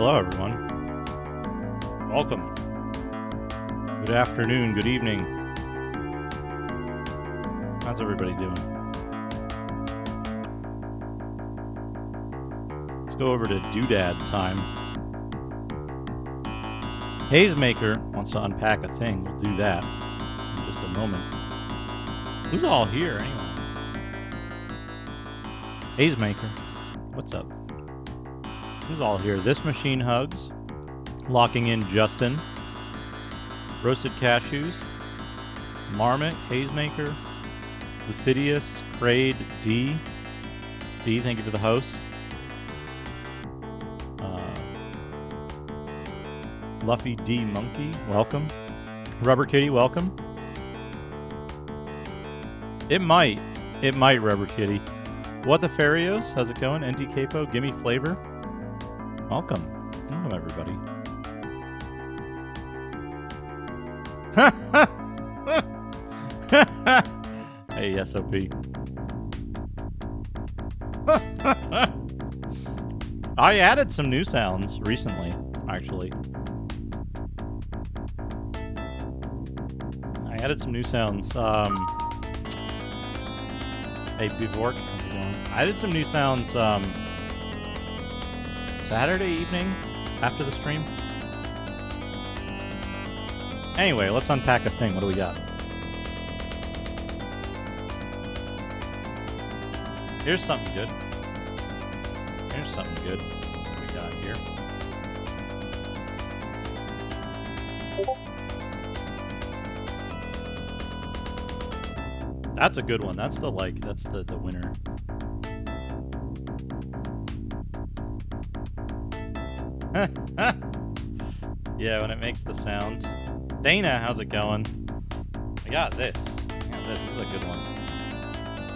Hello, everyone. Welcome. Good afternoon, good evening. How's everybody doing? Let's go over to Doodad time. Hazemaker wants to unpack a thing. We'll do that in just a moment. Who's all here, anyway? Hazemaker, what's up? Who's all here? This Machine Hugs. Locking in Justin. Roasted Cashews. Marmot, Hazemaker. Lucidius, Crade, D. D, thank you for the host. Luffy D Monkey, welcome. Rubber Kitty, welcome. It might, Rubber Kitty. What the Farios? How's it going? NT Capo, gimme flavor. Welcome. Welcome, everybody. Hey, SOP. I added some new sounds recently, actually. I added some new sounds. Hey, Bevork, how's it going? I added some new sounds Saturday evening after the stream. Anyway, let's unpack a thing. What do we got? Here's something good. Here's something good that we got here. That's a good one. That's the winner. Yeah, when it makes the sound. Dana, how's it going? I got this. This is a good one.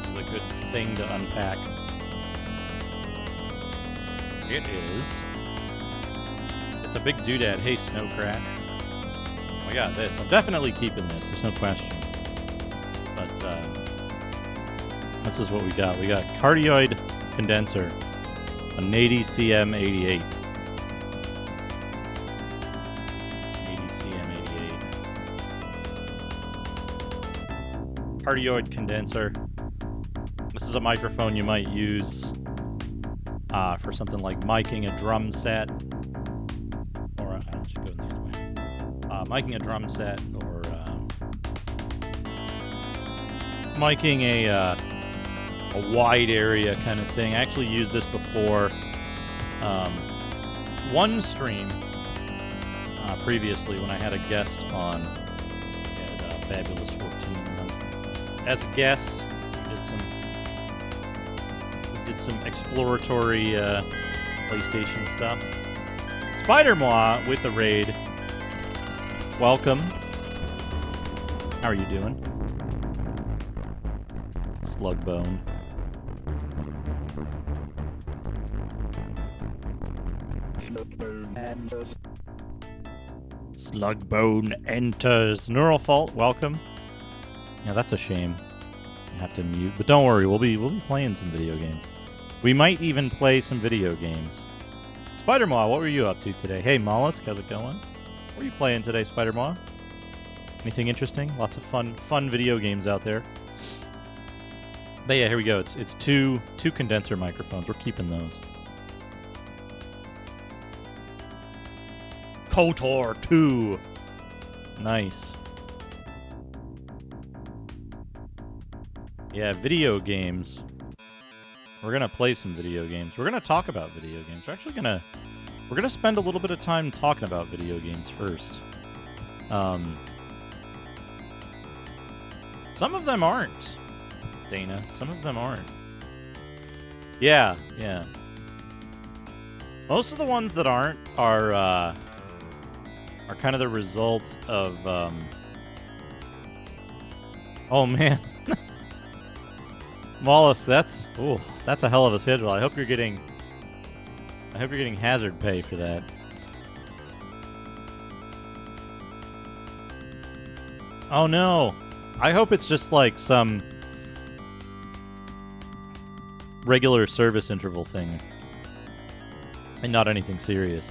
This is a good thing to unpack. It is. It's a big doodad. Hey, Snow Crash. I got this. I'm definitely keeping this. There's no question. But this is what we got. We got cardioid condenser, a Nady CM88. Cardioid condenser. This is a microphone you might use for something like miking a drum set, or I should go the other way. Miking a drum set, or miking a wide area kind of thing. I actually used this before. One stream previously when I had a guest on. At Fabulous 14. As a guest, we did some exploratory PlayStation stuff. Spider-Moi with the raid. Welcome. How are you doing? Slugbone. Slugbone enters. Neural Fault, welcome. Yeah, that's a shame. You have to mute, but don't worry, we'll be playing some video games. We might even play some video games. Spider-Maw, what were you up to today? Hey, Mollusk, how's it going? What are you playing today, Spider-Maw? Anything interesting? Lots of fun video games out there. But yeah, here we go. It's two condenser microphones. We're keeping those. KOTOR 2. Nice. Yeah, video games. We're gonna play some video games. We're gonna talk about video games. We're actually gonna spend a little bit of time talking about video games first. Some of them aren't, Dana. Some of them aren't. Yeah. Most of the ones that aren't are kind of the result of oh man. Wallace, that's a hell of a schedule. I hope you're getting hazard pay for that. Oh no. I hope it's just like some regular service interval thing and not anything serious.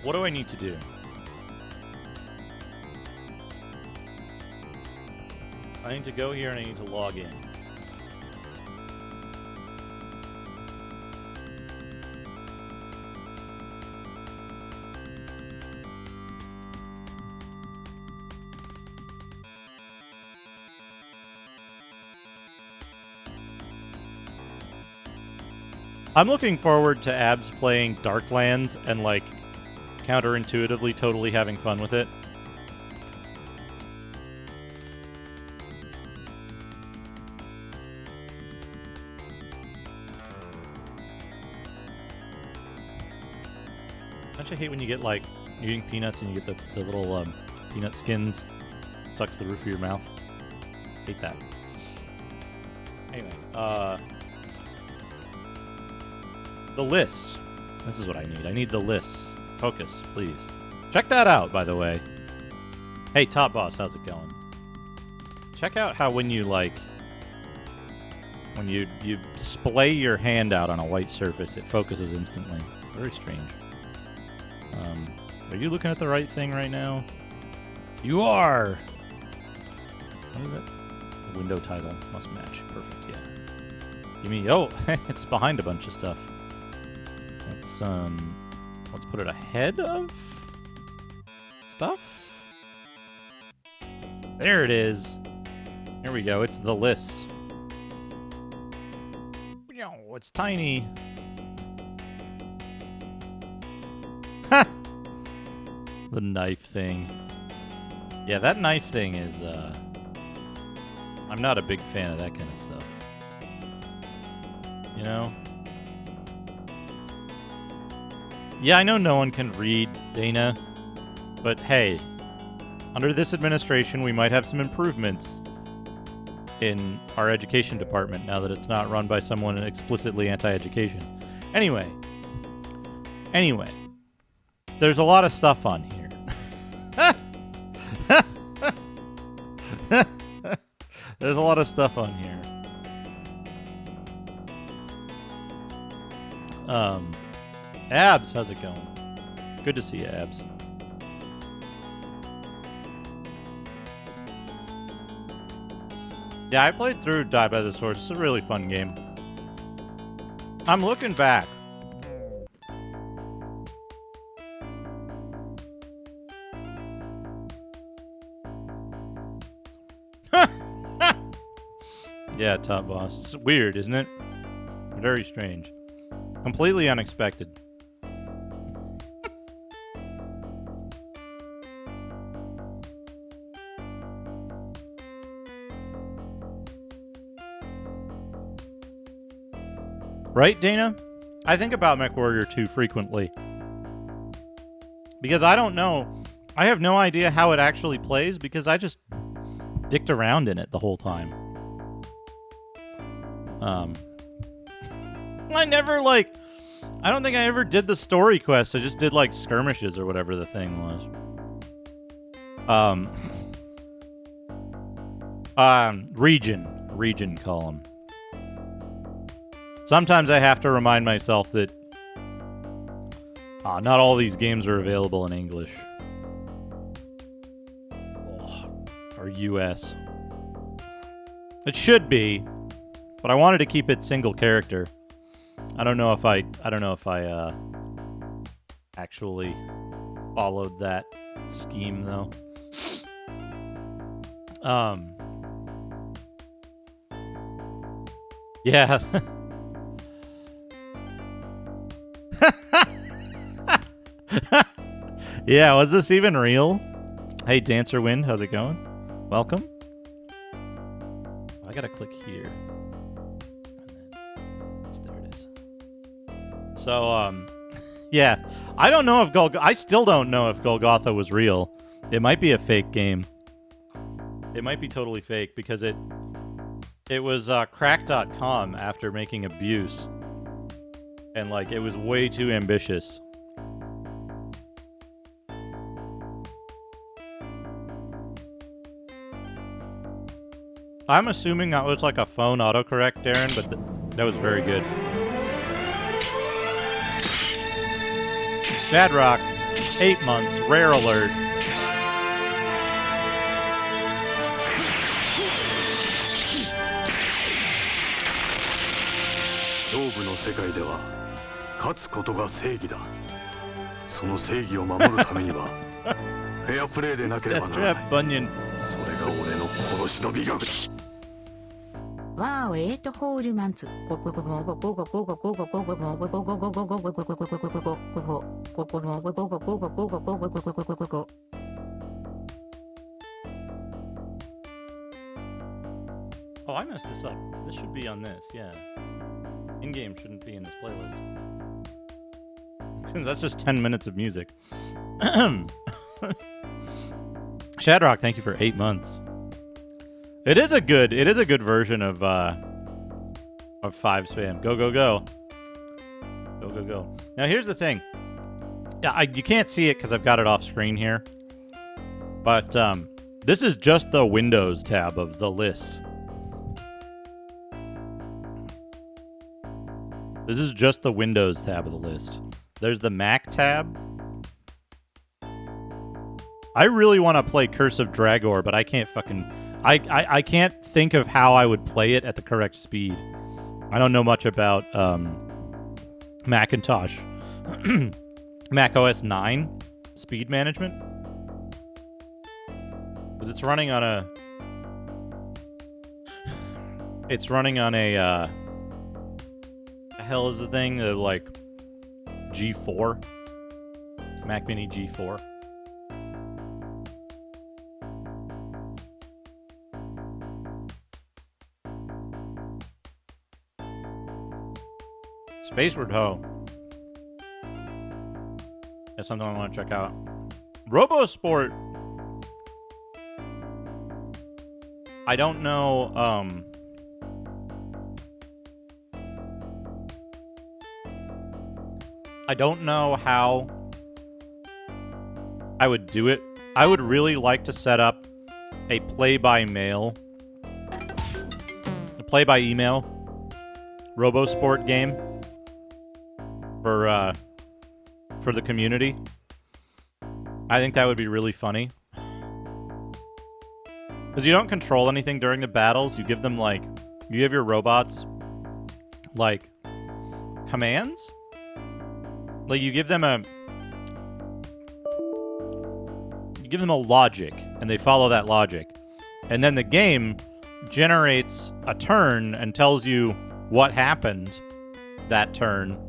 What do I need to do? I need to go here and I need to log in. I'm looking forward to Abs playing Darklands and, like, counterintuitively totally having fun with it. Don't you hate when you get, like, you're eating peanuts and you get the little peanut skins stuck to the roof of your mouth? Hate that. Anyway, the list. This is what I need. I need the lists. Focus, please. Check that out, by the way. Hey, Top Boss, how's it going? Check out how when you, like, when you splay your hand out on a white surface, it focuses instantly. Very strange. Are you looking at the right thing right now? You are! What is it? The window title must match. Perfect, yeah. Give me... Oh, it's behind a bunch of stuff. Let's put it ahead of stuff. There it is. Here we go. It's the list. Oh, it's tiny. Ha! The knife thing. Yeah, that knife thing is, I'm not a big fan of that kind of stuff. You know? Yeah, I know no one can read, Dana, but hey, under this administration, we might have some improvements in our education department now that it's not run by someone explicitly anti-education. Anyway, there's a lot of stuff on here. There's a lot of stuff on here. Abs, how's it going? Good to see you, Abs. Yeah, I played through Die by the Sword. It's a really fun game. I'm looking back. Yeah, Top Boss. It's weird, isn't it? Very strange. Completely unexpected. Right, Dana? I think about MechWarrior 2 frequently. Because I don't know. I have no idea how it actually plays because I just dicked around in it the whole time. I never, like... I don't think I ever did the story quest. I just did, like, skirmishes or whatever the thing was. Region column. Sometimes I have to remind myself that not all these games are available in English. Or US. It should be, but I wanted to keep it single character. I don't know if I actually followed that scheme though. Yeah. Yeah, was this even real? Hey, Dancer Wind, how's it going? Welcome. I gotta click here. There it is. So, yeah. I don't know if I still don't know if Golgotha was real. It might be a fake game. It might be totally fake because it was crack.com after making Abuse. And, like, it was way too ambitious. I'm assuming that was like a phone autocorrect, Darren, but that was very good. Chadrock. 8 months. Rare alert. Death Bunyan. Wow, 8 whole months. Oh, I messed this up. This should be on this, yeah. In-game shouldn't be in this playlist. Because that's just 10 minutes of music. Shadrock, thank you for 8 months. It is a good version of 5 spam. Go, go, go. Go, go, go. Now, here's the thing. Yeah, you can't see it because I've got it off screen here. But this is just the Windows tab of the list. This is just the Windows tab of the list. There's the Mac tab. I really want to play Curse of Dragor, but I can't fucking... I can't think of how I would play it at the correct speed. I don't know much about Macintosh. Mac OS 9 speed management. Because it's running on a... It's running on a... the hell is the thing? The, like, G4? Mac Mini G4. Spaceward Ho. That's something I want to check out. RoboSport. I don't know. I don't know how I would do it. I would really like to set up a play-by-email RoboSport game for the community. I think that would be really funny. Because you don't control anything during the battles. You give them, like... You give your robots, like, commands? Like, you give them a logic, and they follow that logic. And then the game generates a turn and tells you what happened that turn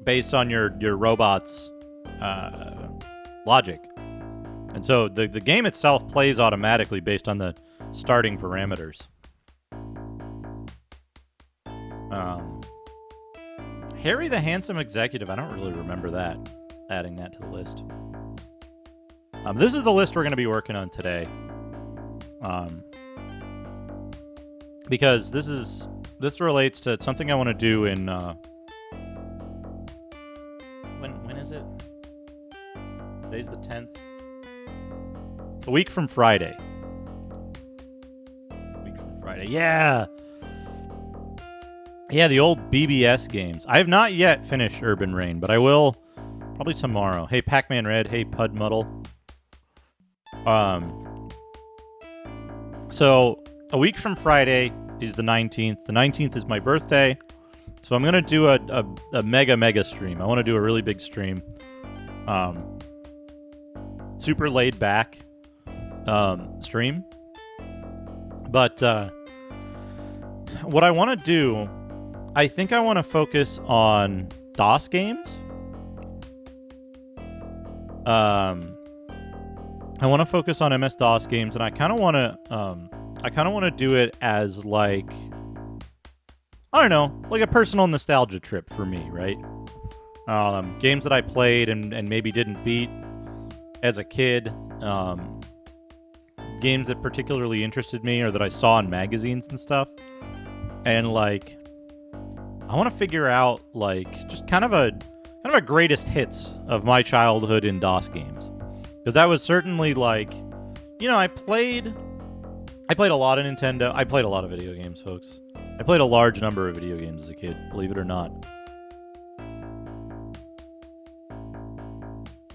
based on your robot's logic. And so the game itself plays automatically based on the starting parameters. Harry the Handsome Executive. I don't really remember that. Adding that to the list. This is the list we're going to be working on today. Because this relates to something I want to do in when is it? Today's the 10th. A week from Friday. Yeah. Yeah, the old BBS games. I have not yet finished Urban Reign, but I will probably tomorrow. Hey, Pac-Man Red. Hey, Pud Muddle. So a week from Friday is the 19th. The 19th is my birthday. So I'm going to do a mega stream. I want to do a really big stream. Super laid back stream. But what I want to do, I think I want to focus on DOS games. I want to focus on MS-DOS games, and I kind of want to do it as, like, I don't know, like a personal nostalgia trip for me, right? Games that I played and maybe didn't beat as a kid. Games that particularly interested me or that I saw in magazines and stuff. And, like, I want to figure out, like, just kind of a greatest hits of my childhood in DOS games. Because that was certainly, like, you know, I played a lot of Nintendo. I played a lot of video games, folks. I played a large number of video games as a kid, believe it or not.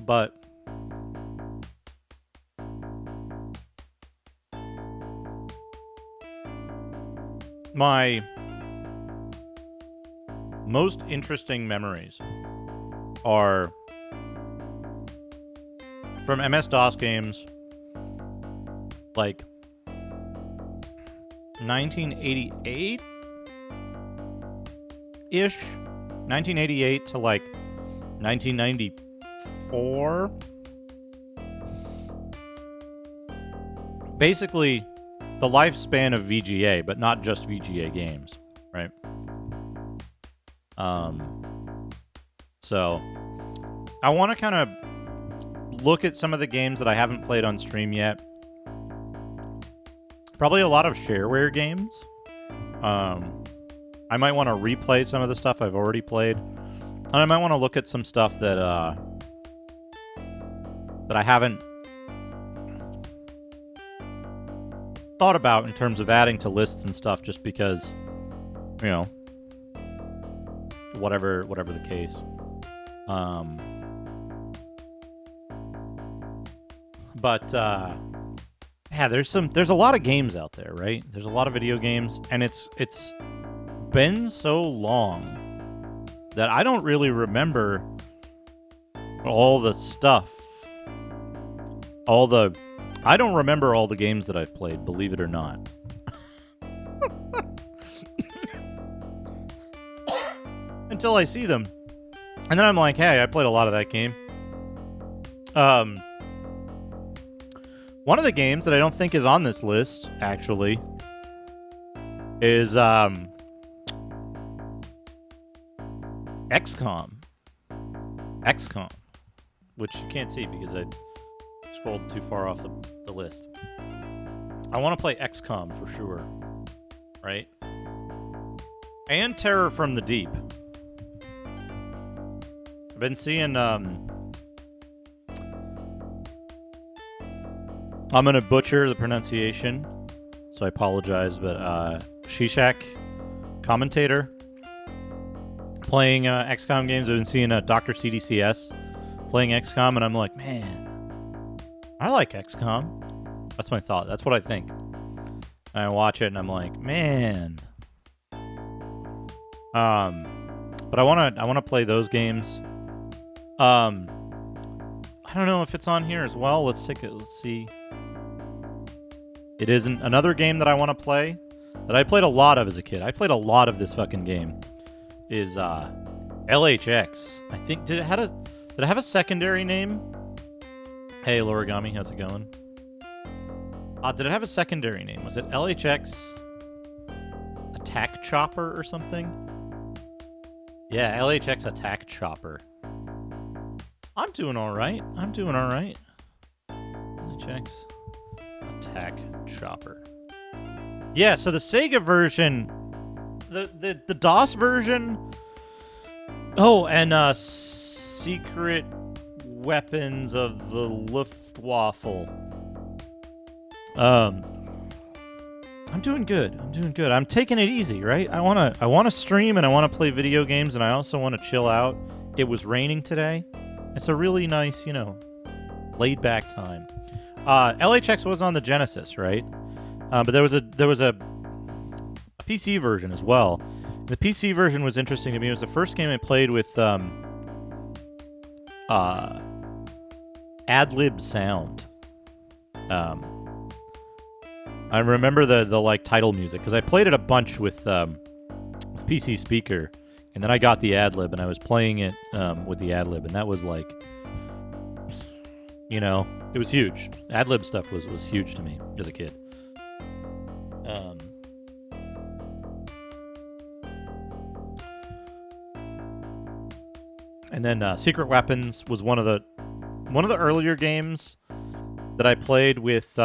But my most interesting memories are from MS-DOS games like 1988-ish? 1988 to like 1994? Basically, the lifespan of VGA, but not just VGA games, right? So I want to kind of look at some of the games that I haven't played on stream yet. Probably a lot of shareware games. I might want to replay some of the stuff I've already played, and I might want to look at some stuff that that I haven't thought about in terms of adding to lists and stuff, just because, you know, whatever the case. But yeah, there's a lot of games out there, right? There's a lot of video games, and it's been so long that I don't really remember all the stuff. I don't remember all the games that I've played, believe it or not. Until I see them. And then I'm like, hey, I played a lot of that game. One of the games that I don't think is on this list, actually, is XCOM. XCOM. Which you can't see because I scrolled too far off the list. I want to play XCOM for sure. Right? And Terror from the Deep. I've been seeing, I'm going to butcher the pronunciation, so I apologize, but Shishak, commentator, playing XCOM games. I've been seeing Dr. CDCS playing XCOM, and I'm like, man, I like XCOM. That's my thought. That's what I think. And I watch it, and I'm like, man. But I want to play those games. I don't know if it's on here as well. Let's see. It isn't. Another game that I want to play, that I played a lot of as a kid. I played a lot of this fucking game. Is LHX. I think did it have a secondary name? Hey, Lorigami, how's it going? Did it have a secondary name? Was it LHX Attack Chopper or something? Yeah, LHX Attack Chopper. I'm doing all right. LHX Attack Chopper. Yeah, so the Sega version, the DOS version. Oh, and Secret Weapons of the Luftwaffe. I'm doing good. I'm taking it easy, right? I wanna stream, and I wanna play video games, and I also want to chill out. It was raining today. It's a really nice, laid back time. LHX was on the Genesis, right? But there was a PC version as well. The PC version was interesting to me. It was the first game I played with ad-lib sound. I remember the like title music because I played it a bunch with PC Speaker, and then I got the ad-lib and I was playing it with the ad-lib, and that was like, it was huge. Ad-lib stuff was huge to me as a kid. And then Secret Weapons was one of the earlier games that I played with.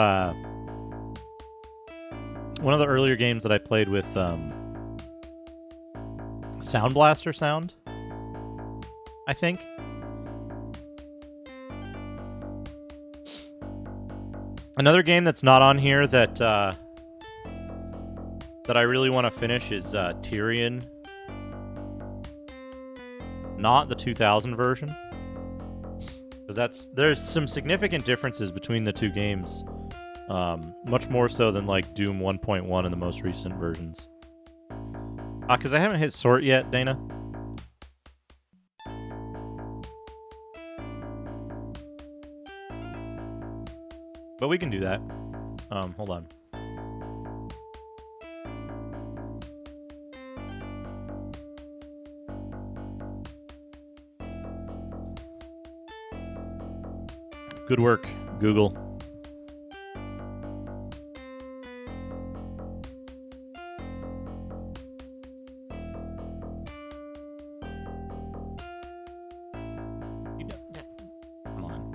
One of the earlier games that I played with Sound Blaster sound, I think. Another game that's not on here that I really want to finish is Tyrion. Not the 2000 version. Because there's some significant differences between the two games. Much more so than like Doom 1.1 and the most recent versions. Because I haven't hit sort yet, Dana. But we can do that. Hold on. Good work, Google. Come on.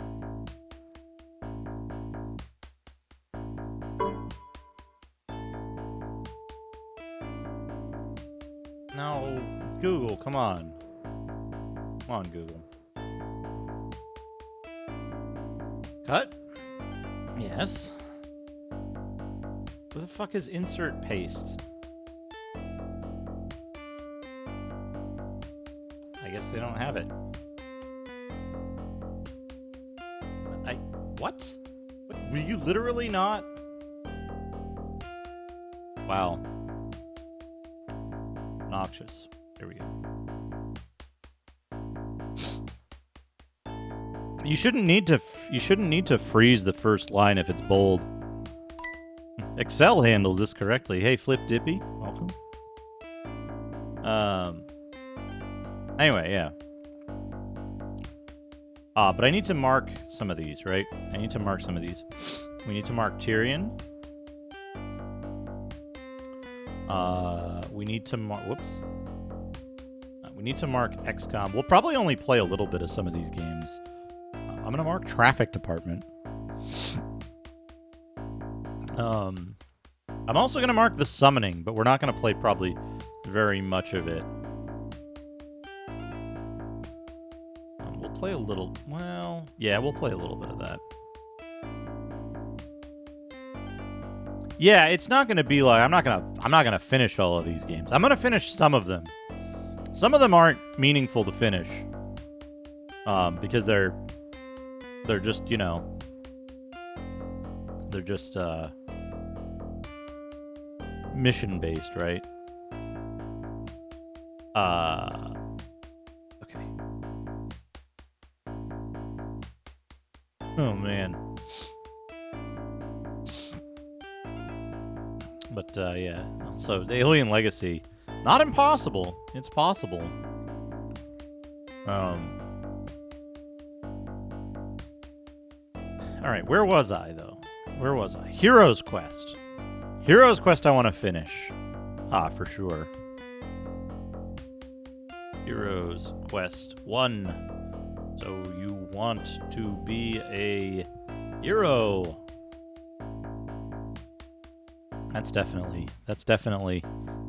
No, Google, come on. Come on, Google. Cut? Yes. What the fuck is insert paste? I guess they don't have it. What? Were you literally not? Wow. Noxious. There we go. You shouldn't need to freeze the first line if it's bold. Excel handles this correctly. Hey, Flip Dippy, welcome. Anyway, yeah. But I need to mark some of these, right? I need to mark some of these. We need to mark Tyrion. We need to mark. Whoops. We need to mark XCOM. We'll probably only play a little bit of some of these games. I'm gonna mark Traffic Department. I'm also gonna mark The Summoning, but we're not gonna play probably very much of it. We'll play a little. Well, yeah, we'll play a little bit of that. Yeah, it's not gonna be like I'm not gonna finish all of these games. I'm gonna finish some of them. Some of them aren't meaningful to finish, because they're just, you know, they're just mission based, right? Okay. Oh man. But yeah. So the Alien Legacy, not impossible. It's possible. All right, where was I, though? Where was I? Heroes Quest. Heroes Quest I want to finish. For sure. Heroes Quest 1. So you want to be a hero. That's definitely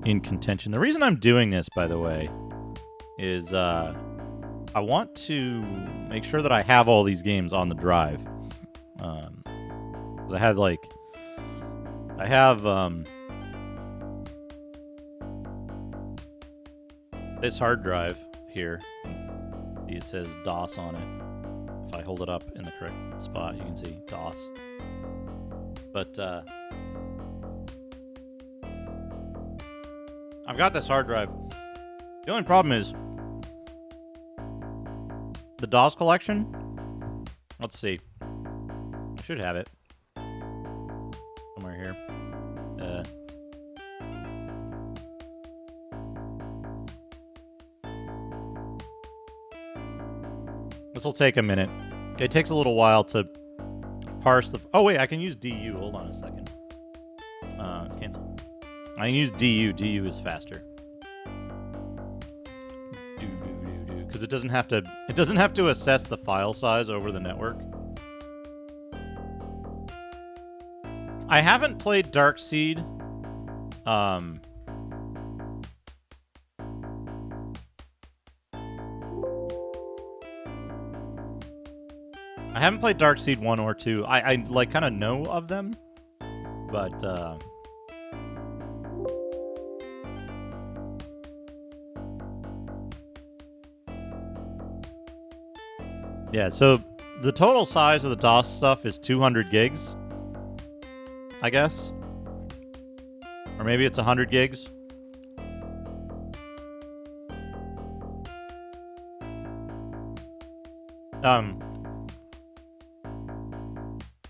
in contention. The reason I'm doing this, by the way, is I want to make sure that I have all these games on the drive. Because I have this hard drive here. It says DOS on it. If I hold it up in the correct spot, you can see DOS. But I've got this hard drive. The only problem is the DOS collection. Let's see. I should have it somewhere here. This will take a minute. It takes a little while to parse the... Oh, wait, I can use DU. Hold on a second. Cancel. I can use DU. DU is faster. Because it doesn't have to assess the file size over the network. I haven't played Darkseid. I haven't played Darkseid 1 or 2. I like kind of know of them, but yeah, so the total size of the DOS stuff is 200 gigs, I guess. Or maybe it's 100 gigs.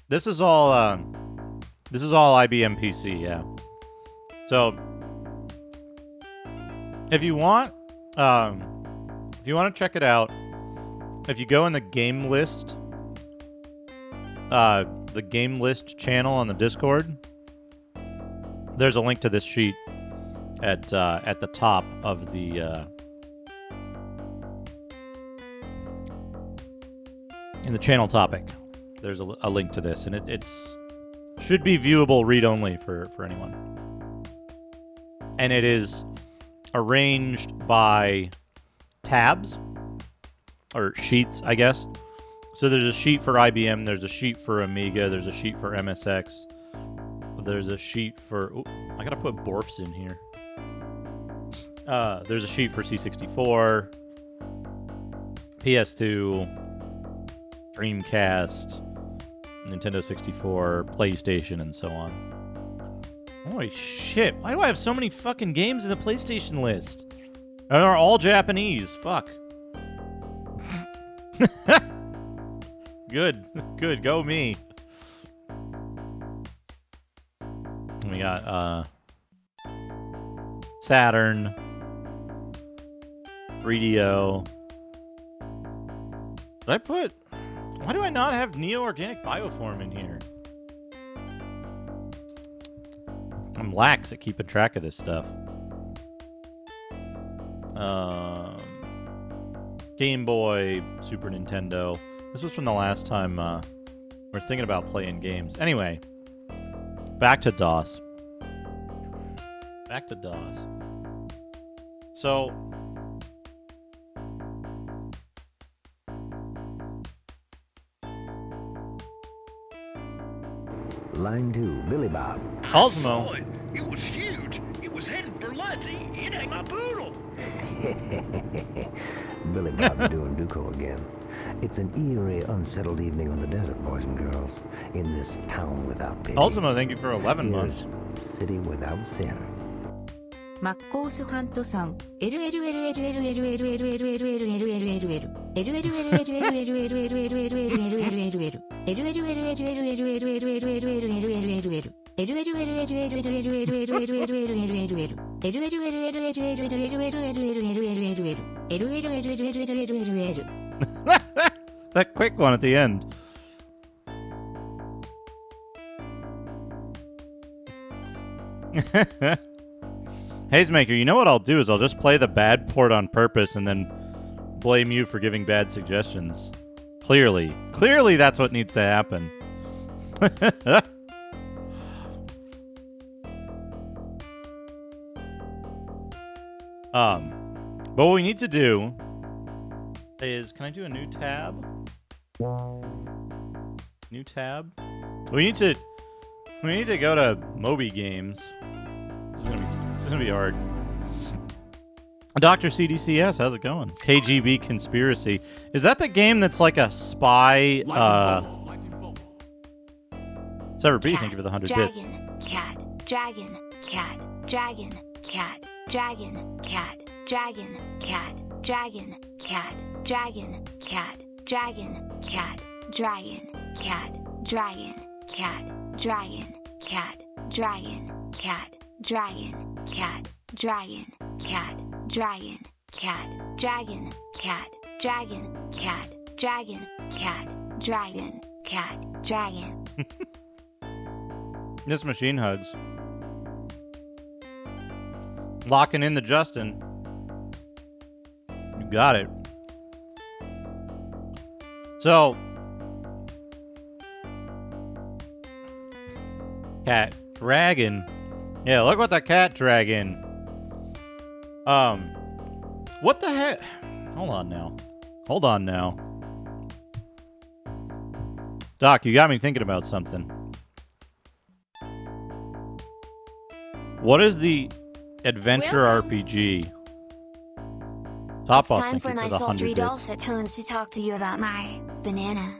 This is all IBM PC, yeah. So if you want to check it out, if you go in the game list channel on the Discord, there's a link to this sheet at the top of the in the channel topic. There's a link to this, and it's should be viewable read-only for anyone. And it is arranged by tabs, or sheets, I guess. So there's a sheet for IBM, there's a sheet for Amiga, there's a sheet for MSX, there's a sheet for... Ooh, I gotta put Borfs in here. There's a sheet for C64, PS2, Dreamcast, Nintendo 64, PlayStation, and so on. Holy shit, why do I have so many fucking games in the PlayStation list? And they're all Japanese, fuck. Good, go me. We got, Saturn, 3DO. Did I put... Why do I not have Neo-Organic Bioform in here? I'm lax at keeping track of this stuff. Game Boy, Super Nintendo. This was from the last time we're thinking about playing games. Anyway, back to DOS. Back to DOS. So... Line 2, Billy Bob. Ultimo. It was huge. It was heading for Lutzy. It ain't my poodle. Billy Bob's doing Duco again. It's an eerie, unsettled evening on the desert, boys and girls. In this town without pity. Ultimo, thank you for 11 Here's months. City without sin. マッコース・ハントさん That quick one at the end. Hazemaker, you know what I'll do is I'll just play the bad port on purpose and then blame you for giving bad suggestions. Clearly that's what needs to happen. But what we need to do is, can I do a new tab? New tab? We need to go to Moby Games. This is gonna be hard. Dr. CDCS, how's it going? KGB Conspiracy. Is that the game that's like a spy? Sever B, thank you for the 100 bits. Dragon, cat, dragon, cat, dragon, cat, dragon, cat, dragon, cat, dragon, cat, dragon, cat, dragon, cat, dragon, cat, dragon, cat, dragon, cat, dragon, cat, dragon, cat, dragon, cat, dragon, cat, dragon, cat, dragon, cat, dragon, cat, dragon. This machine hugs. Locking in the Justin. You got it. So, cat dragon. Yeah, look what the cat dragon. What the heck? Hold on now. Doc, you got me thinking about something. What is the adventure RPG? Top It's boss, time thank for you my for the 100 sultry bits. dulcet tones to talk to you about my banana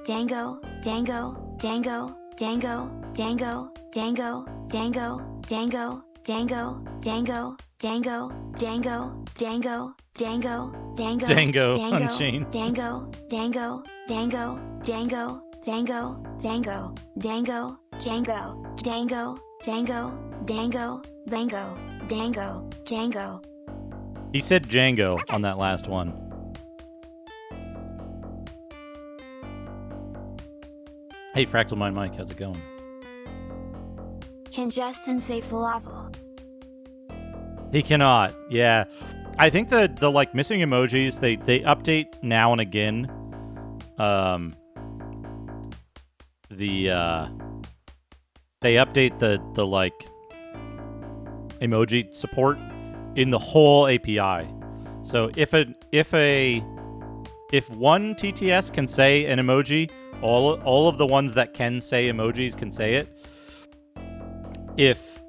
dango, dango, dango, dango, dango, dango, dango, dango, dango, dango, dango, dango, dango, dango, dango, Dango, Unchained. dango, dango, dango, dango, dango, dango, dango, dango, dango, dango, dango, dango, dango, dango. He said Django on that last one. Hey, Fractal Mind Mike, how's it going? Can Justin say falafel? He cannot. Yeah. I think the like missing emojis, they update now and again. They update the like emoji support in the whole API. So if one TTS can say an emoji, all of the ones that can say emojis can say it. If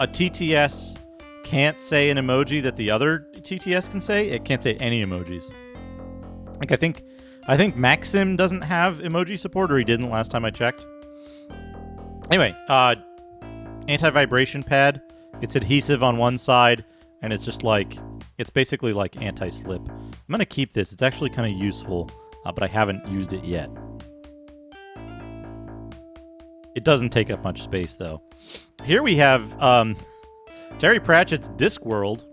a TTS can't say an emoji that the other TTS can say, it can't say any emojis. Like I think Maxim doesn't have emoji support, or he didn't last time I checked. Anyway, anti-vibration pad. It's adhesive on one side, and it's just like, it's basically like anti-slip. I'm gonna keep this. It's actually kind of useful, but I haven't used it yet. It doesn't take up much space though. Here we have Terry Pratchett's Discworld,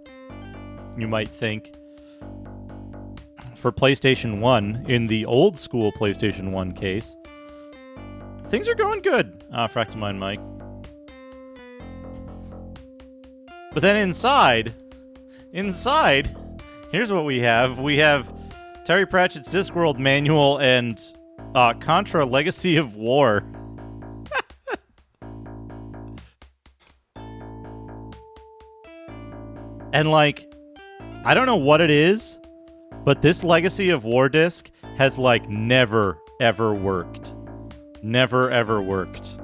you might think, for PlayStation 1 in the old school PlayStation 1 case. Things are going good, Fractal Mind Mike. But then inside, here's what we have. We have Terry Pratchett's Discworld manual and Contra Legacy of War. And like, I don't know what it is, but this Legacy of War disc has like never ever worked. Never ever worked.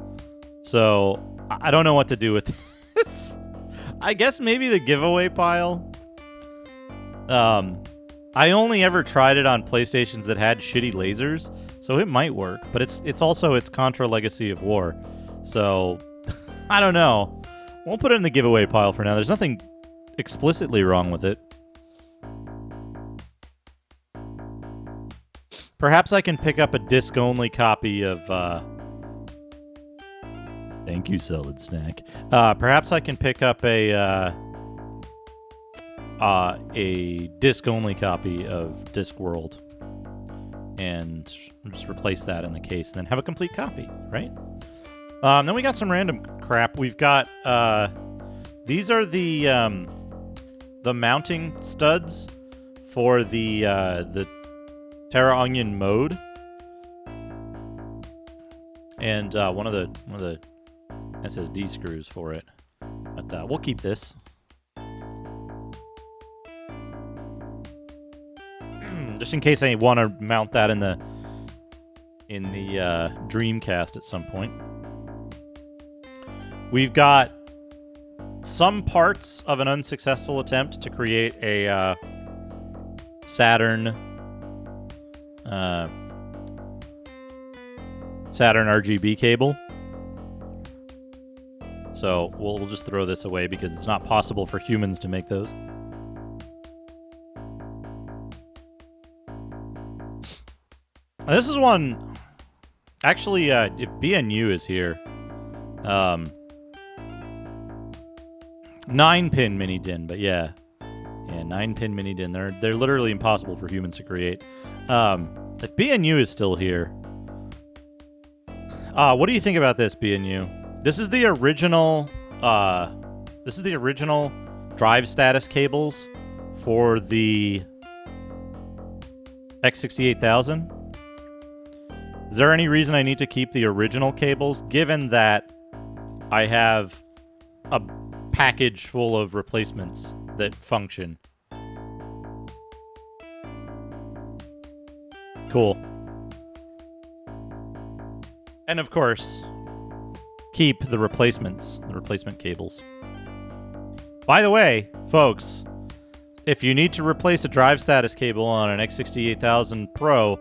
So I don't know what to do with this. I guess maybe the giveaway pile. I only ever tried it on PlayStations that had shitty lasers, so it might work. But it's also Contra Legacy of War, so I don't know. We'll put it in the giveaway pile for now. There's nothing explicitly wrong with it. Perhaps I can pick up a disc-only copy of, Thank you, Solid Snack. Perhaps I can pick up a disc-only copy of Discworld and just replace that in the case, and then have a complete copy, right? Then we got some random crap. We've got, these are the mounting studs for the Terra Onion mode, and one of the SSD screws for it. But we'll keep this. Just in case I want to mount that in the Dreamcast at some point. We've got some parts of an unsuccessful attempt to create a Saturn RGB cable. So we'll just throw this away because it's not possible for humans to make those. This is one, actually, if BNU is here, 9-pin mini DIN, but yeah, 9-pin mini DIN. They're literally impossible for humans to create. If BNU is still here, what do you think about this, BNU? This is the original. This is the original drive status cables for the X68000. Is there any reason I need to keep the original cables, given that I have a package full of replacements that function? Cool. And of course, keep the replacements, the replacement cables. By the way, folks, if you need to replace a drive status cable on an X68000 Pro,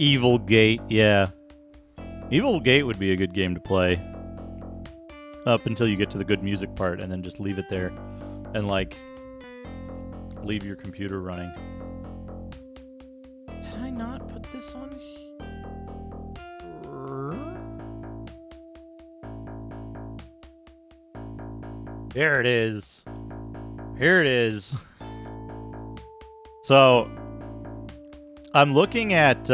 Evil Gate, yeah. Evil Gate would be a good game to play. Up until you get to the good music part, and then just leave it there. And, like, leave your computer running. Did I not put this on here? There it is. Here it is. So, I'm looking at,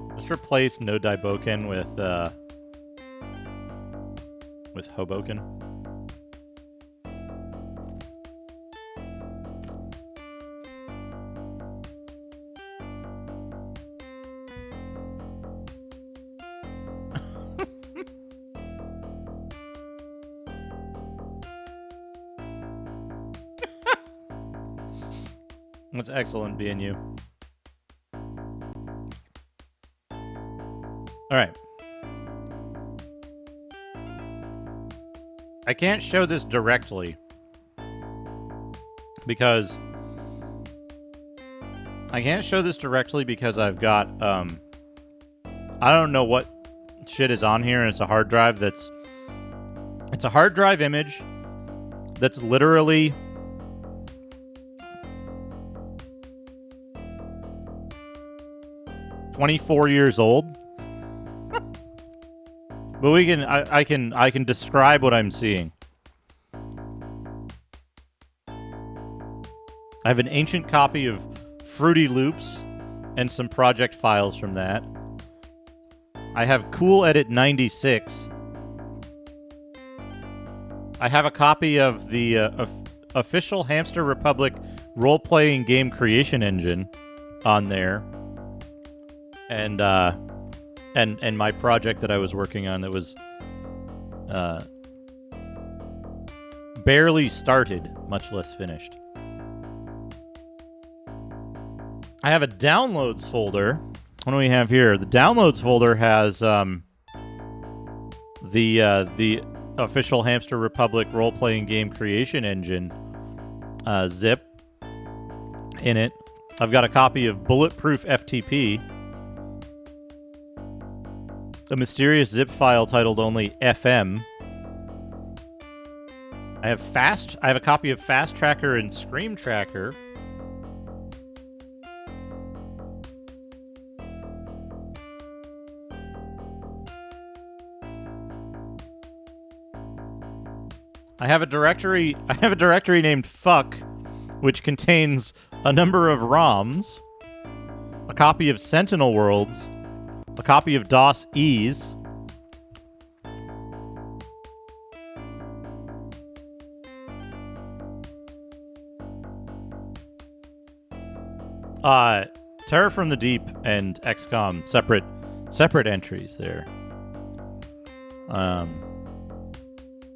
let's replace No Daiboken with Hoboken. That's excellent being you. All right. I can't show this directly because I've got I don't know what shit is on here, and it's a hard drive it's a hard drive image that's literally 24 years old. But I can describe what I'm seeing. I have an ancient copy of Fruity Loops and some project files from that. I have Cool Edit 96. I have a copy of the official Hamster Republic role-playing game creation engine on there. And my project that I was working on that was barely started, much less finished. I have a downloads folder. What do we have here? The downloads folder has the official Hamster Republic role-playing game creation engine zip in it. I've got a copy of Bulletproof FTP. A mysterious zip file titled only FM. I have a copy of Fast Tracker and Scream Tracker. I have a directory named Fuck, which contains a number of ROMs, a copy of Sentinel Worlds, a copy of DOS Ease, Terror from the Deep and XCOM, separate entries there.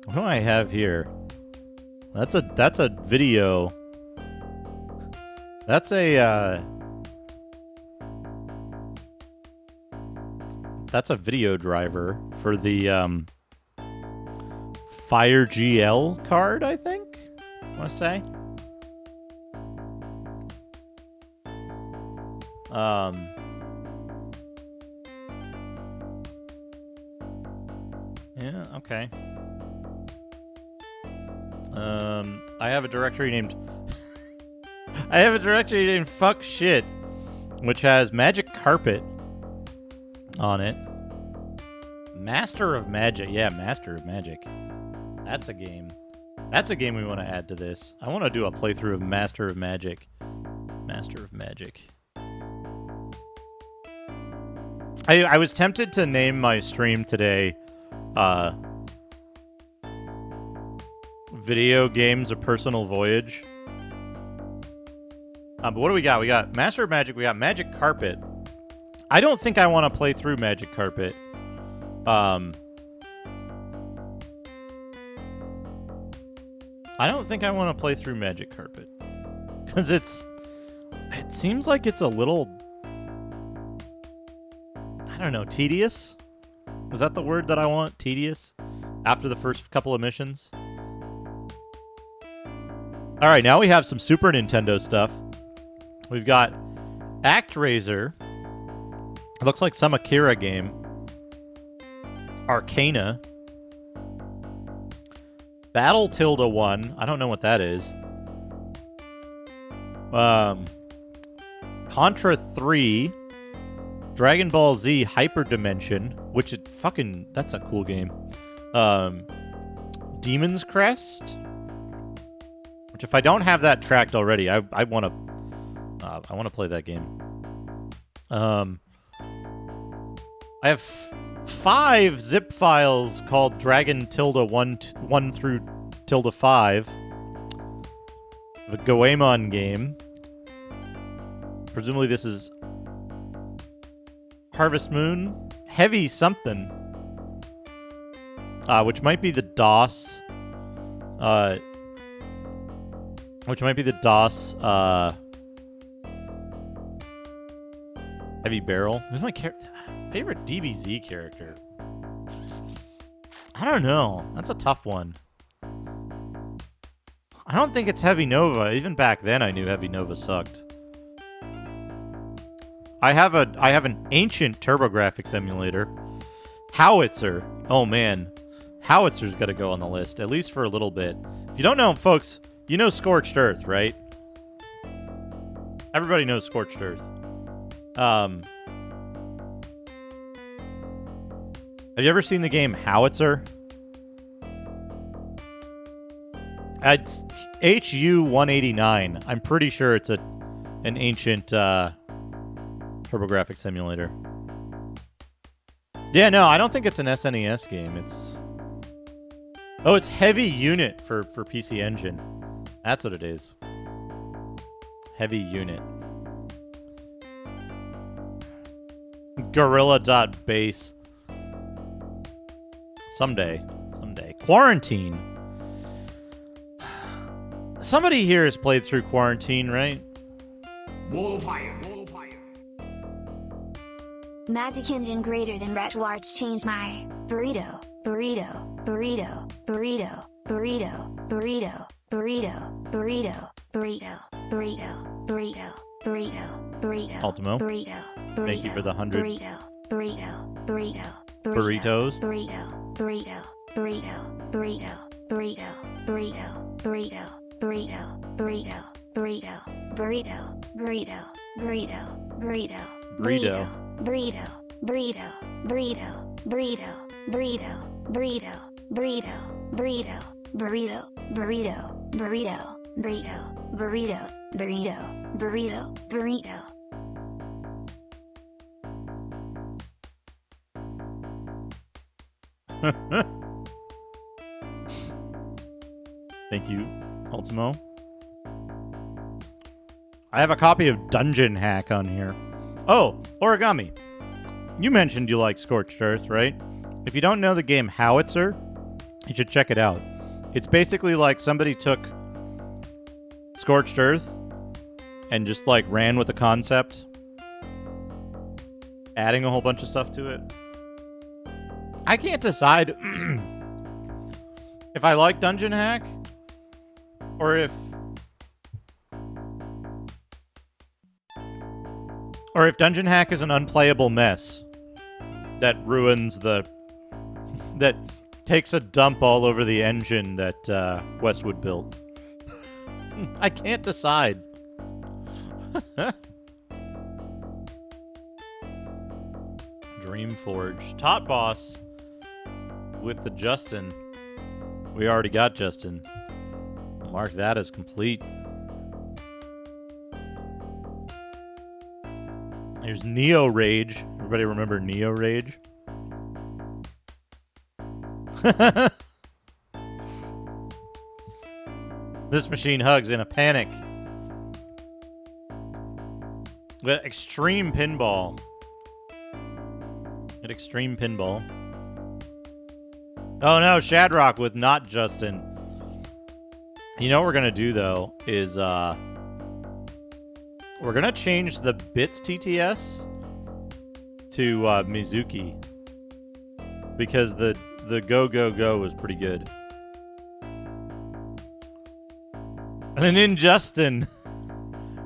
What do I have here? That's a video. That's a video driver for the Fire GL card, I think. I want to say. Yeah, okay. I have a directory named Fuck Shit, which has Magic Carpet on it. Master of Magic. Yeah, Master of Magic. That's a game. That's a game we want to add to this. I want to do a playthrough of Master of Magic. Master of Magic. I was tempted to name my stream today Video Games A Personal Voyage. But what do we got? We got Master of Magic. We got Magic Carpet. I don't think I want to play through Magic Carpet. I don't think I want to play through Magic Carpet. Because it seems like it's a little, I don't know, tedious? Is that the word that I want? Tedious? After the first couple of missions? Alright, now we have some Super Nintendo stuff. We've got ActRaiser. It looks like some Akira game. Arcana. Battle Tilda 1. I don't know what that is. Contra 3. Dragon Ball Z Hyperdimension, which is fucking... That's a cool game. Demon's Crest, which if I don't have that tracked already, I want to play that game. I have 5 zip files called Dragon Tilda 1 through Tilda 5. The Goemon game. Presumably this is Harvest Moon. Heavy something. Which might be the DOS. Heavy Barrel. Who's my favorite DBZ character? I don't know. That's a tough one. I don't think it's Heavy Nova. Even back then, I knew Heavy Nova sucked. I have an ancient TurboGrafx emulator. Howitzer. Oh man, Howitzer's got to go on the list at least for a little bit. If you don't know, folks, you know Scorched Earth, right? Everybody knows Scorched Earth. Have you ever seen the game Howitzer? It's HU-189. I'm pretty sure it's an ancient TurboGrafx emulator. Yeah, no, I don't think it's an SNES game. It's Heavy Unit for PC Engine. That's what it is. Heavy Unit. Gorilla.base. Someday. Quarantine. Somebody here has played through Quarantine, right? Wall of fire. Magic engine greater than Retwards change my burrito, burrito, burrito, burrito, burrito, burrito, burrito, burrito, burrito, burrito, burrito, burrito, burrito, Ultimo. Burrito, burrito. Thank you for the 100 burrito, burrito, burrito, burritos. Burrito, burrito, burrito, burrito, burrito, burrito, burrito, burrito, burrito, burrito, burrito, burrito, burrito, burrito, Burrito. burrito, burrito, burrito, burrito, burrito, burrito, burrito, burrito, burrito, burrito, burrito, burrito, burrito, burrito, burrito, burrito. Thank you, Ultimo. I have a copy of Dungeon Hack on here. Oh, Origami. You mentioned you like Scorched Earth, right? If you don't know the game Howitzer, you should check it out. It's basically like somebody took Scorched Earth and just like ran with the concept, adding a whole bunch of stuff to it. I can't decide if I like Dungeon Hack or if Dungeon Hack is an unplayable mess that ruins that takes a dump all over the engine that Westwood built. I can't decide. Dreamforge. Top Boss with the Justin. We already got Justin. Mark that as complete. There's Neo Rage. Everybody remember Neo Rage? This machine hugs in a panic. With Extreme Pinball. At Extreme Pinball. Oh no, Shadrock with not Justin. You know what we're gonna do though is we're gonna change the Bits TTS to Mizuki because the Go Go Go was pretty good. And in Justin,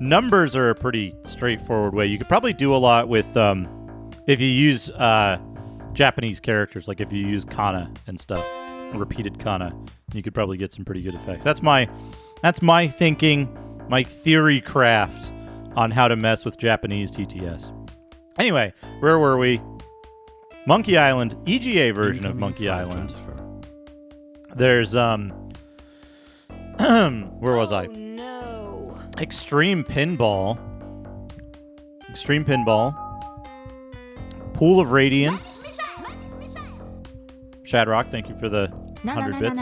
numbers are a pretty straightforward way. You could probably do a lot with if you use Japanese characters, like if you use kana and stuff, repeated kana, you could probably get some pretty good effects. That's my thinking, my theory craft on how to mess with Japanese TTS. Anyway, where were we? Monkey Island, EGA version of Monkey Island. There's where was I? No. Extreme Pinball. Pool of Radiance. Shadrock, thank you for the 100 bits.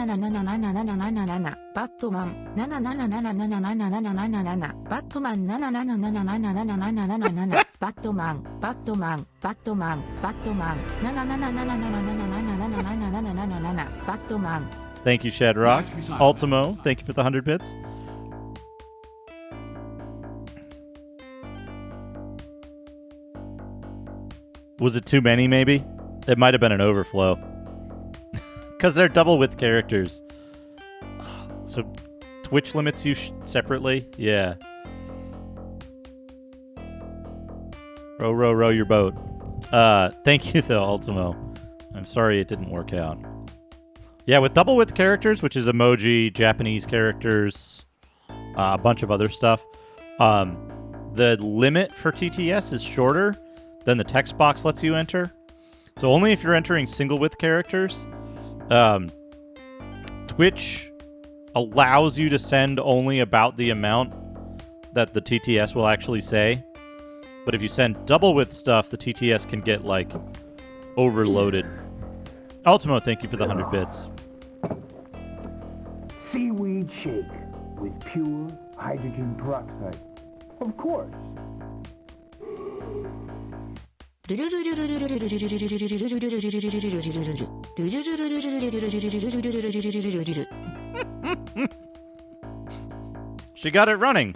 Thank you, Shadrock. Ultimo, thank you for the 100 bits. Was it too many, maybe? It might have been an overflow. Because they're double width characters. So Twitch limits you separately? Yeah. Row your boat. Thank you, though, Ultimo. I'm sorry it didn't work out. Yeah, with double width characters, which is emoji, Japanese characters, a bunch of other stuff, the limit for TTS is shorter than the text box lets you enter. So only if you're entering single width characters, Twitch allows you to send only about the amount that the TTS will actually say. But if you send double width stuff, the TTS can get, like, overloaded. Ultimo, thank you for the 100 bits. Seaweed shake with pure hydrogen peroxide. Of course. She got it running.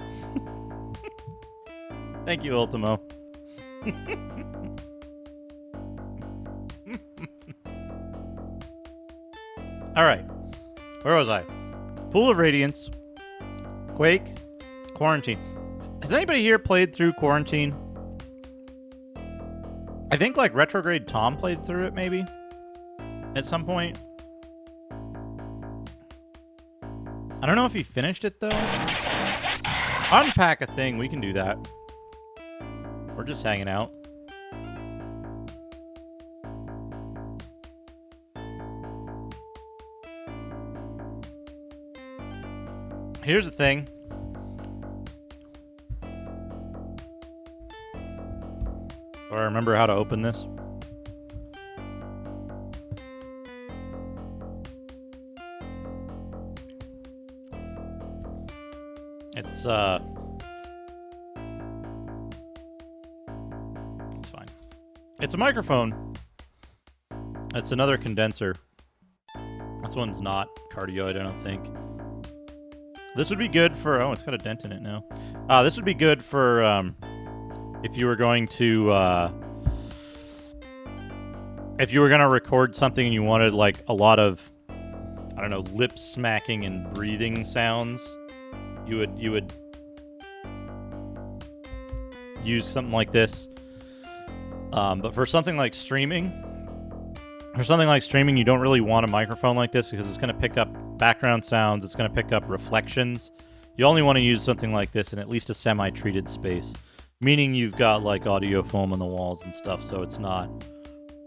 Thank you, Ultimo. All right. Where was I? Pool of Radiance, Quake, Quarantine. Has anybody here played through Quarantine? I think, like, Retrograde Tom played through it, maybe? At some point? I don't know if he finished it, though. Unpack a thing. We can do that. We're just hanging out. Here's the thing. Do I remember how to open this? It's fine. It's a microphone. It's another condenser. This one's not cardioid, I don't think. This would be good for... Oh, it's got a dent in it now. This would be good for if you were going to... if you were going to record something and you wanted, like, a lot of, I don't know, lip smacking and breathing sounds, you would use something like this. But for something like streaming, you don't really want a microphone like this because it's going to pick up background sounds. It's going to pick up reflections. You only want to use something like this in at least a semi-treated space, meaning you've got, like, audio foam on the walls and stuff, so it's not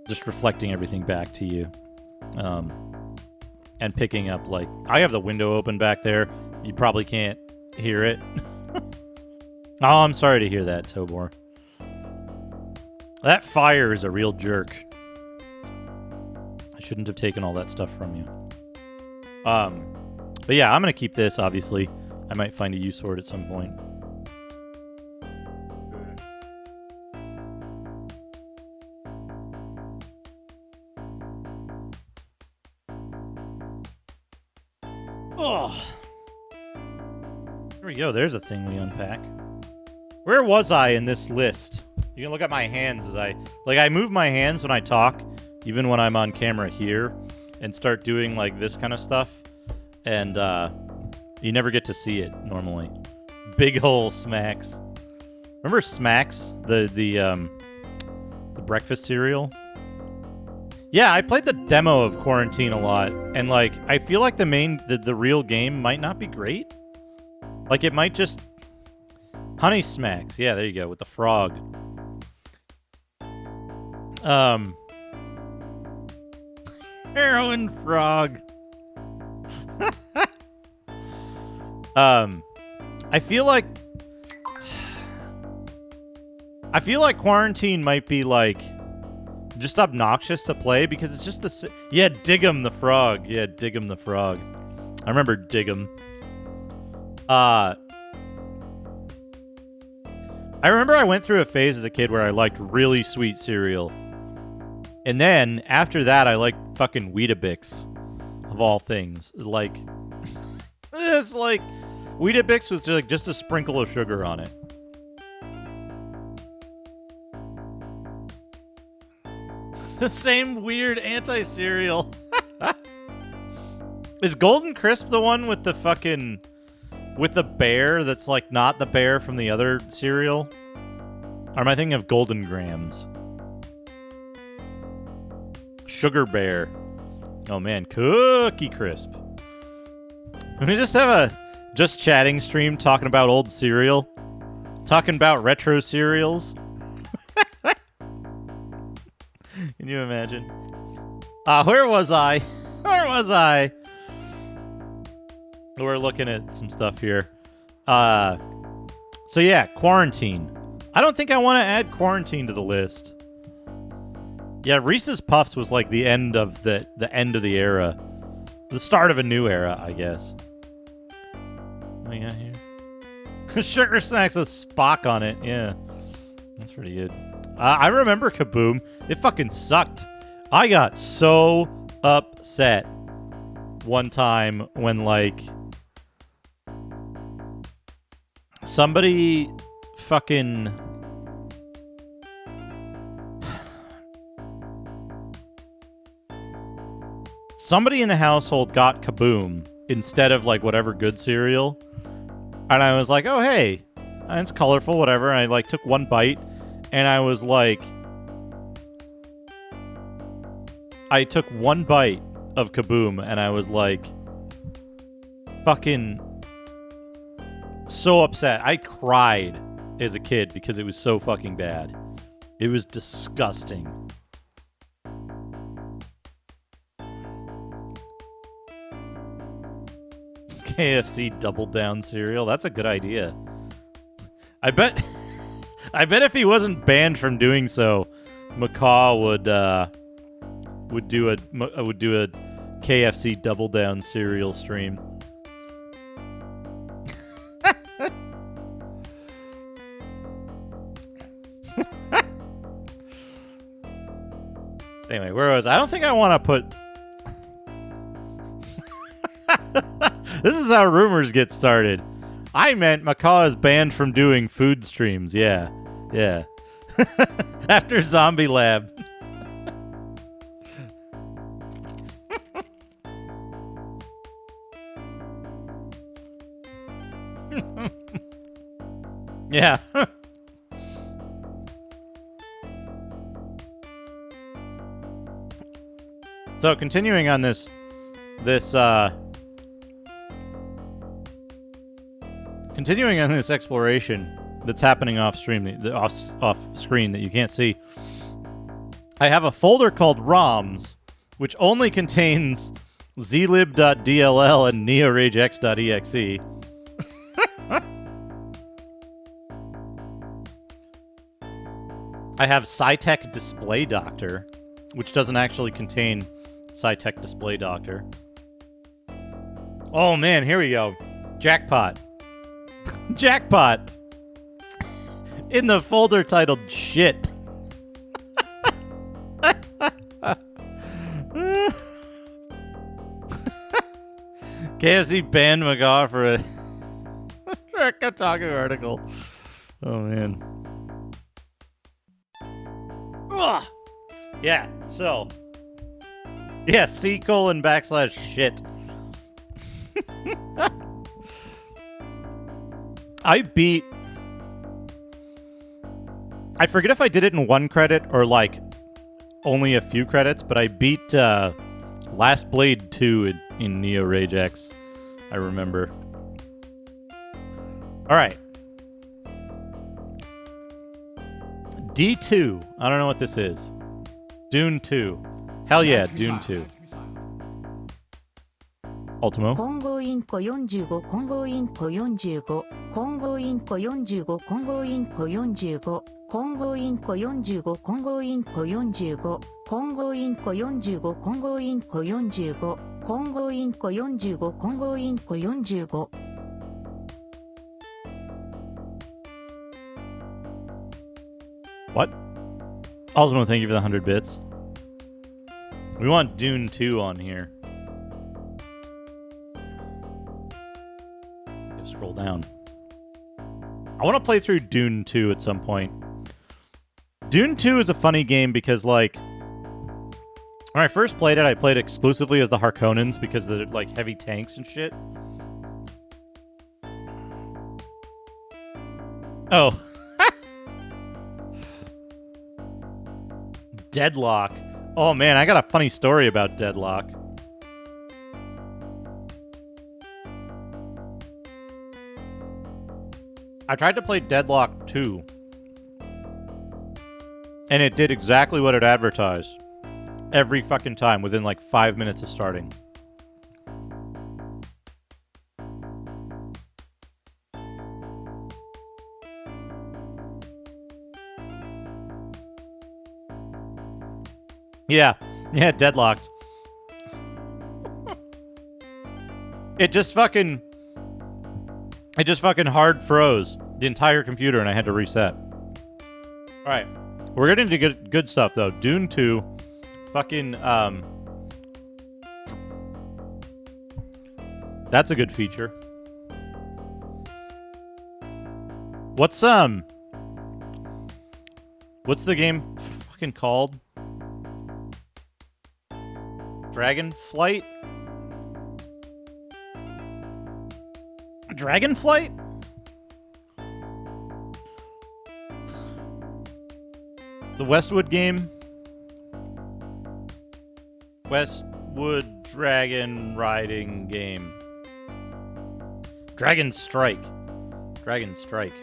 just reflecting everything back to you. And picking up, like, I have the window open back there. You probably can't hear it. Oh, I'm sorry to hear that, Tobor. That fire is a real jerk. I shouldn't have taken all that stuff from you. But yeah, I'm going to keep this, obviously. I might find a use for it at some point. Oh. There we go. There's a thing we unpack. Where was I in this list? You can look at my hands as I move my hands when I talk, even when I'm on camera here, and start doing, like, this kind of stuff. And you never get to see it normally. Big hole Smacks. Remember Smacks? The breakfast cereal? Yeah, I played the demo of Quarantine a lot, and like I feel like the real game might not be great. Like it might just Honey Smacks. Yeah, there you go with the frog. Heroin frog. I feel like Quarantine might be like just obnoxious to play because it's just yeah, Diggum the frog. Yeah, Diggum the frog. I remember Diggum. I remember I went through a phase as a kid where I liked really sweet cereal. And then after that I liked fucking Weetabix of all things. Like it's like Weetabix was like just a sprinkle of sugar on it. The same weird anti-cereal. Is Golden Crisp the one with the fucking... with the bear that's like not the bear from the other cereal? Or am I thinking of Golden Grams? Sugar Bear. Oh man, Cookie Crisp. Can we just have a just chatting stream talking about old cereal? Talking about retro cereals? Can you imagine? Where was I? Where was I? We're looking at some stuff here. So yeah, Quarantine. I don't think I want to add Quarantine to the list. Yeah, Reese's Puffs was like the end of the end of the era. The start of a new era, I guess. What do we got here? Sugar Snacks with Spock on it. Yeah. That's pretty good. I remember Kaboom. It fucking sucked. I got so upset one time when, like, somebody fucking... somebody in the household got Kaboom instead of, like, whatever good cereal. And I was like, oh, hey, it's colorful, whatever. And I, like, took one bite. And I was like... I took one bite of Kaboom, and I was like... fucking... so upset. I cried as a kid because it was so fucking bad. It was disgusting. KFC Double Down cereal. That's a good idea. I bet if he wasn't banned from doing so, Macaw would do a KFC Double Down cereal stream. Anyway, where was I? I don't think I want to put... This is how rumors get started. I meant Macaw is banned from doing food streams. Yeah. Yeah. After Zombie Lab. Yeah. So continuing on this exploration that's happening off stream, off screen that you can't see. I have a folder called ROMs, which only contains zlib.dll and neoragex.exe. I have SciTech Display Doctor, which doesn't actually contain SciTech Display Doctor. Oh man, here we go. Jackpot. Jackpot. In the folder titled Shit. KFC banned Macaw for a Kotaku article. Oh man. Ugh. Yeah, so. Yeah, C:\/ shit. I beat... I forget if I did it in 1 credit or, like, only a few credits, but I beat Last Blade 2 in Neo Rage X. I remember. All right. D2. I don't know what this is. Dune 2. Hell yeah, Dune 2. Ultimo. 混合インコ45混合インコ45混合インコ45混合インコ45混合インコ45混合インコ45混合インコ45混合インコ45混合インコ45混合インコ45 What? Ultimo, thank you for the 100 bits. We want Dune 2 on here. Scroll down. I want to play through Dune 2 at some point. Dune 2 is a funny game because, like, when I first played it, I played exclusively as the Harkonnens because they're, like, heavy tanks and shit. Oh. Deadlock. Oh, man, I got a funny story about Deadlock. I tried to play Deadlock 2, and it did exactly what it advertised. Every fucking time, within like 5 minutes of starting. Yeah, Deadlocked. It just fucking hard froze the entire computer and I had to reset. Alright. We're getting into good stuff though. Dune 2. Fucking, that's a good feature. What's the game fucking called? Dragonflight? Dragonflight? The Westwood game? Westwood Dragon Riding game. Dragon Strike. Dragon Strike.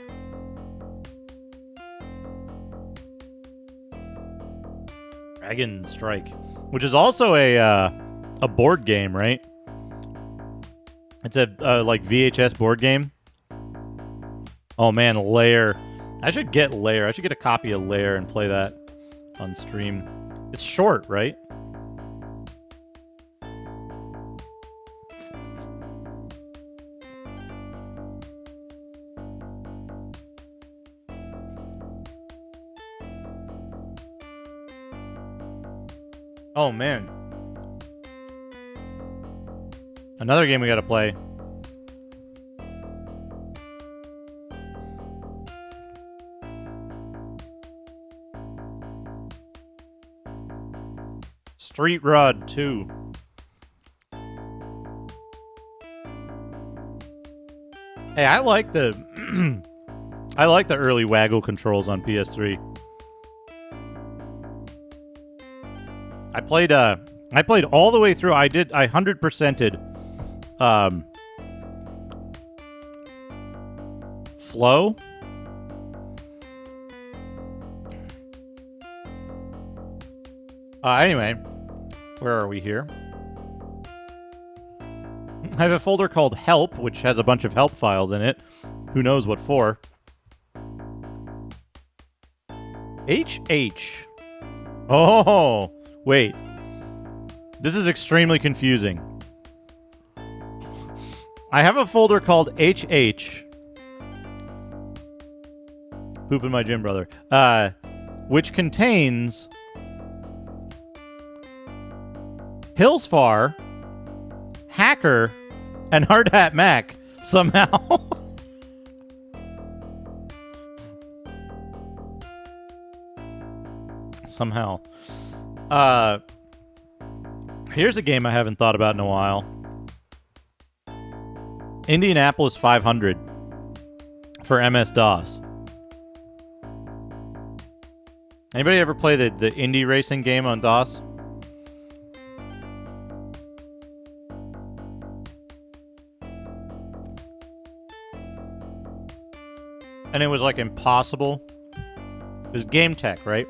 Dragon Strike. Which is also a board game, right? It's a like VHS board game. Oh man, Lair. I should get Lair. I should get a copy of Lair and play that on stream. It's short, right? Oh man. Another game we gotta play. Street Rod 2. Hey, I like the I like the early waggle controls on PS3. I played all the way through. I 100%ed Flow. Anyway, where are we here? I have a folder called Help, which has a bunch of help files in it. Who knows what for? HH. Oh, wait. This is extremely confusing. I have a folder called HH. Poop in my gym, brother. Which contains Hillsfar, Hacker, and Hard Hat Mac somehow. Somehow. Here's a game I haven't thought about in a while. Indianapolis 500. for MS-DOS. Anybody ever play the indie racing game on DOS? And it was like impossible. It was Game Tech, right?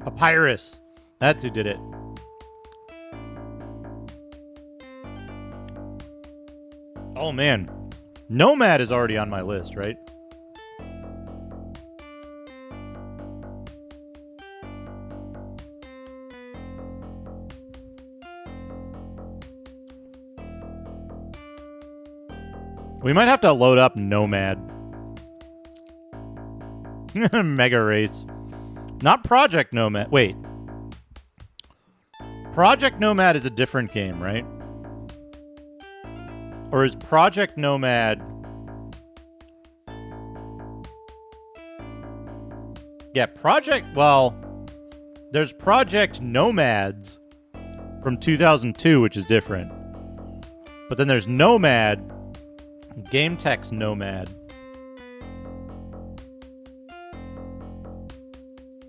Papyrus. That's who did it. Oh man, Nomad is already on my list, right? We might have to load up Nomad. Mega Race. Not Project Nomad. Wait. Project Nomad is a different game, right? Or is Project Nomad... Yeah, Well, there's Project Nomads from 2002, which is different. But then there's Nomad, Game Tech's Nomad,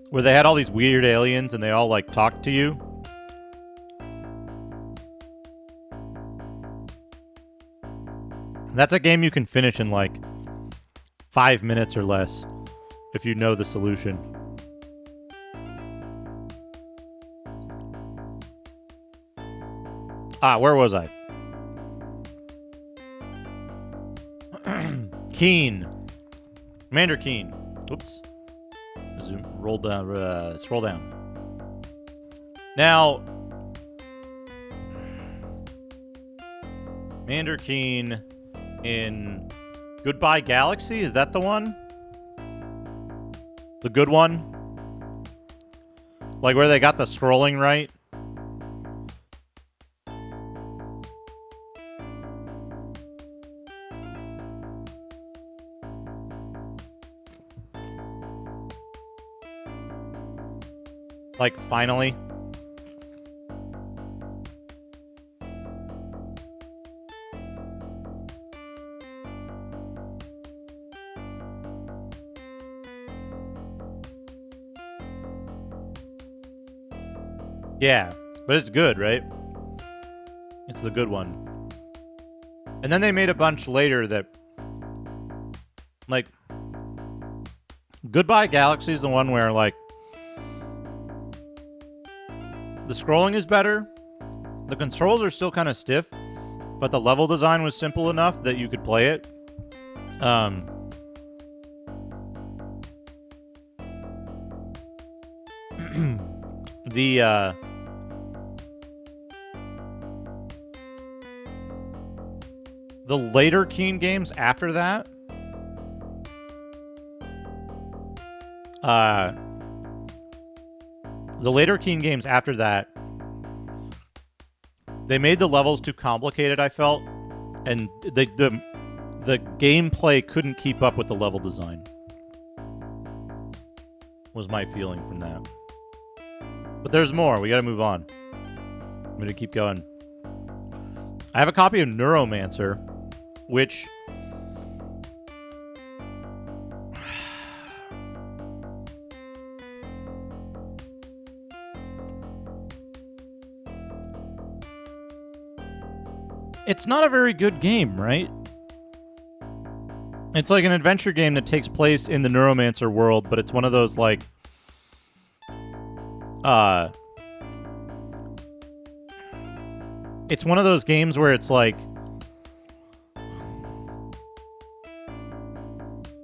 where they had all these weird aliens and they all, like, talked to you. That's a game you can finish in, like, 5 minutes or less if you know the solution. Where was I? Keen. Commander Keen. Oops. Zoom. Roll down. Scroll down. Now, Commander Keen in Goodbye Galaxy? Is that the one? The good one? Like where they got the scrolling right? Like, finally? Yeah, but it's good, right? It's the good one. And then they made a bunch later that... Like... Goodbye Galaxy is the one where, like... The scrolling is better. The controls are still kind of stiff. But the level design was simple enough that you could play it. The later Keen games after that, they made the levels too complicated, I felt, and the gameplay couldn't keep up with the level design. Was my feeling from that. But there's more. We got to move on. I'm going to keep going. I have a copy of Neuromancer, which... It's not a very good game, right? It's like an adventure game that takes place in the Neuromancer world, but it's one of those, like... It's one of those games where it's like...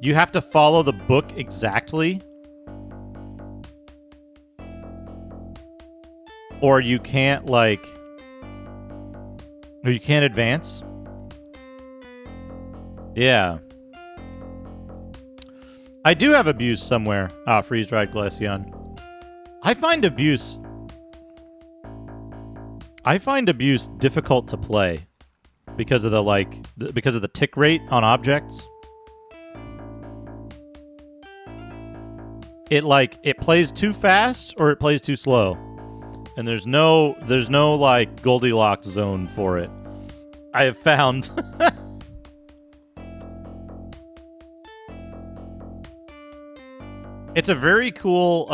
You have to follow the book exactly. Or you can't, like... Or you can't advance. Yeah. I do have abuse somewhere. Freeze-dried Glaceon. I find abuse... I find Abuse difficult to play because of the tick rate on objects. It plays too fast or it plays too slow. And there's no like Goldilocks zone for it. I have found. It's a very cool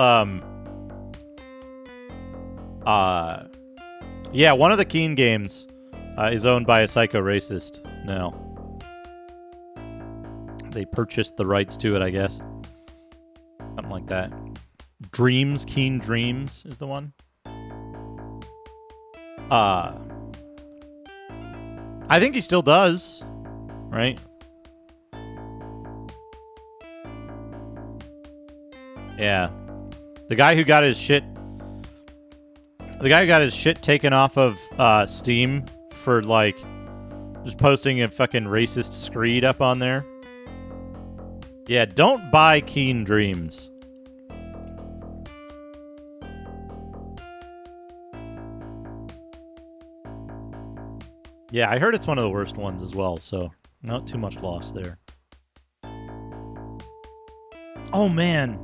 yeah, one of the Keen games is owned by a psycho racist now. They purchased the rights to it, I guess. Something like that. Keen Dreams is the one. I think he still does, right? Yeah. The guy who got his shit taken off of Steam for like just posting a fucking racist screed up on there. Yeah, don't buy Keen Dreams. Yeah, I heard it's one of the worst ones as well, so not too much loss there. Oh man.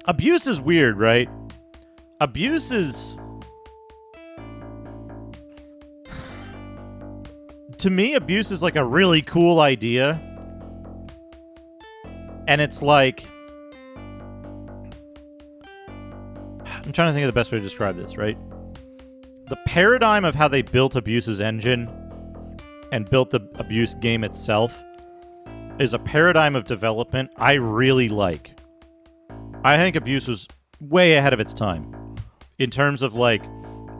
Abuse is weird, right? Abuse is... To me, Abuse is like a really cool idea. And it's like... I'm trying to think of the best way to describe this, right? The paradigm of how they built Abuse's engine and built the Abuse game itself is a paradigm of development I really like. I think Abuse was way ahead of its time in terms of like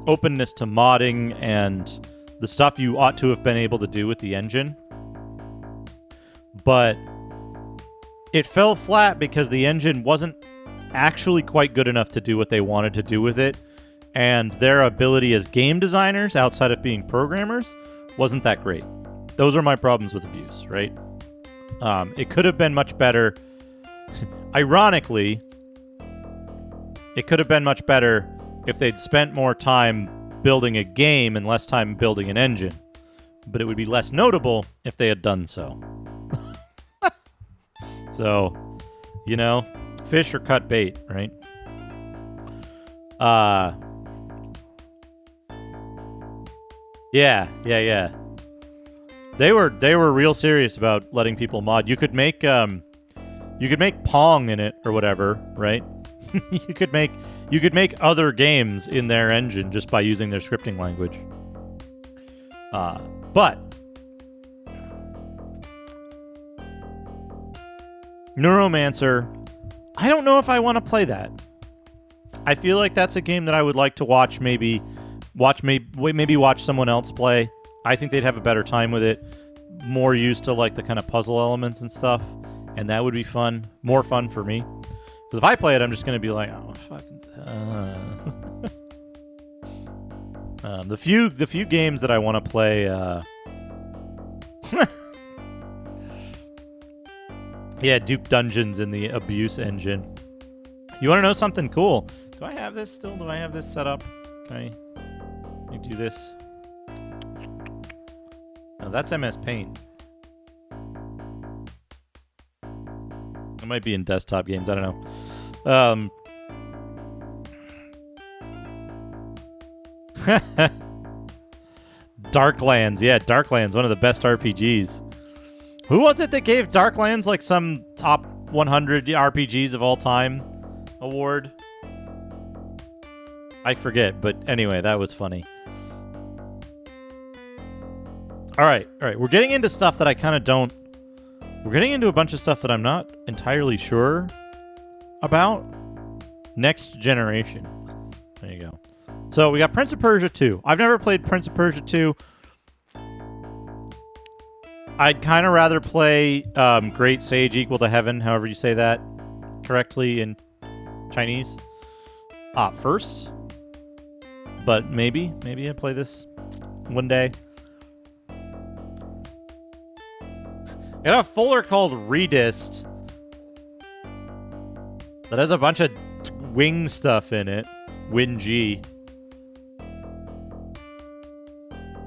openness to modding and the stuff you ought to have been able to do with the engine. But it fell flat because the engine wasn't actually quite good enough to do what they wanted to do with it, and their ability as game designers outside of being programmers wasn't that great. Those are my problems with Abuse, right? It could have been much better. Ironically, it could have been much better if they'd spent more time building a game and less time building an engine. But it would be less notable if they had done so. So, you know, fish or cut bait, right? Yeah. They were real serious about letting people mod. You could make Pong in it or whatever, right? you could make other games in their engine just by using their scripting language. But Neuromancer, I don't know if I want to play that. I feel like that's a game that I would like to watch watch someone else play. I think they'd have a better time with it. More used to like the kind of puzzle elements and stuff, and that would be fun. More fun for me. Because if I play it, I'm just going to be like, oh, fucking... the few games that I want to play... Yeah, Duke Dungeons in the Abuse engine. You want to know something cool? Do I have this still? Do I have this set up? Can I do this? No, that's MS Paint. It might be in desktop games. I don't know. Darklands. Yeah, Darklands, one of the best RPGs. Who was it that gave Darklands like some top 100 RPGs of all time award? I forget, but anyway, that was funny. All right. We're getting into stuff that I kind of don't... We're getting into a bunch of stuff that I'm not entirely sure about. Next Generation. There you go. So we got Prince of Persia 2. I've never played Prince of Persia 2. I'd kind of rather play Great Sage Equal to Heaven, however you say that correctly in Chinese, first. But maybe I play this one day. I got a folder called Redist that has a bunch of Wing stuff in it. Win G.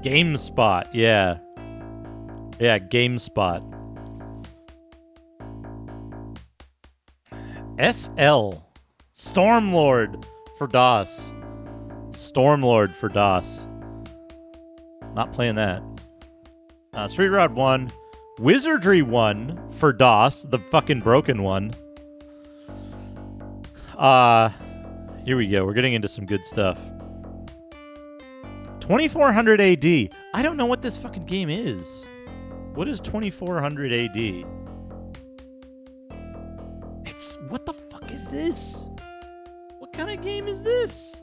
GameSpot, yeah. Yeah, GameSpot. SL. Stormlord for DOS. Stormlord for DOS. Not playing that. Street Rod 1. Wizardry 1 for DOS, the fucking broken one. Here we go. We're getting into some good stuff. 2400 AD. I don't know what this fucking game is. What is 2400 AD? It's... What the fuck is this? What kind of game is this?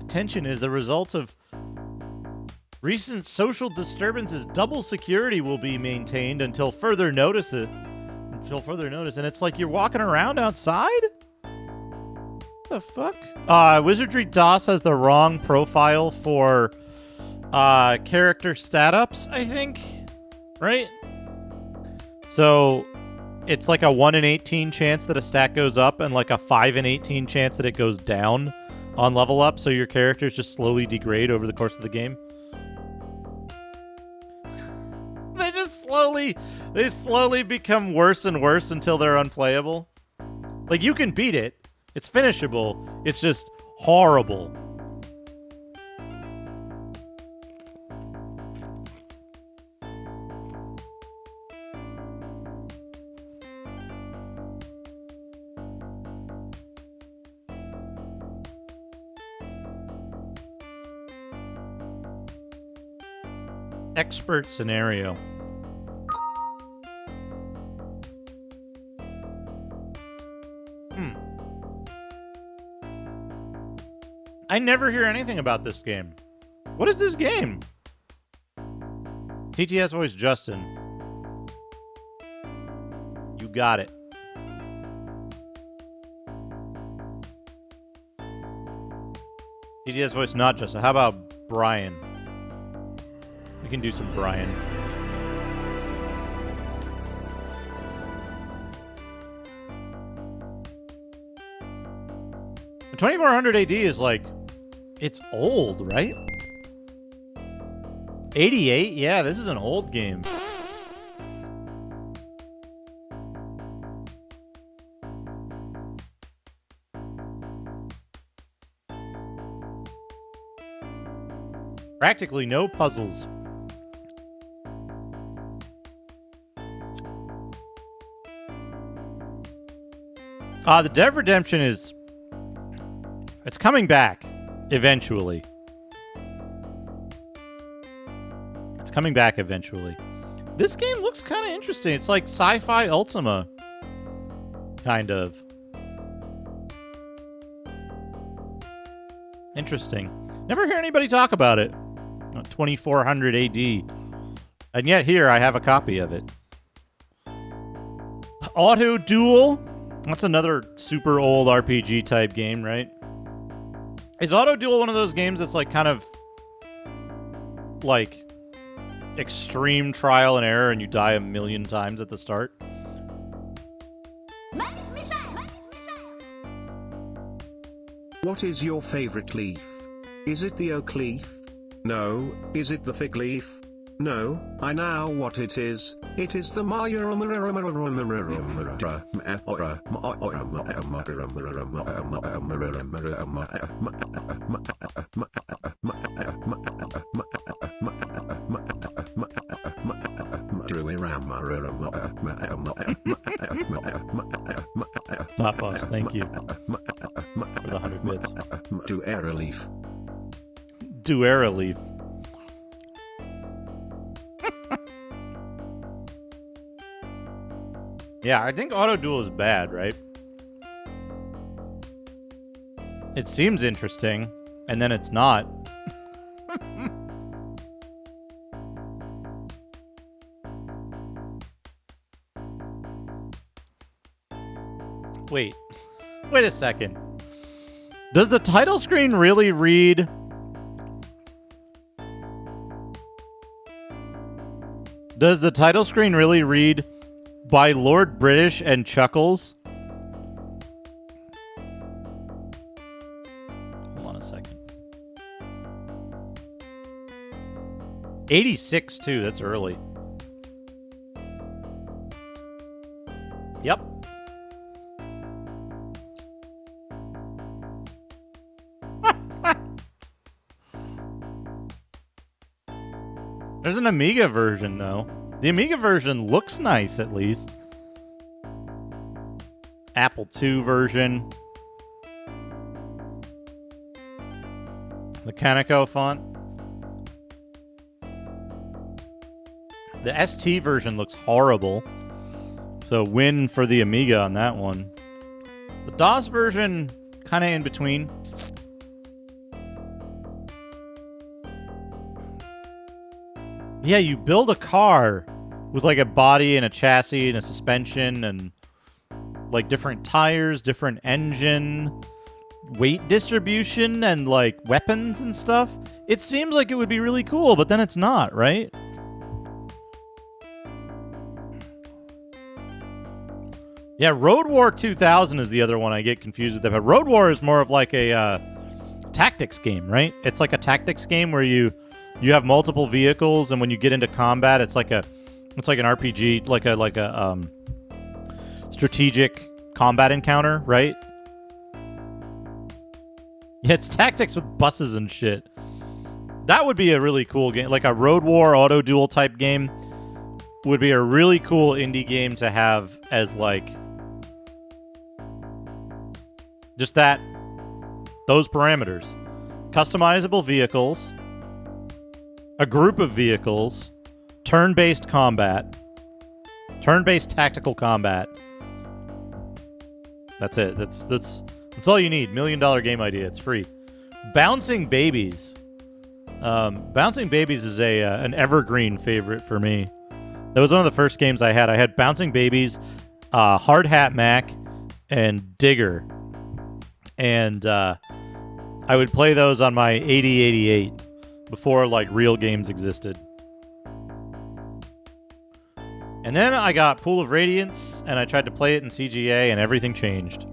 Attention is the result of recent social disturbances. Double security will be maintained until further notice. And it's like you're walking around outside? The fuck? Wizardry DOS has the wrong profile for character stat ups, I think. Right? So it's like a 1 in 18 chance that a stat goes up and like a 5 in 18 chance that it goes down on level up, so your characters just slowly degrade over the course of the game. They slowly become worse and worse until they're unplayable. Like, you can beat it. It's finishable. It's just horrible. Expert scenario. I never hear anything about this game. What is this game? TTS voice Justin. You got it. TTS voice not Justin. How about Brian? We can do some Brian. The 2400 AD is like... It's old, right? 88? Yeah, this is an old game. Practically no puzzles. The Dev Redemption is... It's coming back. Eventually. It's coming back eventually. This game looks kind of interesting. It's like sci-fi Ultima. Kind of. Interesting. Never hear anybody talk about it. 2400 AD. And yet here I have a copy of it. Auto Duel. That's another super old RPG type game, right? Is Auto Duel one of those games that's like kind of like extreme trial and error and you die a million times at the start? What is your favorite leaf? Is it the oak leaf? No. Is it the fig leaf? No. I know what it is. It is the Top boss, thank you for the 100 bits. Duera leaf. Duera leaf. Yeah, I think Auto Duel is bad, right? It seems interesting, and then it's not. Wait a second. Does the title screen really read... Does the title screen really read by Lord British and Chuckles? Hold on a second. '86 too. That's early. Yep. There's an Amiga version, though. The Amiga version looks nice, at least. Apple II version. The Kaneko font. The ST version looks horrible. So win for the Amiga on that one. The DOS version, kind of in between. Yeah, you build a car with like a body and a chassis and a suspension and like different tires, different engine, weight distribution, and like weapons and stuff. It seems like it would be really cool, but then it's not, right? Yeah, Road War 2000 is the other one I get confused with. But Road War is more of like a tactics game, right? It's like a tactics game where you have multiple vehicles, and when you get into combat, it's like an RPG, like a strategic combat encounter, right? Yeah, it's tactics with buses and shit. That would be a really cool game, like a Road War auto duel type game. Would be a really cool indie game to have as like just those parameters. Customizable vehicles, a group of vehicles, turn-based combat, turn-based tactical combat. That's it. That's all you need. $1 million game idea. It's free. Bouncing Babies. Bouncing Babies is an evergreen favorite for me. That was one of the first games I had. I had Bouncing Babies, Hard Hat Mac, and Digger. And I would play those on my 8088 before like real games existed. And then I got Pool of Radiance, and I tried to play it in CGA, and everything changed.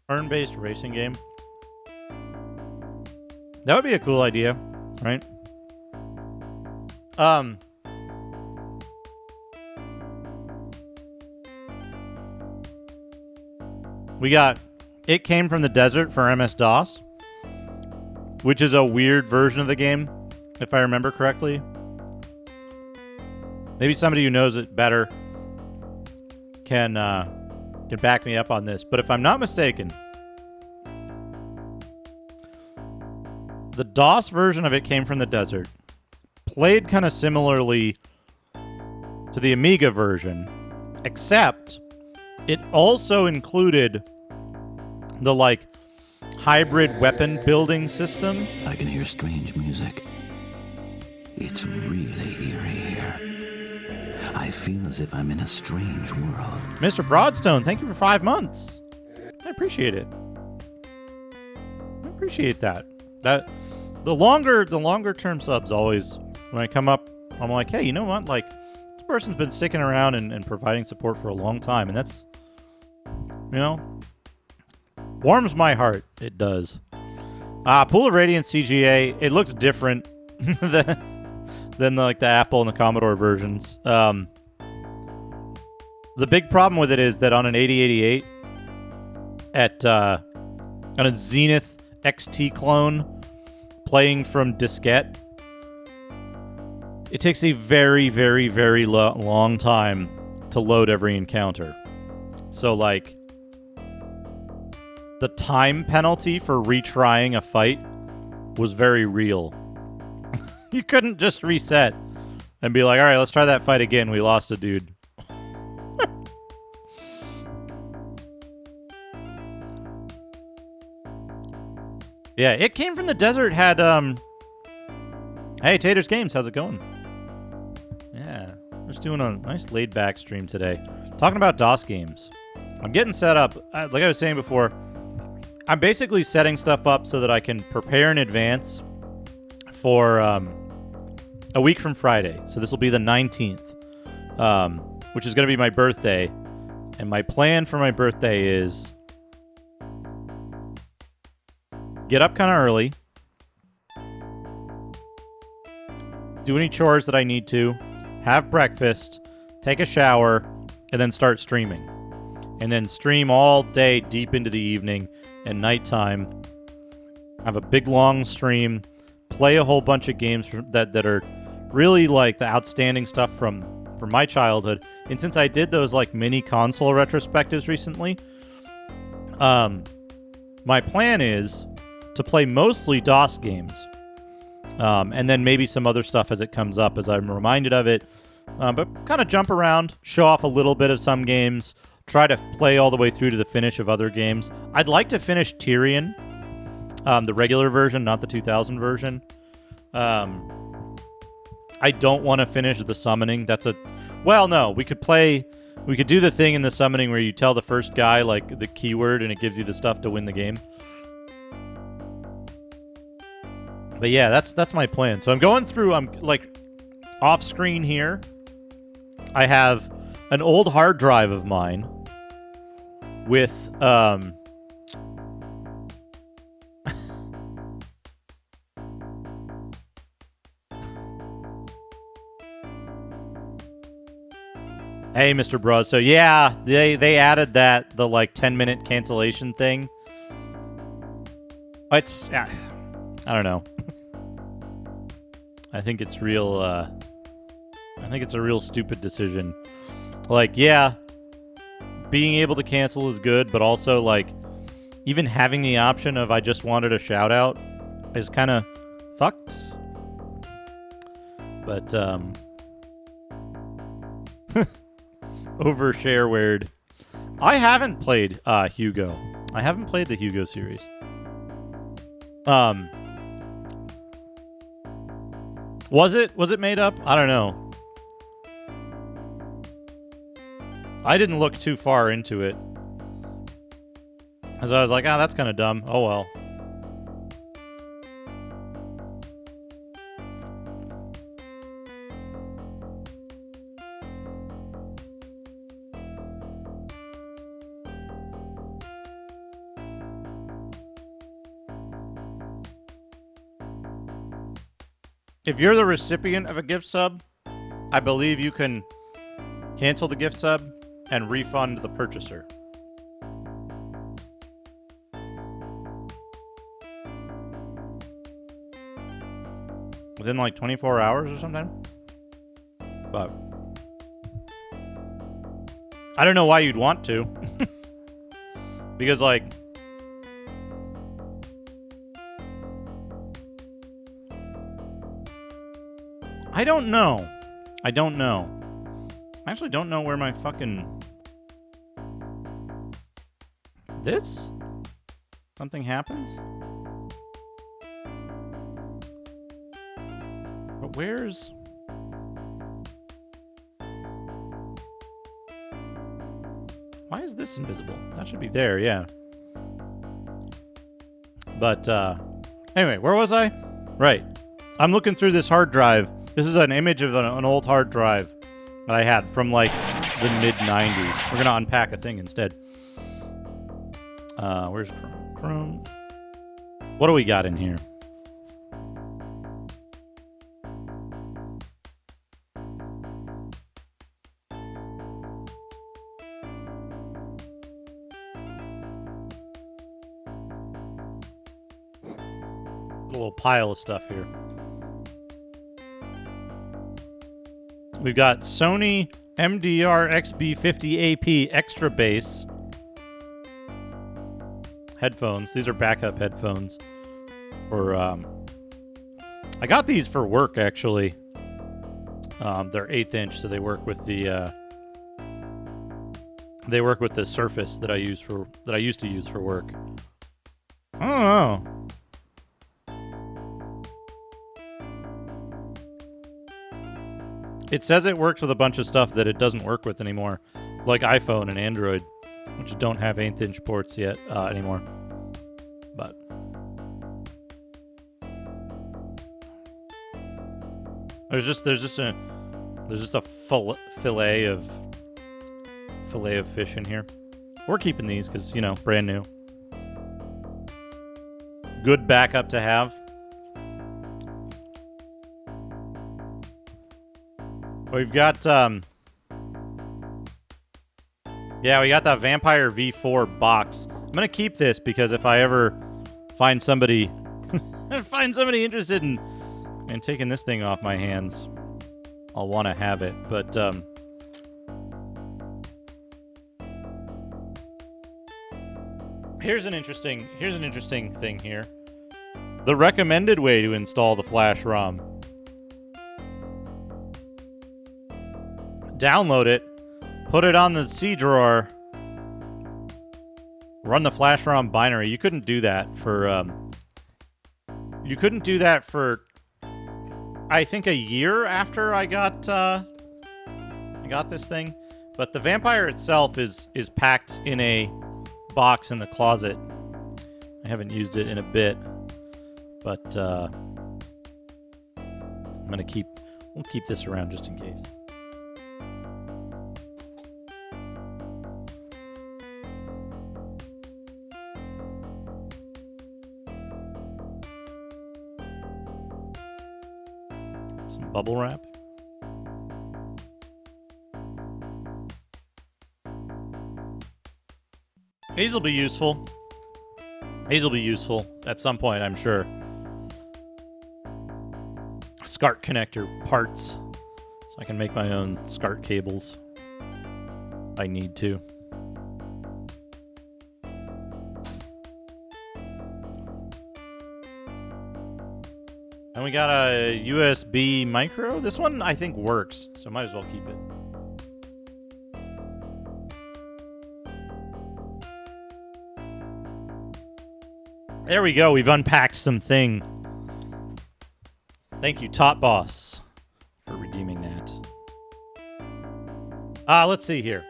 Turn-based racing game. That would be a cool idea, right? We got It Came from the Desert for MS-DOS, which is a weird version of the game, if I remember correctly. Maybe somebody who knows it better can back me up on this. But if I'm not mistaken, the DOS version of It Came from the Desert played kind of similarly to the Amiga version, except it also included the like hybrid weapon building system. I can hear strange music. It's really eerie here. I feel as if I'm in a strange world. Mr. Broadstone, thank you for 5 months. I appreciate it. I appreciate that. The longer term subs always, when I come up, I'm like, hey, you know what? Like, this person's been sticking around and providing support for a long time, and that's, warms my heart. It does. Pool of Radiance CGA, it looks different than like the Apple and the Commodore versions. The big problem with it is that on an 8088, on a Zenith XT clone, playing from diskette, it takes a very, very, very long time to load every encounter. So, like, the time penalty for retrying a fight was very real. You couldn't just reset and be like, all right, let's try that fight again. We lost a dude. Yeah, It Came from the Desert had, hey, Taters Games, how's it going? Yeah, we're just doing a nice laid-back stream today. Talking about DOS games. I'm getting set up. Like I was saying before, I'm basically setting stuff up so that I can prepare in advance for a week from Friday. So this will be the 19th, which is going to be my birthday. And my plan for my birthday is get up kind of early, do any chores that I need to, have breakfast, take a shower, and then start streaming. And then stream all day deep into the evening and nighttime. Have a big long stream, play a whole bunch of games that are really like the outstanding stuff from my childhood. And since I did those like mini console retrospectives recently, my plan is to play mostly DOS games. And then maybe some other stuff as it comes up, as I'm reminded of it. But kind of jump around, show off a little bit of some games, try to play all the way through to the finish of other games. I'd like to finish Tyrion, the regular version, not the 2000 version. I don't want to finish the summoning. Well, no, we could do the thing in the summoning where you tell the first guy like the keyword and it gives you the stuff to win the game. But yeah, that's my plan. So I'm going through, I'm like off screen here. I have an old hard drive of mine with Hey, Mr. Bros. So yeah, they added the like 10-minute cancellation thing. It's I don't know. I think it's real. I think it's a real stupid decision. Like, yeah, being able to cancel is good, but also like even having the option of I just wanted a shout out is kind of fucked. But overshare weird. I haven't played Hugo. I haven't played the Hugo series. Was it made up? I don't know. I didn't look too far into it. As I was like, that's kind of dumb. Oh well. If you're the recipient of a gift sub, I believe you can cancel the gift sub and refund the purchaser. Within like 24 hours or something. But I don't know why you'd want to. Because like I don't know. I actually don't know where my fucking... This? Something happens? But where's... Why is this invisible? That should be there, yeah. But, anyway, where was I? Right. I'm looking through this hard drive. This is an image of an old hard drive that I had from like the mid-90s. We're going to unpack a thing instead. Where's Chrome? What do we got in here? A little pile of stuff here. We've got Sony MDR XB50AP Extra Bass headphones. These are backup headphones. I got these for work actually. They're 1/8 inch, so they work with the Surface that I used to use for work. I don't know. It says it works with a bunch of stuff that it doesn't work with anymore. like iPhone and Android, which don't have 1/8 inch ports yet anymore. But there's just a fillet of fish in here. We're keeping these because, you know, brand new. Good backup to have. We've got yeah, we got that Vampire V4 box. I'm gonna keep this because if I ever find somebody interested in taking this thing off my hands, I'll want to have it. But here's an interesting thing here. The recommended way to install the flash ROM. Download it, put it on the C drawer, run the flash ROM binary. You couldn't do that for I think a year after I got this thing. But the Vampire itself is packed in a box in the closet. I haven't used it in a bit, but we'll keep this around just in case. Some bubble wrap. These will be useful. These will be useful at some point, I'm sure. SCART connector parts. So I can make my own SCART cables. If I need to. And we got a USB micro. This one I think works, so might as well keep it. There we go. We've unpacked something. Thank you, Top Boss, for redeeming that. Let's see here.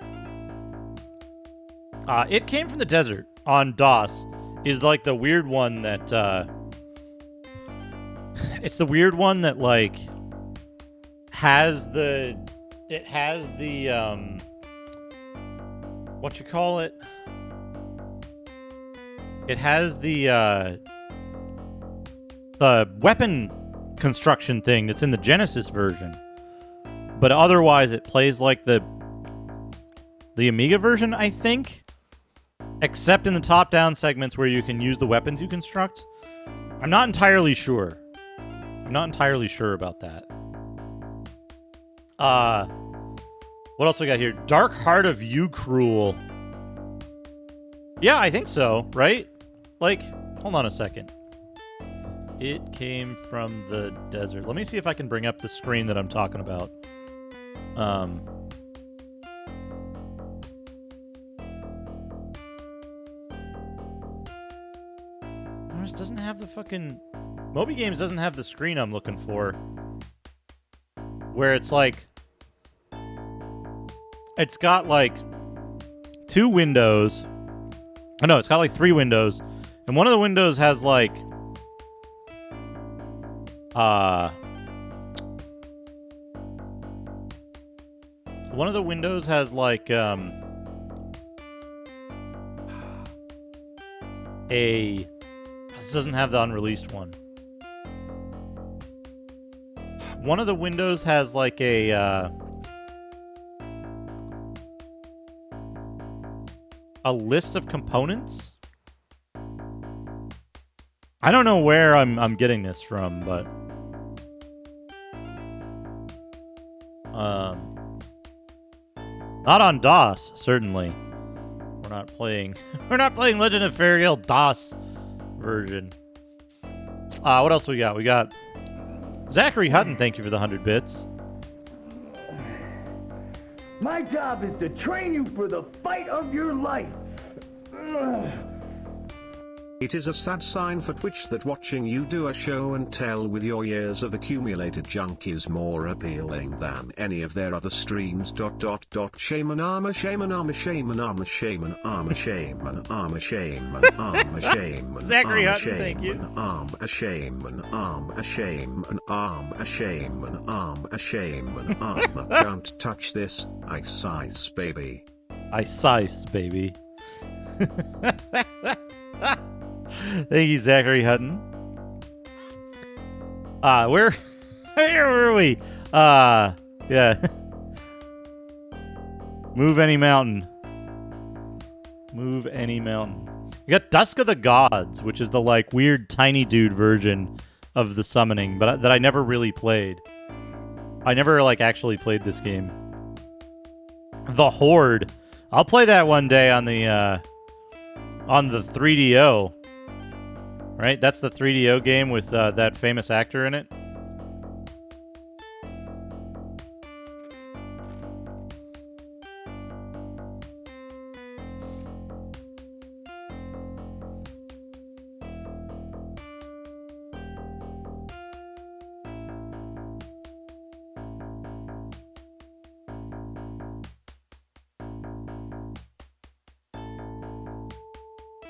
It Came from the Desert on DOS is like the weird one that it's the weird one that like has the what you call it? It has the weapon construction thing that's in the Genesis version, but otherwise it plays like the Amiga version, I think, except in the top-down segments where you can use the weapons you construct. I'm not entirely sure. About that. What else we got here? Dark Heart of You Cruel. Yeah, I think so, right? Like, hold on a second. It Came from the Desert. Let me see if I can bring up the screen that I'm talking about. This doesn't have the fucking... Moby Games doesn't have the screen I'm looking for. Where it's like... It's got like 2 windows. Oh no, it's got like 3 windows. And one of the windows has like... One of the windows has like This doesn't have the unreleased one. One of the windows has like a list of components. I don't know where I'm getting this from, but not on DOS, certainly. We're not playing Legend of Fairytale DOS version. What else we got? We got Zachary Hutton, thank you for the 100 bits. My job is to train you for the fight of your life. It is a sad sign for Twitch that watching you do a show and tell with your years of accumulated junk is more appealing than any of their other streams. Shaman armor shaman armor shaman armor shaman armor shaman armor shaman armor shaman Zachary Hutton, thank you. arm a shaman arm a shaman arm a shaman arm a shaman arm. Can't touch this ice ice baby. Ice ice baby. Thank you, Zachary Hutton. Where were we? Yeah. Move any mountain. Move any mountain. You got Dusk of the Gods, which is the like weird tiny dude version of the summoning, but that I never really played. I never like actually played this game. The Horde. I'll play that one day on the 3DO. Right? That's the 3DO game with that famous actor in it.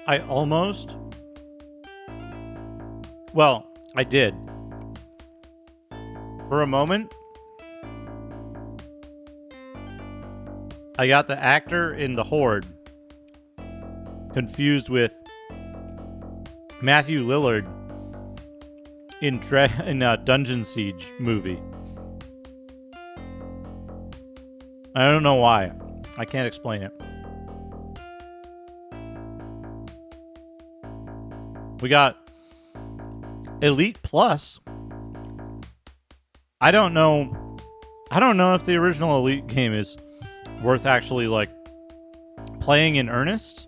I almost... Well, I did. For a moment, I got the actor in The Horde confused with Matthew Lillard in Dungeon Siege movie. I don't know why. I can't explain it. We got Elite Plus. I don't know if the original Elite game is worth actually like playing in earnest.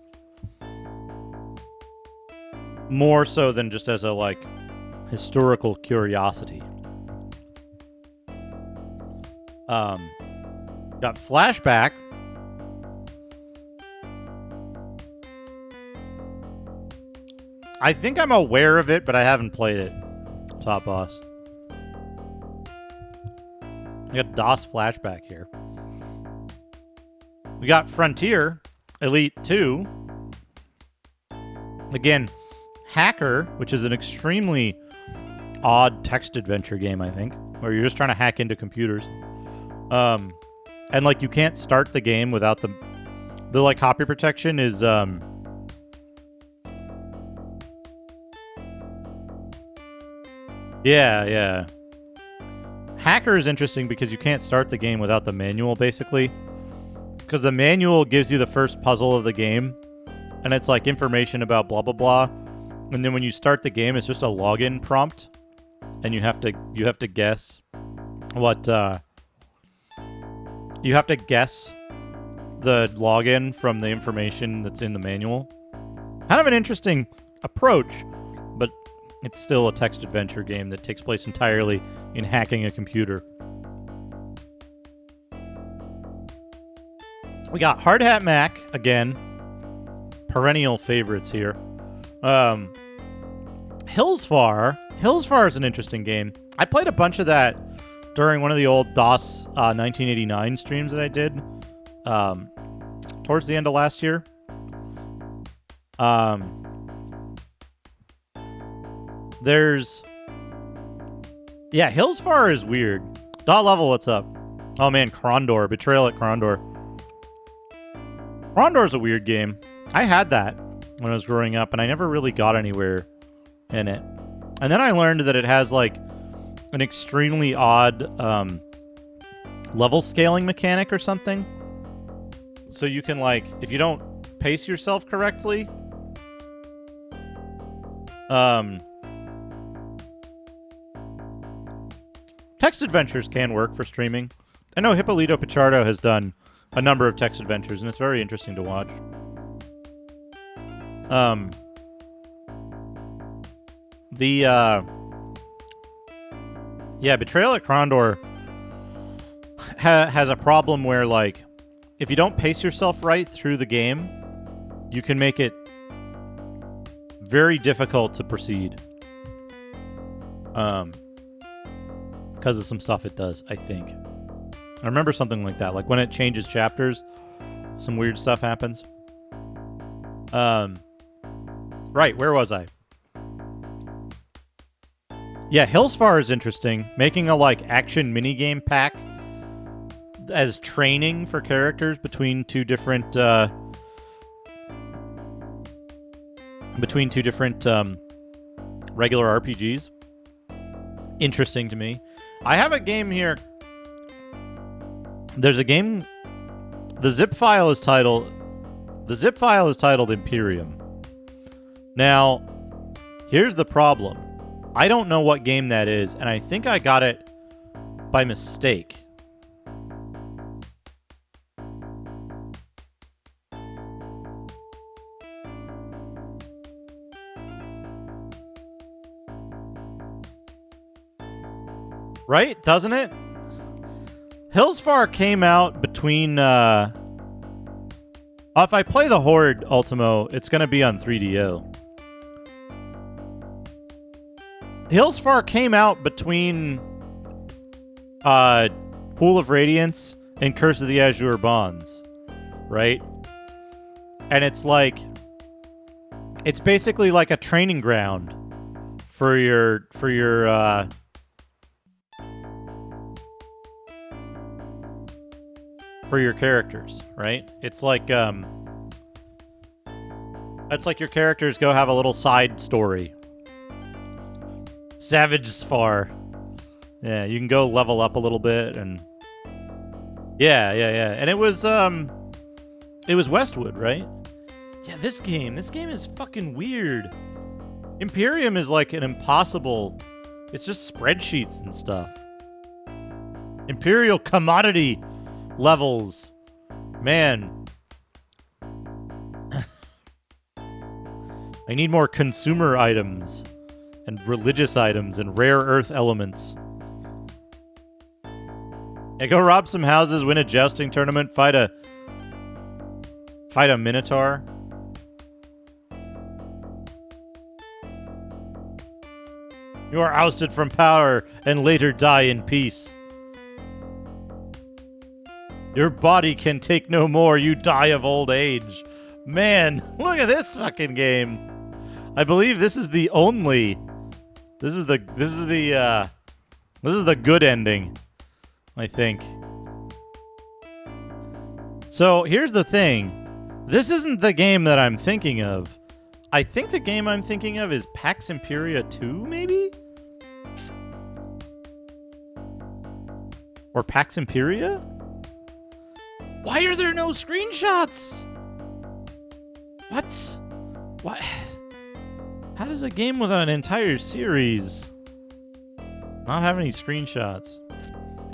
More so than just as a like historical curiosity. Got Flashback. I think I'm aware of it, but I haven't played it. Top Boss. We got DOS Flashback here. We got Frontier Elite 2. Again, Hacker, which is an extremely odd text adventure game, I think, where you're just trying to hack into computers. And like you can't start the game without the like copy protection is Yeah. Hacker is interesting because you can't start the game without the manual, basically. Because the manual gives you the first puzzle of the game, and it's like information about blah blah blah. And then when you start the game, it's just a login prompt, and you have to guess what you have to guess the login from the information that's in the manual. Kind of an interesting approach, but it's still a text adventure game that takes place entirely in hacking a computer. We got Hard Hat Mac, again. Perennial favorites here. Hillsfar. Hillsfar is an interesting game. I played a bunch of that during one of the old DOS 1989 streams that I did towards the end of last year. Hillsfar is weird. Dot Level, what's up? Oh man, Krondor. Betrayal at Krondor. Krondor's a weird game. I had that when I was growing up, and I never really got anywhere in it. And then I learned that it has like an extremely odd level scaling mechanic or something. So you can like, if you don't pace yourself correctly, text adventures can work for streaming. I know Hippolito Pichardo has done a number of text adventures, and it's very interesting to watch. Betrayal at Krondor has a problem where, like, if you don't pace yourself right through the game, you can make it very difficult to proceed. Because of some stuff it does, I think. I remember something like that. Like when it changes chapters, some weird stuff happens. Right, where was I? Yeah, Hillsfar is interesting. Making a like action minigame pack as training for characters between two different regular RPGs. Interesting to me. I have a game here. There's a game. The zip file is titled Imperium. Now, here's the problem. I don't know what game that is, and I think I got it by mistake. Right? Doesn't it? Hillsfar came out between... if I play the Horde Ultimo, it's going to be on 3DO. Hillsfar came out between Pool of Radiance and Curse of the Azure Bonds, right? And it's like... It's basically like a training ground for your characters, right? It's like your characters go have a little side story. Savage Sfar. Yeah, you can go level up a little bit and yeah. And it was Westwood, right? Yeah, this game is fucking weird. Imperium is like an impossible. It's just spreadsheets and stuff. Imperial commodity levels. Man. I need more consumer items and religious items and rare earth elements. Yeah, go rob some houses, win a jousting tournament, fight a minotaur. You are ousted from power and later die in peace. Your body can take no more. You die of old age. Man, look at this fucking game. I believe this is the only. This is the good ending, I think. So here's the thing. This isn't the game that I'm thinking of. I think the game I'm thinking of is Pax Imperia 2, maybe? Or Pax Imperia? Why are there no screenshots? What? How does a game with an entire series not have any screenshots?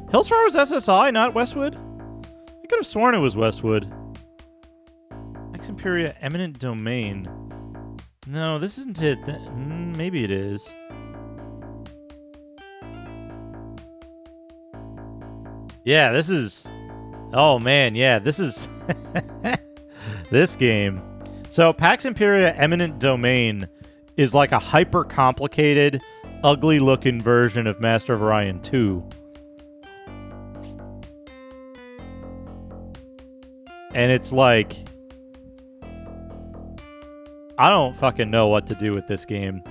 Hillsfar was SSI, not Westwood? I could have sworn it was Westwood. Pax Imperia Eminent Domain. No, this isn't it. Maybe it is. Yeah, this is... Oh, man, yeah, this is... this game. So, Pax Imperia Eminent Domain is like a hyper-complicated, ugly-looking version of Master of Orion 2. And it's like... I don't fucking know what to do with this game.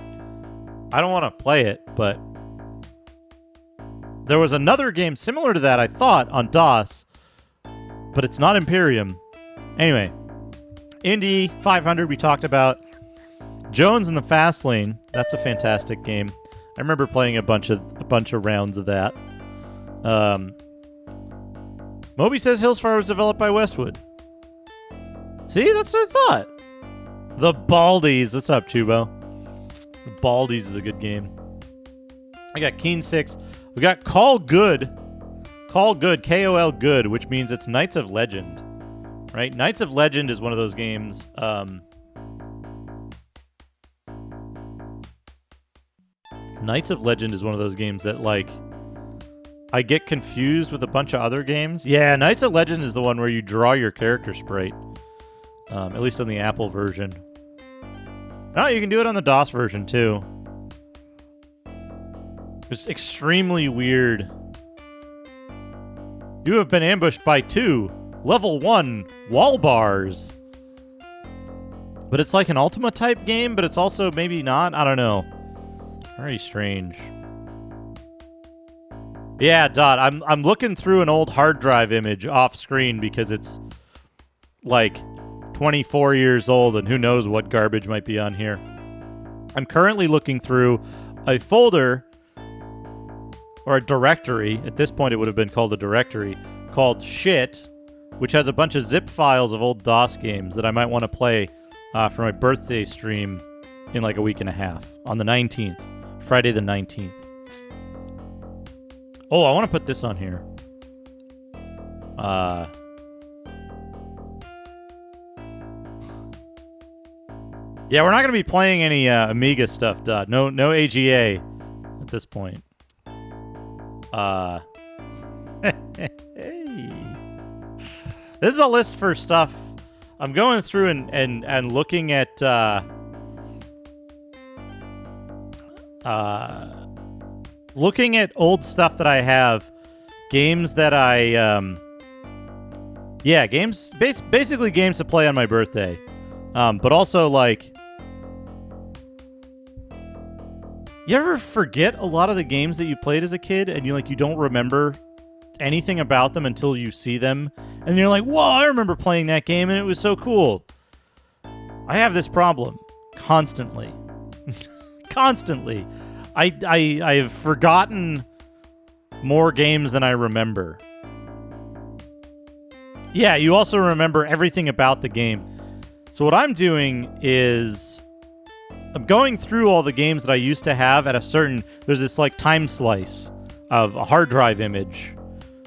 I don't want to play it, but... There was another game similar to that, I thought, on DOS, but it's not Imperium. Anyway, Indy 500 we talked about. Jones in the Fast Lane, that's a fantastic game. I remember playing a bunch of rounds of that. Moby says Hillsfar was developed by Westwood. See, that's what I thought. The Baldies. What's up, Chubo? The Baldies is a good game. I got Keen 6. We got Call Good. Call Good, K-O-L Good, which means it's Knights of Legend. Right? Knights of Legend is one of those games. Knights of Legend is one of those games that, like, I get confused with a bunch of other games. Yeah, Knights of Legend is the one where you draw your character sprite. At least on the Apple version. Oh, you can do it on the DOS version, too. It's extremely weird. You have been ambushed by 2. Level 1, wall bars. But it's like an Ultima type game, but it's also maybe not. I don't know. Very strange. Yeah, Dot, I'm looking through an old hard drive image off screen because it's like 24 years old and who knows what garbage might be on here. I'm currently looking through a folder or a directory. At this point, it would have been called a directory called Shit, which has a bunch of zip files of old DOS games that I might want to play for my birthday stream in like a week and a half on the 19th, Friday the 19th. Oh, I want to put this on here. Yeah, we're not going to be playing any Amiga stuff, Dot. No AGA at this point. Hey. This is a list for stuff. I'm going through and looking at looking at old stuff that I have, games that games, basically games to play on my birthday, but also like, you ever forget a lot of the games that you played as a kid and you don't remember anything about them until you see them, and you're like, whoa, I remember playing that game and it was so cool. I have this problem constantly. Constantly. I have forgotten more games than I remember. Yeah, you also remember everything about the game. So what I'm doing is I'm going through all the games that I used to have at a certain... There's this like time slice of a hard drive image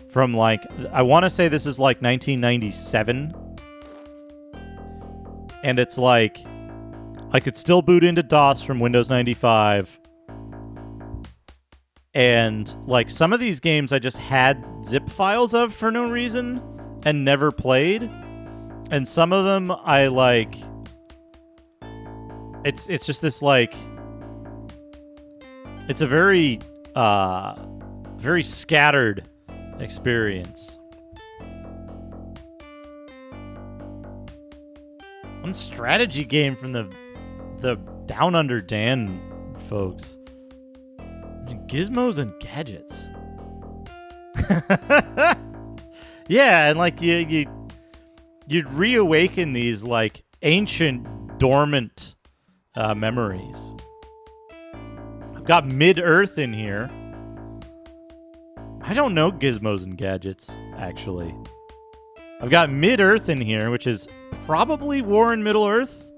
from like... I want to say this is like 1997. And it's like... I could still boot into DOS from Windows 95. And like some of these games I just had zip files of for no reason and never played. And some of them I like... It's just this like... It's a very very scattered experience. One strategy game from the Down Under Dan folks. Gizmos and gadgets. Yeah, and like you'd reawaken these like ancient dormant memories. I've got Mid-Earth in here. I don't know Gizmos and Gadgets, actually. I've got Mid-Earth in here, which is probably War in Middle-earth.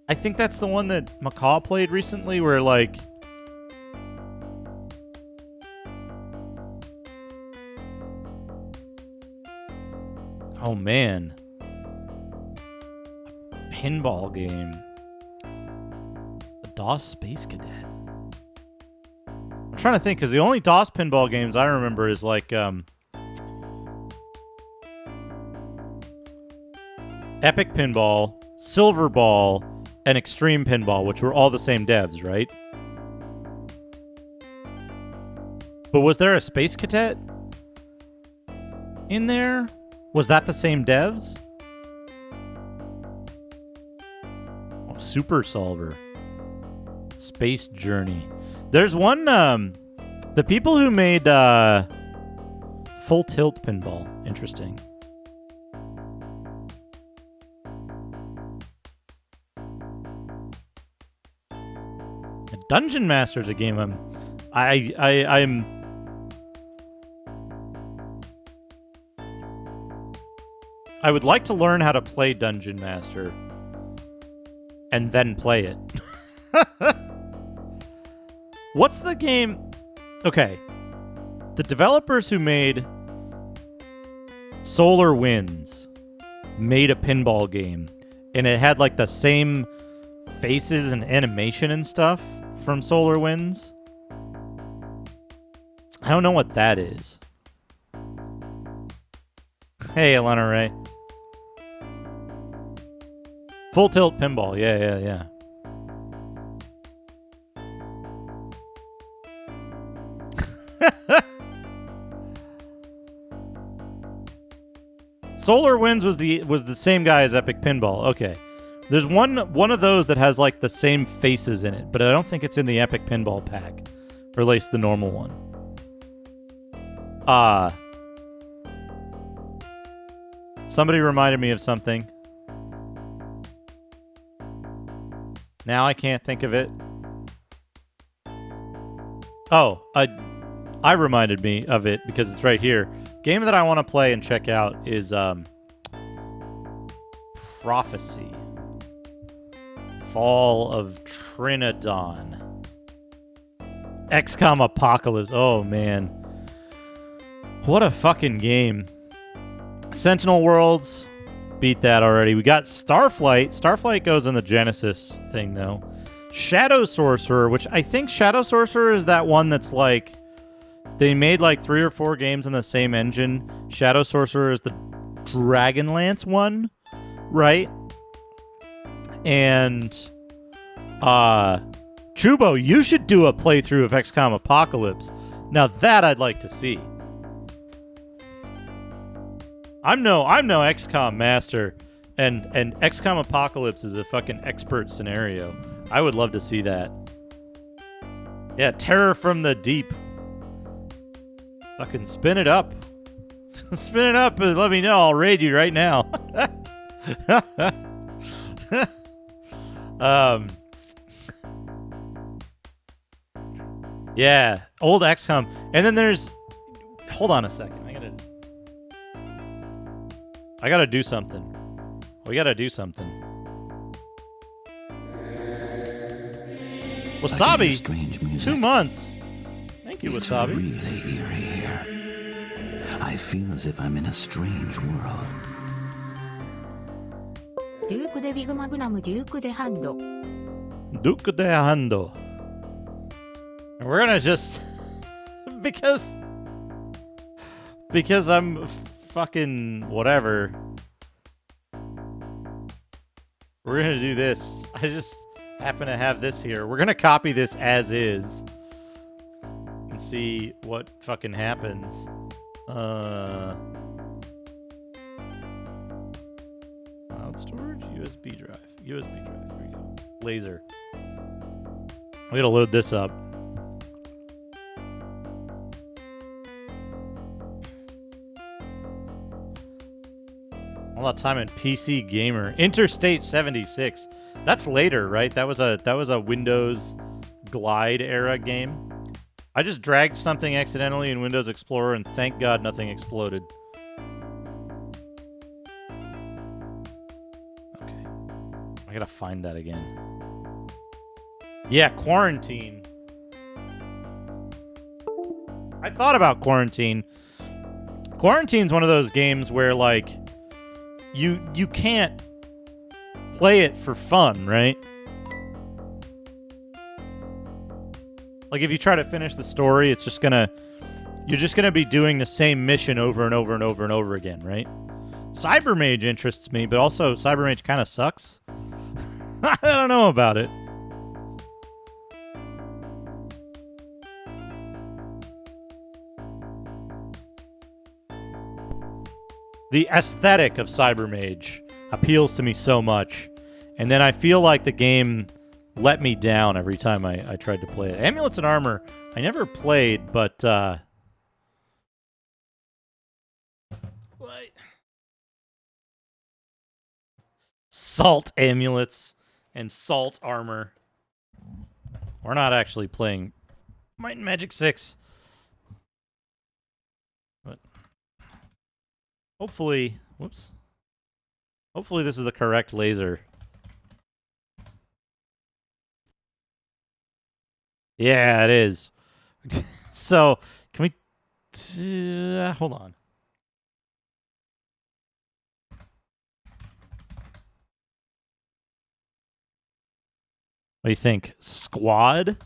I think that's the one that Macaw played recently, where like... Oh, man. A pinball game. The DOS Space Cadet. I'm trying to think, because the only DOS pinball games I remember is like... Epic Pinball, Silver Ball, and Extreme Pinball, which were all the same devs, right? But was there a Space Cadet in there? Was that the same devs? Oh, Super Solver. Space Journey. There's one, the people who made Full Tilt Pinball. Interesting. Dungeon Master's a game I'm I would like to learn how to play Dungeon Master and then play it. What's the game? Okay. The developers who made Solar Winds made a pinball game, and it had like the same faces and animation and stuff from Solar Winds. I don't know what that is. Hey, Elena Ray. Full tilt pinball. Yeah, yeah, yeah. Solar Winds was the same guy as Epic Pinball. Okay. There's one of those that has like the same faces in it, but I don't think it's in the Epic Pinball pack. Or at least the normal one. Somebody reminded me of something. Now I can't think of it. Oh, I reminded me of it because it's right here. Game that I want to play and check out is Prophecy. Fall of Trinidad. XCOM Apocalypse. Oh, man. What a fucking game. Sentinel Worlds. Beat that already. We got Starflight. Starflight goes in the Genesis thing, though. Shadow Sorcerer, which I think Shadow Sorcerer is that one that's like... They made like 3 or 4 games in the same engine. Shadow Sorcerer is the Dragonlance one, right? And Chubo, you should do a playthrough of XCOM Apocalypse. Now that I'd like to see. I'm no XCOM master, and XCOM Apocalypse is a fucking expert scenario. I would love to see that. Yeah, Terror from the Deep. Fucking spin it up. Spin it up and let me know. I'll raid you right now. Yeah, old XCOM. And then there's... Hold on a second. I gotta do something. We gotta do something. Wasabi? Strange music. 2 months. Thank you, It's Wasabi. really eerie here. I feel as if I'm in a strange world. デュークでビグマグナムデュークでハンド Duke de Hando. And we're gonna just... because I'm fucking whatever. We're gonna do this. I just happen to have this here. We're gonna copy this as is. And see what fucking happens. Cloud storage? USB drive. USB drive. Here we go. Laser. We gotta load this up. All that time in PC Gamer. Interstate 76. That's later, right? That was a Windows Glide era game. I just dragged something accidentally in Windows Explorer and thank God nothing exploded. Okay. I gotta find that again. Yeah, Quarantine. I thought about Quarantine. Quarantine's one of those games where, like, you can't play it for fun, right? Like, if you try to finish the story, you're just gonna be doing the same mission over and over and over and over again, right? Cybermage interests me, but also Cybermage kind of sucks. I don't know about it. The aesthetic of Cybermage appeals to me so much, and then I feel like the game let me down every time I tried to play it. Amulets and Armor, I never played, but what? Salt Amulets and Salt Armor. We're not actually playing Might and Magic 6. But hopefully, whoops. Hopefully this is the correct laser. Yeah, it is. So, can we... hold on. What do you think? Squad?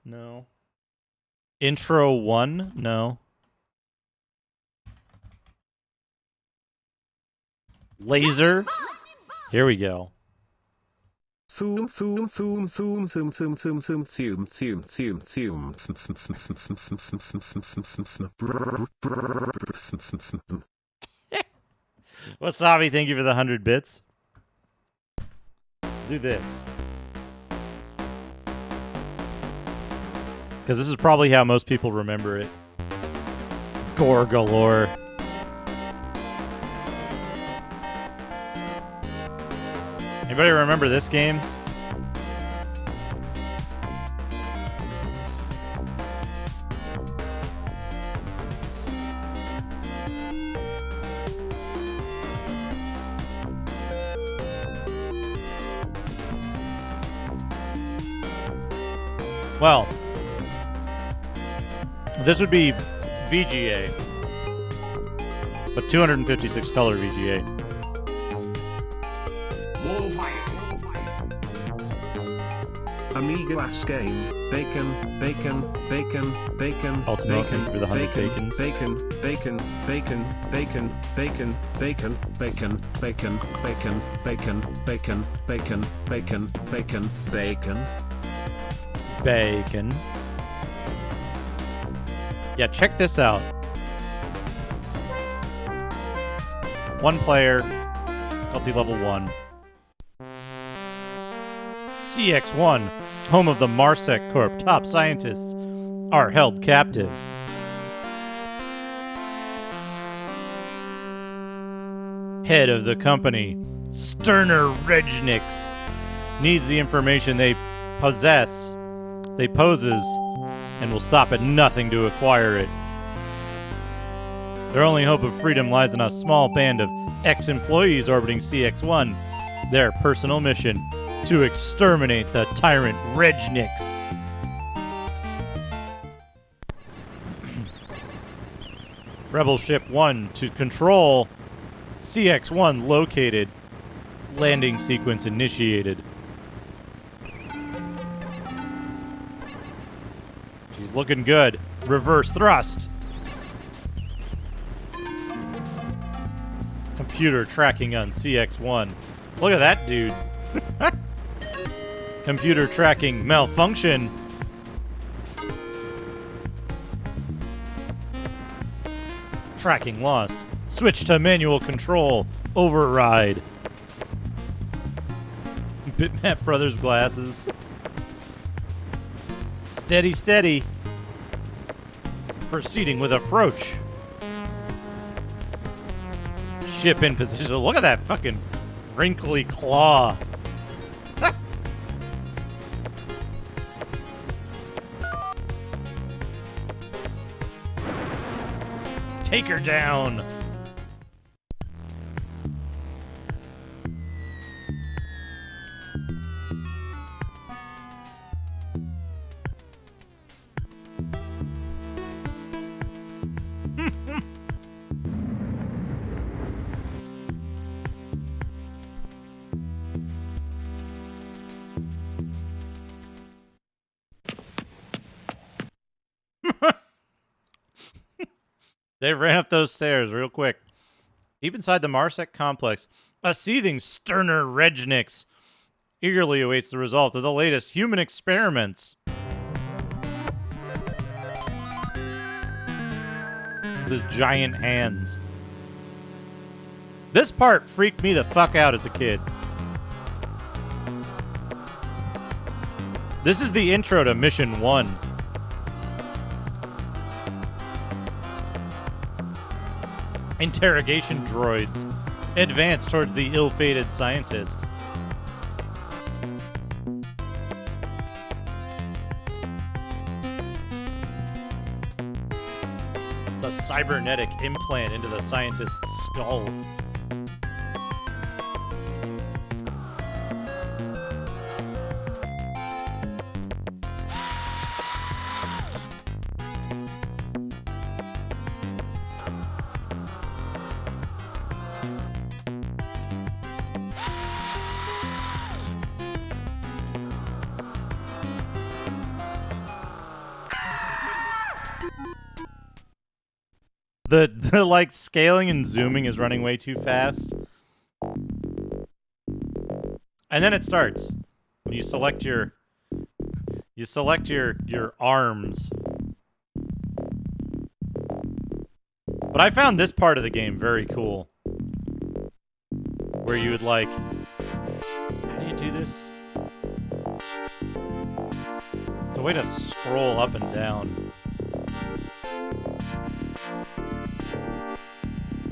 No. Intro 1? No. Laser? Here we go. Thoom thoom thoom thoom thoom thoom thoom thoom thoom thoom thoom thoom. Wasabi, thank you for the 100 bits. Do this. Because this is probably how most people remember it. Gore galore. Anybody remember this game? Well, this would be VGA, but 256 color VGA. Amiga last game. Bacon, bacon, bacon, bacon, Ultimate bacon, for the 100 bacon, bacons. bacon, bacon, bacon, bacon, bacon, bacon, bacon, bacon, bacon, bacon, bacon, bacon, bacon, bacon, bacon. Bacon. Yeah, check this out. One player, difficulty level 1. CX1, home of the Marsec Corp top scientists, are held captive. Head of the company, Sterner Rejniks, needs the information they poses, and will stop at nothing to acquire it. Their only hope of freedom lies in a small band of ex-employees orbiting CX1. Their personal mission: to exterminate the tyrant Rejniks. Rebel Ship 1 to control. CX1 located. Landing sequence initiated. She's looking good. Reverse thrust. Computer tracking on CX1. Look at that dude. Computer tracking malfunction. Tracking lost. Switch to manual control. Override. Bitmap Brothers glasses. Steady, steady. Proceeding with approach. Ship in position. Look at that fucking wrinkly claw. Take her down. They ran up those stairs real quick. Deep inside the Marsec complex, a seething Sterner Rejniks eagerly awaits the result of the latest human experiments. With his giant hands. This part freaked me the fuck out as a kid. This is the intro to Mission 1. Interrogation droids advance towards the ill-fated scientist. The cybernetic implant into the scientist's skull. The like scaling and zooming is running way too fast. And then it starts. You select your arms. But I found this part of the game very cool. Where you would like, how do you do this? It's a way to scroll up and down.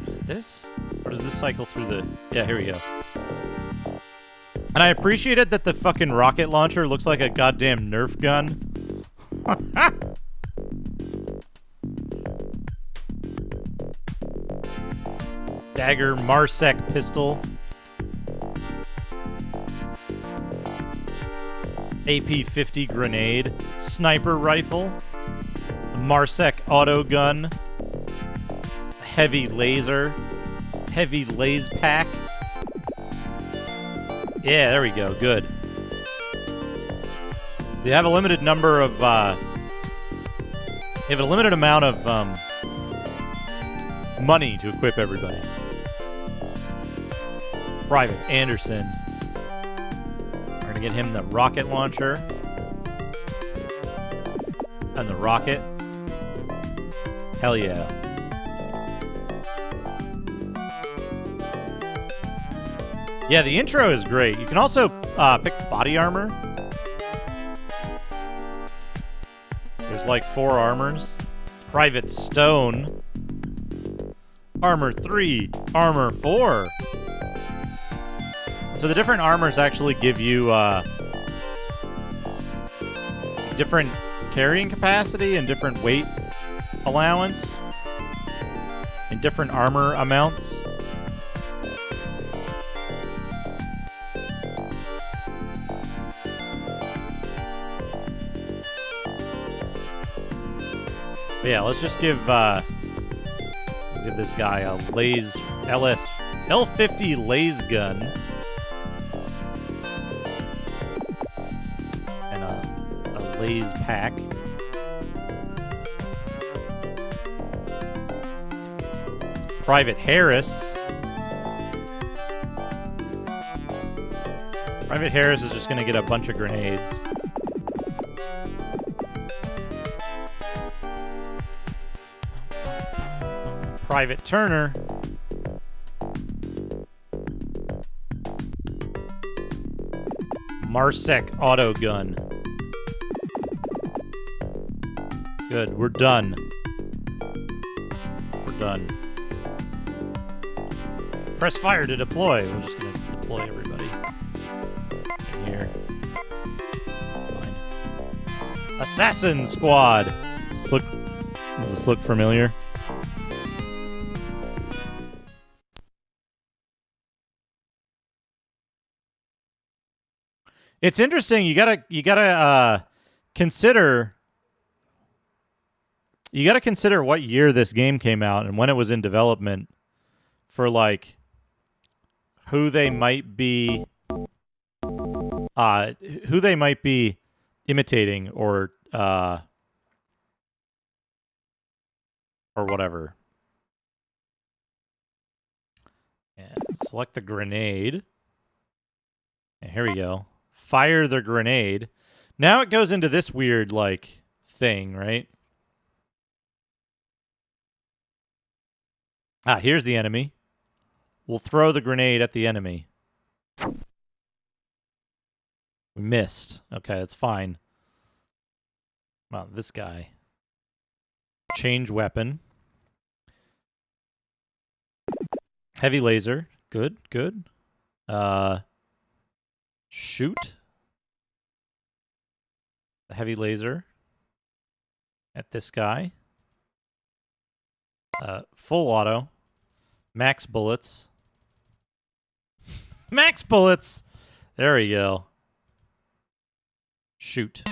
Is it this? Or does this cycle through the... Yeah, here we go. And I appreciated that the fucking rocket launcher looks like a goddamn Nerf gun. Dagger Marsec pistol. AP-50 grenade. Sniper rifle. Marsec auto gun. Heavy laser. Heavy laze pack. Yeah, there we go. Good. They have a limited number of, they have a limited amount of, money to equip everybody. Private Anderson. We're gonna get him the rocket launcher. And the rocket. Hell yeah. Yeah, the intro is great. You can also pick body armor. There's like 4 armors. Private Stone. Armor 3. Armor 4. So the different armors actually give you different carrying capacity and different weight allowance. And different armor amounts. But yeah, let's just give this guy a L50 laze gun and a laze pack. Private Harris. Private Harris is just going to get a bunch of grenades. Private Turner. Marsec auto gun. Good, we're done. We're done. Press fire to deploy. We're just gonna deploy everybody. In here. Fine. Assassin Squad. Does this look familiar? It's interesting. You gotta consider what year this game came out and when it was in development for like who they might be imitating or whatever. And select the grenade. And here we go. Fire the grenade. Now it goes into this weird, like, thing, right? Ah, here's the enemy. We'll throw the grenade at the enemy. We missed. Okay, that's fine. Well, this guy. Change weapon. Heavy laser. Good, good. Shoot. The heavy laser at this guy. Full auto. Max bullets. Max bullets! There we go. Shoot.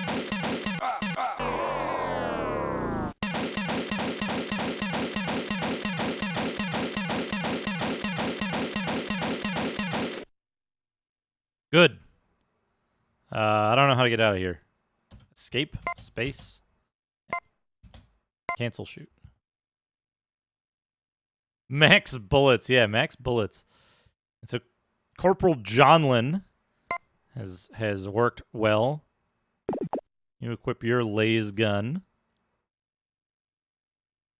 Good. I don't know how to get out of here. Escape. Space. Cancel shoot. Max bullets. Yeah, max bullets. And so Corporal Johnlin has worked well. You equip your laser gun.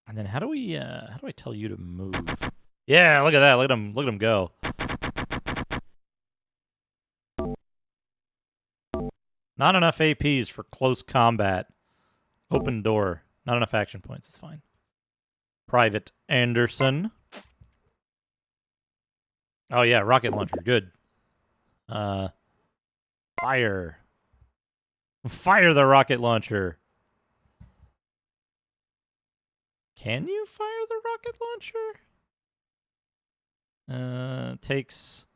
And then how do I tell you to move? Yeah, look at that. Look at him go. Not enough APs for close combat. Open door. Not enough action points. It's fine. Private Anderson. Oh yeah, rocket launcher. Good. Fire. Fire the rocket launcher. Can you fire the rocket launcher? Takes...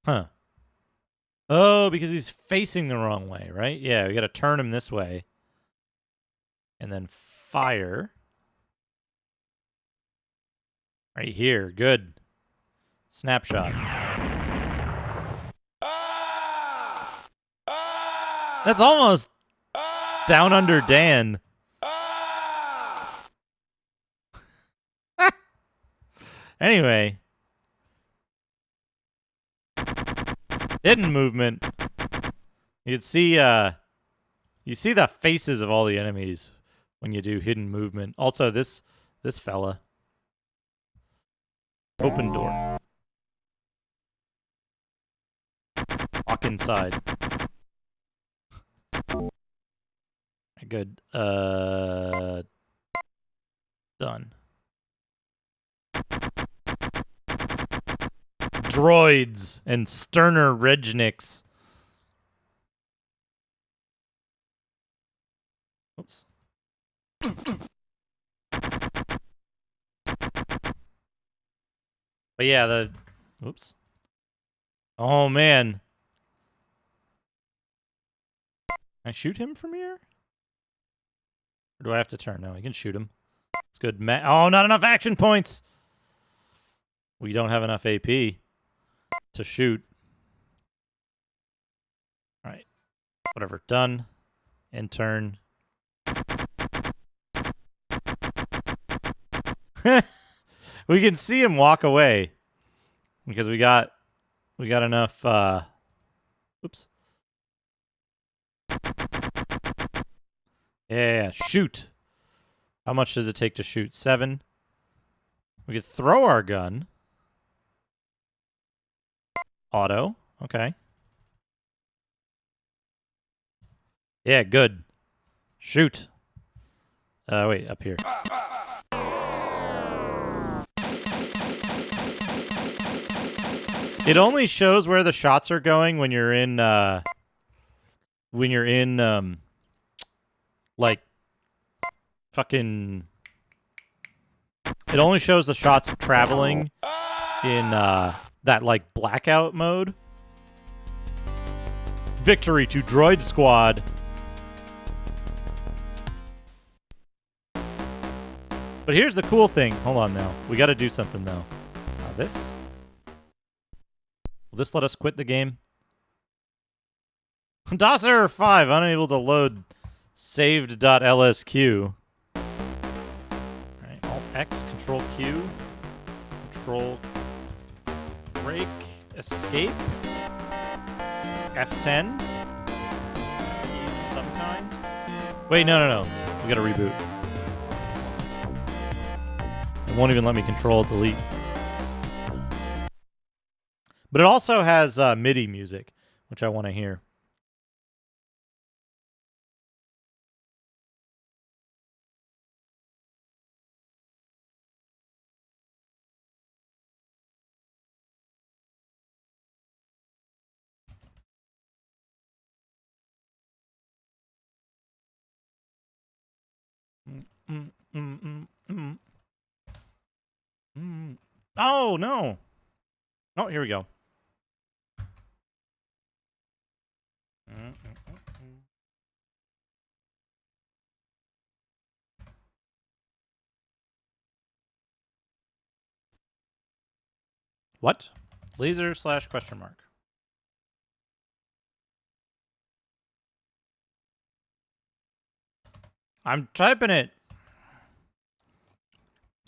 Huh. Oh, because he's facing the wrong way, right? Yeah, we gotta turn him this way. And then fire. Right here. Good. Snapshot. That's almost Down Under Dan. Anyway. Hidden movement. You see the faces of all the enemies when you do hidden movement. Also this fella. Open door. Walk inside. Good. Done. Droids and sterner Regnicks. Oops. But yeah, oops. Oh man. Can I shoot him from here? Or do I have to turn? No, I can shoot him. It's good. Oh, not enough action points. We don't have enough AP to shoot. All right. Whatever. Done. And turn. We can see him walk away because we got enough. Oops. Yeah, shoot. How much does it take to shoot? 7. We could throw our gun. Auto. Okay. Yeah, good. Shoot. Wait, up here. It only shows where the shots are going when you're in like fucking, it only shows the shots traveling in that like blackout mode. Victory to Droid Squad. But here's the cool thing. Hold on now. We got to do something though. This? Will this let us quit the game? DOS error 5, unable to load saved.lsq. Alright, Alt X, Control Q, Control break, escape, F10. Keys of some kind. Wait, no. We gotta reboot. It won't even let me control delete. But it also has MIDI music, which I want to hear. Oh, no. Oh, here we go. What? Laser / question mark. I'm typing it.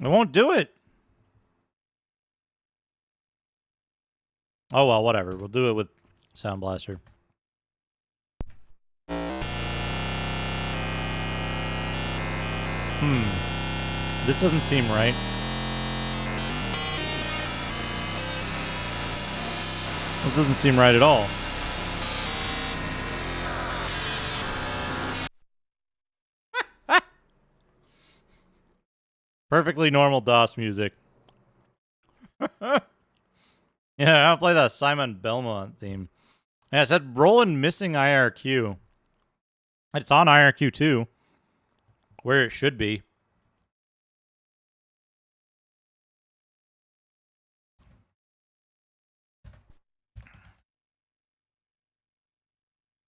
I won't do it. Oh, well, whatever. We'll do it with Sound Blaster. This doesn't seem right. This doesn't seem right at all. Perfectly normal DOS music. Yeah, I'll play that Simon Belmont theme. Yeah, it said Roland missing IRQ. It's on IRQ too, where it should be.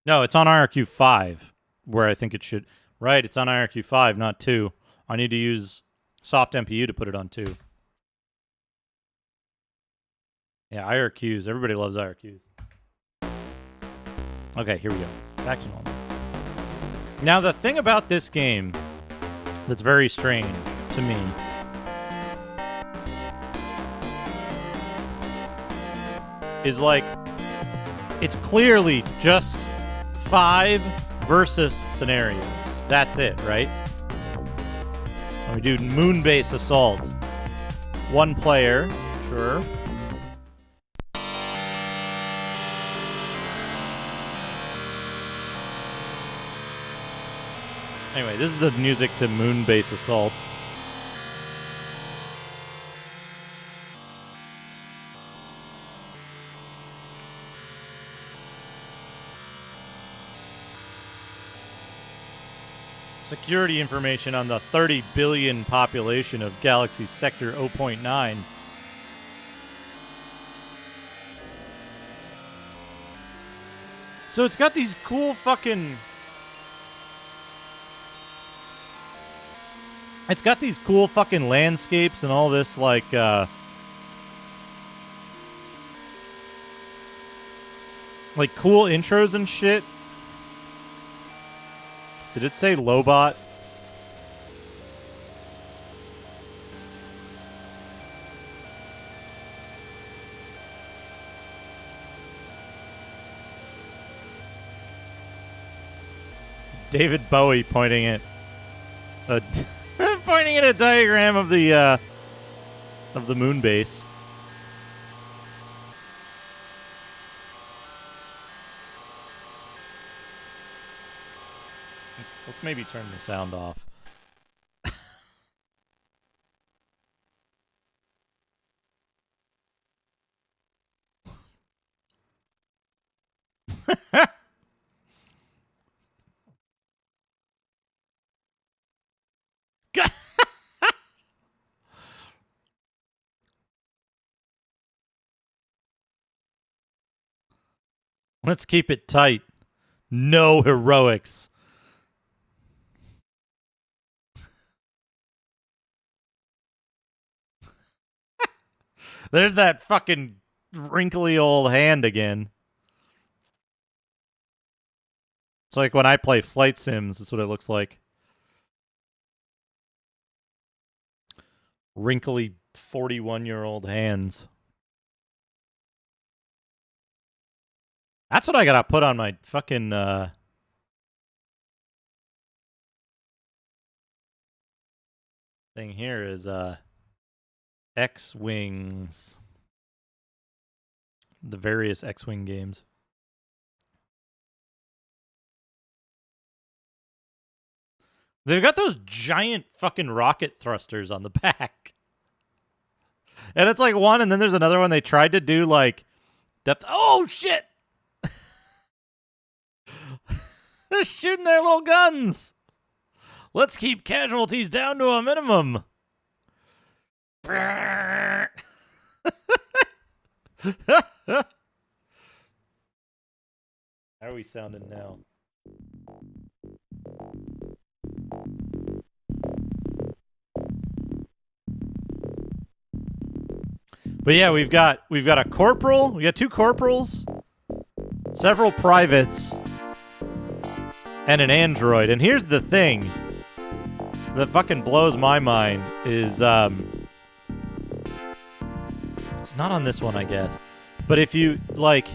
No, it's on IRQ 5, where I think it should. Right, it's on IRQ 5, not 2. I need to use soft MPU to put it on 2. Yeah, IRQs. Everybody loves IRQs. Okay, here we go. Back to normal. Now, the thing about this game that's very strange to me is like, it's clearly just 5 versus scenarios. That's it, right? And we do Moonbase Assault. 1 player, sure. Anyway, this is the music to Moonbase Assault. Security information on the 30 billion population of Galaxy Sector 0.9. So it's got these cool fucking... It's got these cool fucking landscapes and all this, like, cool intros and shit. Did it say Lobot? David Bowie pointing at pointing at a diagram of the moon base. Let's maybe turn the sound off. Let's keep it tight. No heroics. There's that fucking wrinkly old hand again. It's like when I play flight sims, that's what it looks like. Wrinkly 41-year-old hands. That's what I gotta put on my fucking thing here is X-Wings. The various X-Wing games. They've got those giant fucking rocket thrusters on the back. And it's like one, and then there's another one they tried to do like depth. Oh, shit! They're shooting their little guns. Let's keep casualties down to a minimum. How are we sounding now? But yeah, we've got a corporal, we got 2 corporals, several privates, and an android. And here's the thing that fucking blows my mind is it's not on this one, I guess. But if you, like...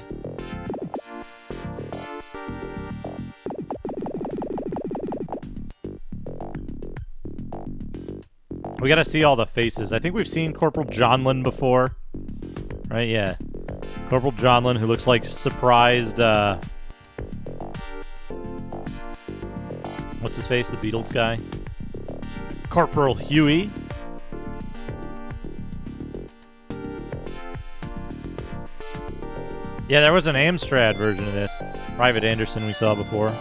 We gotta see all the faces. I think we've seen Corporal Johnlin before. Right, yeah. Corporal Johnlin, who looks like surprised, what's his face? The Beatles guy? Corporal Huey. Yeah, there was an Amstrad version of this. Private Anderson we saw before.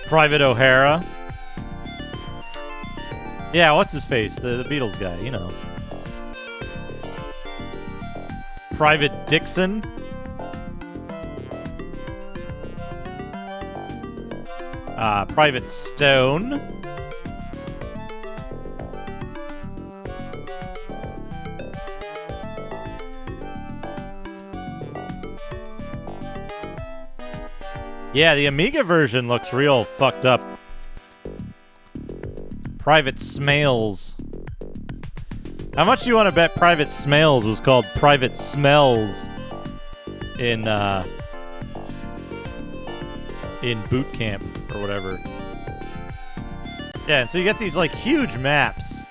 Private O'Hara. Yeah, what's his face? The Beatles guy, you know. Private Dixon. Private Stone. Yeah, the Amiga version looks real fucked up. Private Smales. How much do you want to bet Private Smales was called Private Smells in boot camp or whatever? Yeah, and so you get these like huge maps.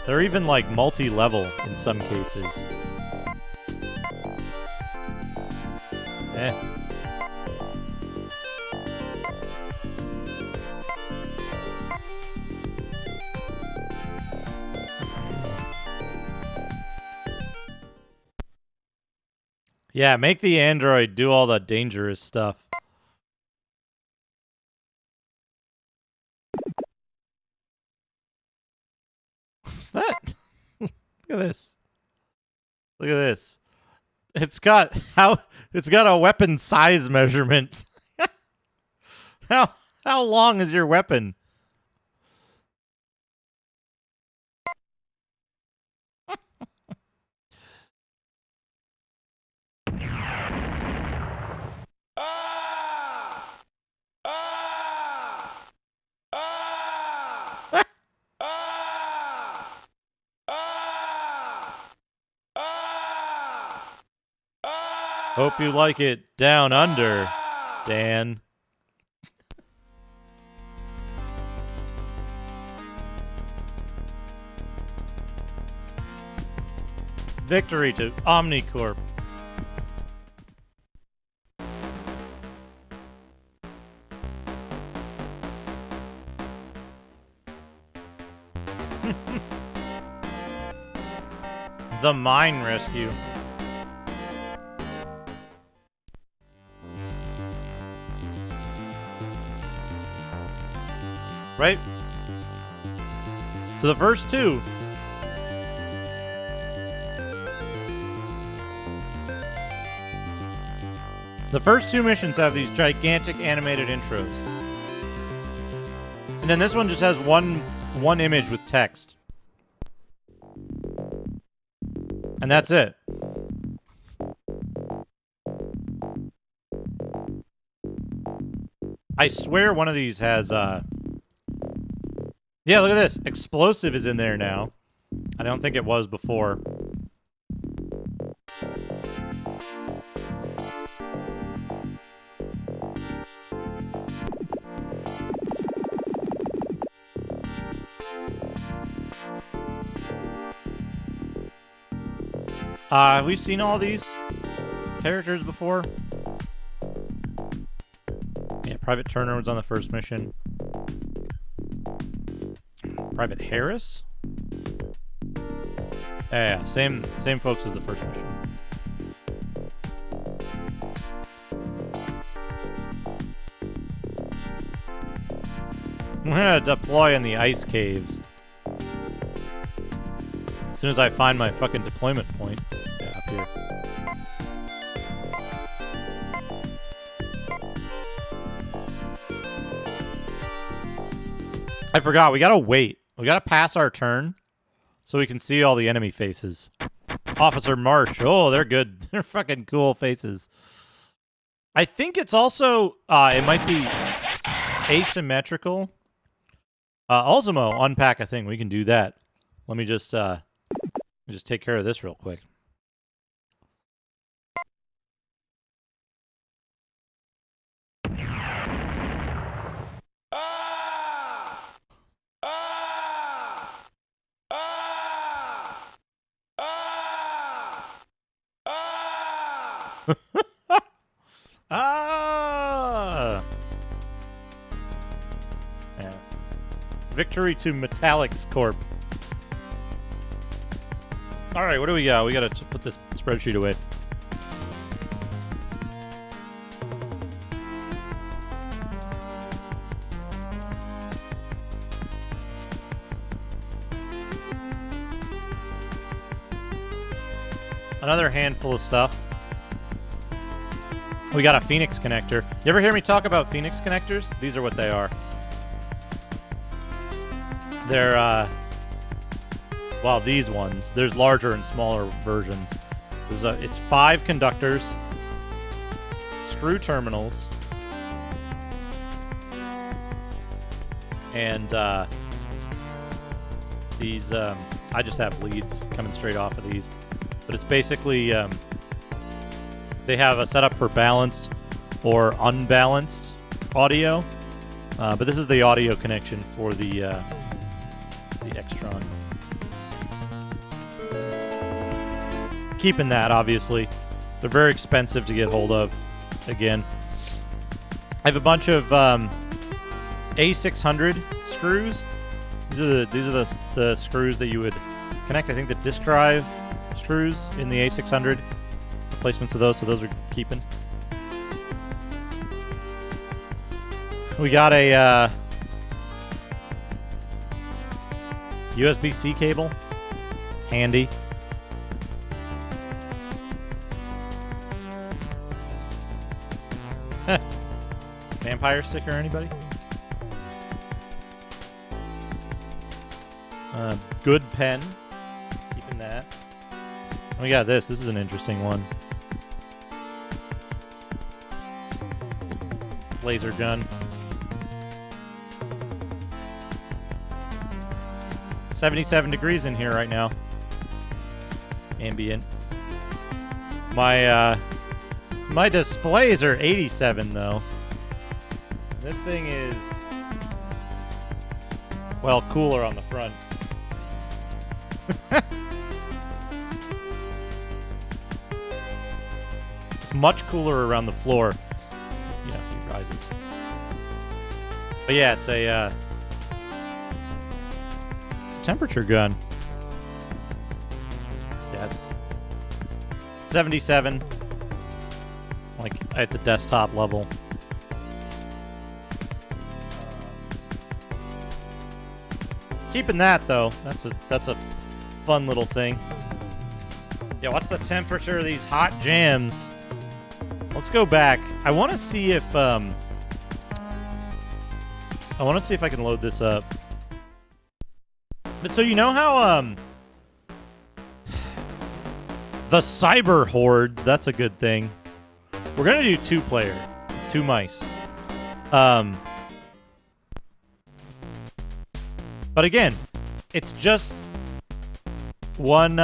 They're even like multi-level in some cases. Eh. Yeah, make the android do all the dangerous stuff. What's that? Look at this. Look at this. It's got a weapon size measurement. How long is your weapon? Hope you like it down under, Dan. Victory to Omnicorp. The Mine Rescue. Right? So the first two. The first two missions have these gigantic animated intros. And then this one just has one image with text. And that's it. I swear one of these has, yeah, look at this. Explosive is in there now. I don't think it was before. Have we seen all these characters before? Yeah, Private Turner was on the first mission. Private Harris? Yeah, same folks as the first mission. I'm gonna deploy in the ice caves. As soon as I find my fucking deployment point. Yeah, up here. I forgot, we gotta wait. We gotta pass our turn so we can see all the enemy faces. Officer Marsh. Oh, they're good. They're fucking cool faces. I think it's also, it might be asymmetrical. Ultimo, unpack a thing. We can do that. Let me just take care of this real quick. Ah! Yeah. Victory to Metallics Corp. All right, what do we got? We got to put this spreadsheet away. Another handful of stuff. We got a Phoenix connector. You ever hear me talk about Phoenix connectors? These are what they are. They're, well, these ones. There's larger and smaller versions. It's 5 conductors, screw terminals, and these, I just have leads coming straight off of these. But it's basically, they have a setup for balanced or unbalanced audio. But this is the audio connection for the Extron. Keeping that, obviously. They're very expensive to get hold of. Again, I have a bunch of A600 screws. These are the screws that you would connect. I think the disk drive screws in the A600. Replacements of those, so those are keeping. We got a USB-C cable. Handy. Vampire sticker, anybody? Good pen. Keeping that. And we got this. This is an interesting one. Laser gun. 77 degrees in here right now. Ambient. My displays are 87 though. This thing is, well, cooler on the front. It's much cooler around the floor. You know, heat rises. But yeah, it's a temperature gun. Yeah, it's 77, like at the desktop level. Keeping that though. That's a fun little thing. Yeah, what's the temperature of these hot jams? Let's go back. I want to see if I can load this up. But so you know how the cyber hordes, that's a good thing. We're gonna do 2-player, 2 mice. But again, it's just one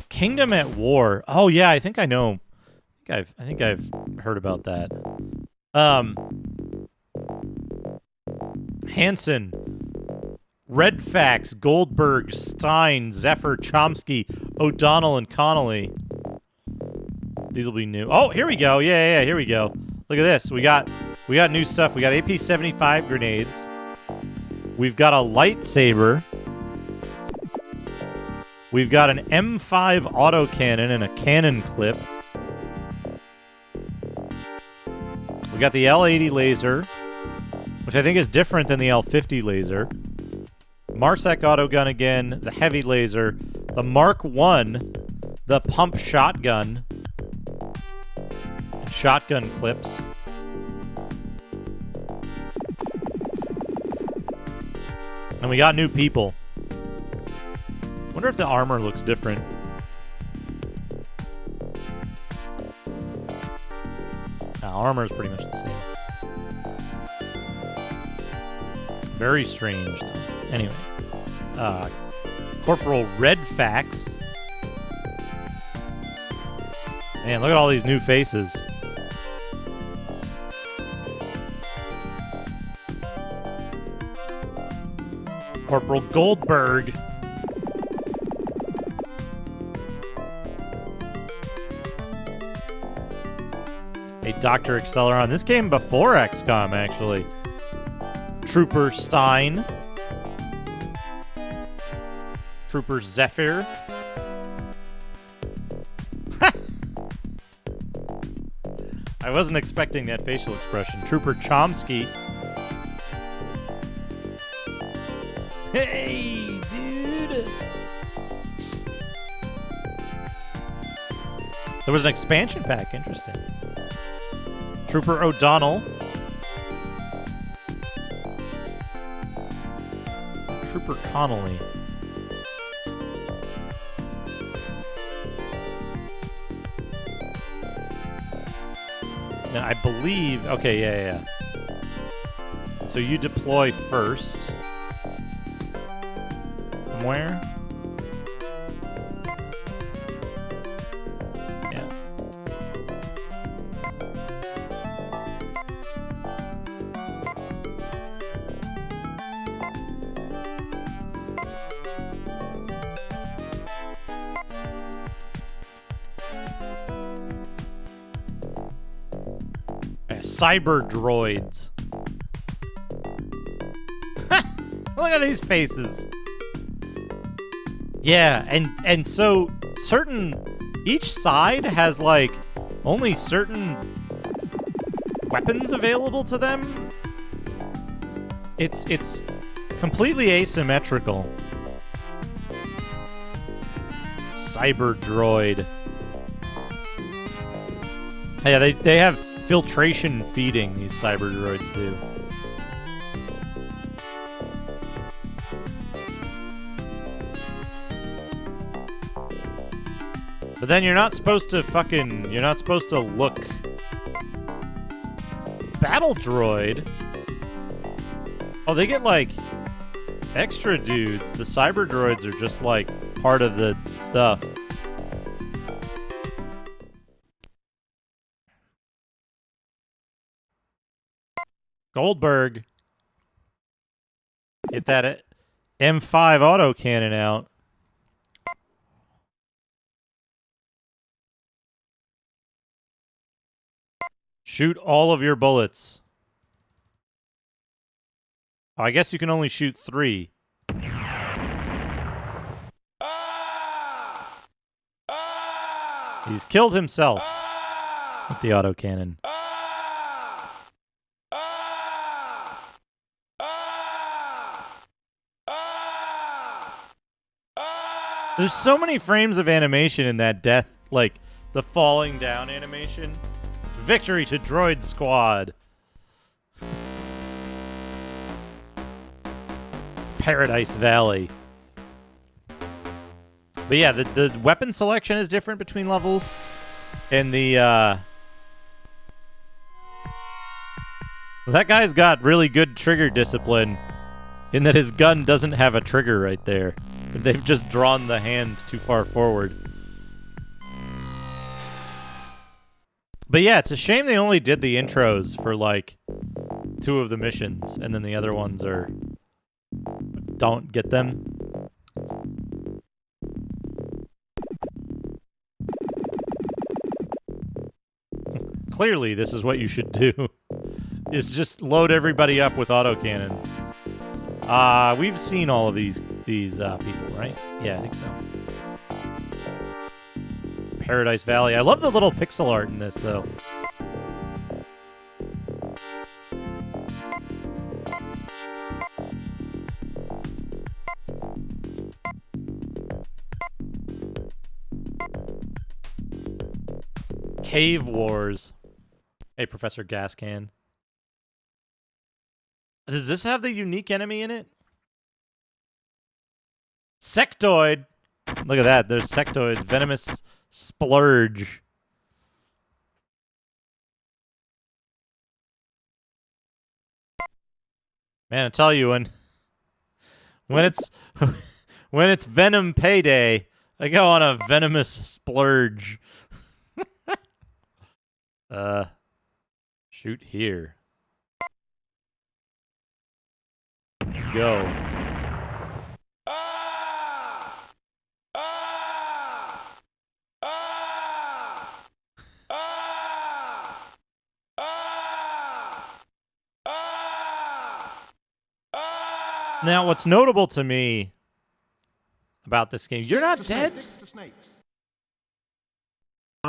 kingdom at war. Oh yeah, I think I know. I think I've heard about that. Hansen, Redfax, Goldberg, Stein, Zephyr, Chomsky, O'Donnell, and Connolly. These will be new. Oh, here we go. Yeah, here we go. Look at this. We got new stuff. We got AP-75 grenades. We've got a lightsaber. We've got an M5 autocannon and a cannon clip. We got the L80 laser, which I think is different than the L50 laser. Marsec autogun again, the heavy laser, the Mark I, the pump shotgun, and shotgun clips. And we got new people. Wonder if the armor looks different. Armor is pretty much the same. Very strange. Anyway. Corporal Redfax. Man, look at all these new faces. Corporal Goldberg. A Dr. Acceleron. This came before XCOM, actually. Trooper Stein. Trooper Zephyr. I wasn't expecting that facial expression. Trooper Chomsky. Hey, dude! There was an expansion pack. Interesting. Trooper O'Donnell. Trooper Connolly. And I believe... Okay, yeah. So you deploy first. From where? Yeah. Cyber droids. Look at these faces. Yeah, and so each side has like only certain weapons available to them. It's completely asymmetrical. Cyber droid. Yeah, they have filtration feeding, these cyber droids do. But then you're not supposed to look. Battle droid? Oh, they get like extra dudes. The cyber droids are just like part of the stuff. Goldberg. Get that M5 autocannon out. Shoot all of your bullets. Oh, I guess you can only shoot 3. He's killed himself with the autocannon. There's so many frames of animation in that death, like the falling down animation. Victory to Droid Squad. Paradise Valley. But yeah, the weapon selection is different between levels. And that guy's got really good trigger discipline in that his gun doesn't have a trigger right there. They've just drawn the hand too far forward. But yeah, it's a shame they only did the intros for like 2 of the missions, and then the other ones don't get them. Clearly, this is what you should do. Is just load everybody up with autocannons. We've seen all of these people, right? Yeah, I think so. Paradise Valley. I love the little pixel art in this, though. Cave Wars. Hey, Professor Gascan. Does this have the unique enemy in it? Sectoid. Look at that. There's sectoids. Venomous Splurge. Man, I tell you, when it's when it's Venom payday, I go on a venomous splurge. Shoot here. Go. Now, what's notable to me about this game, you're not dead?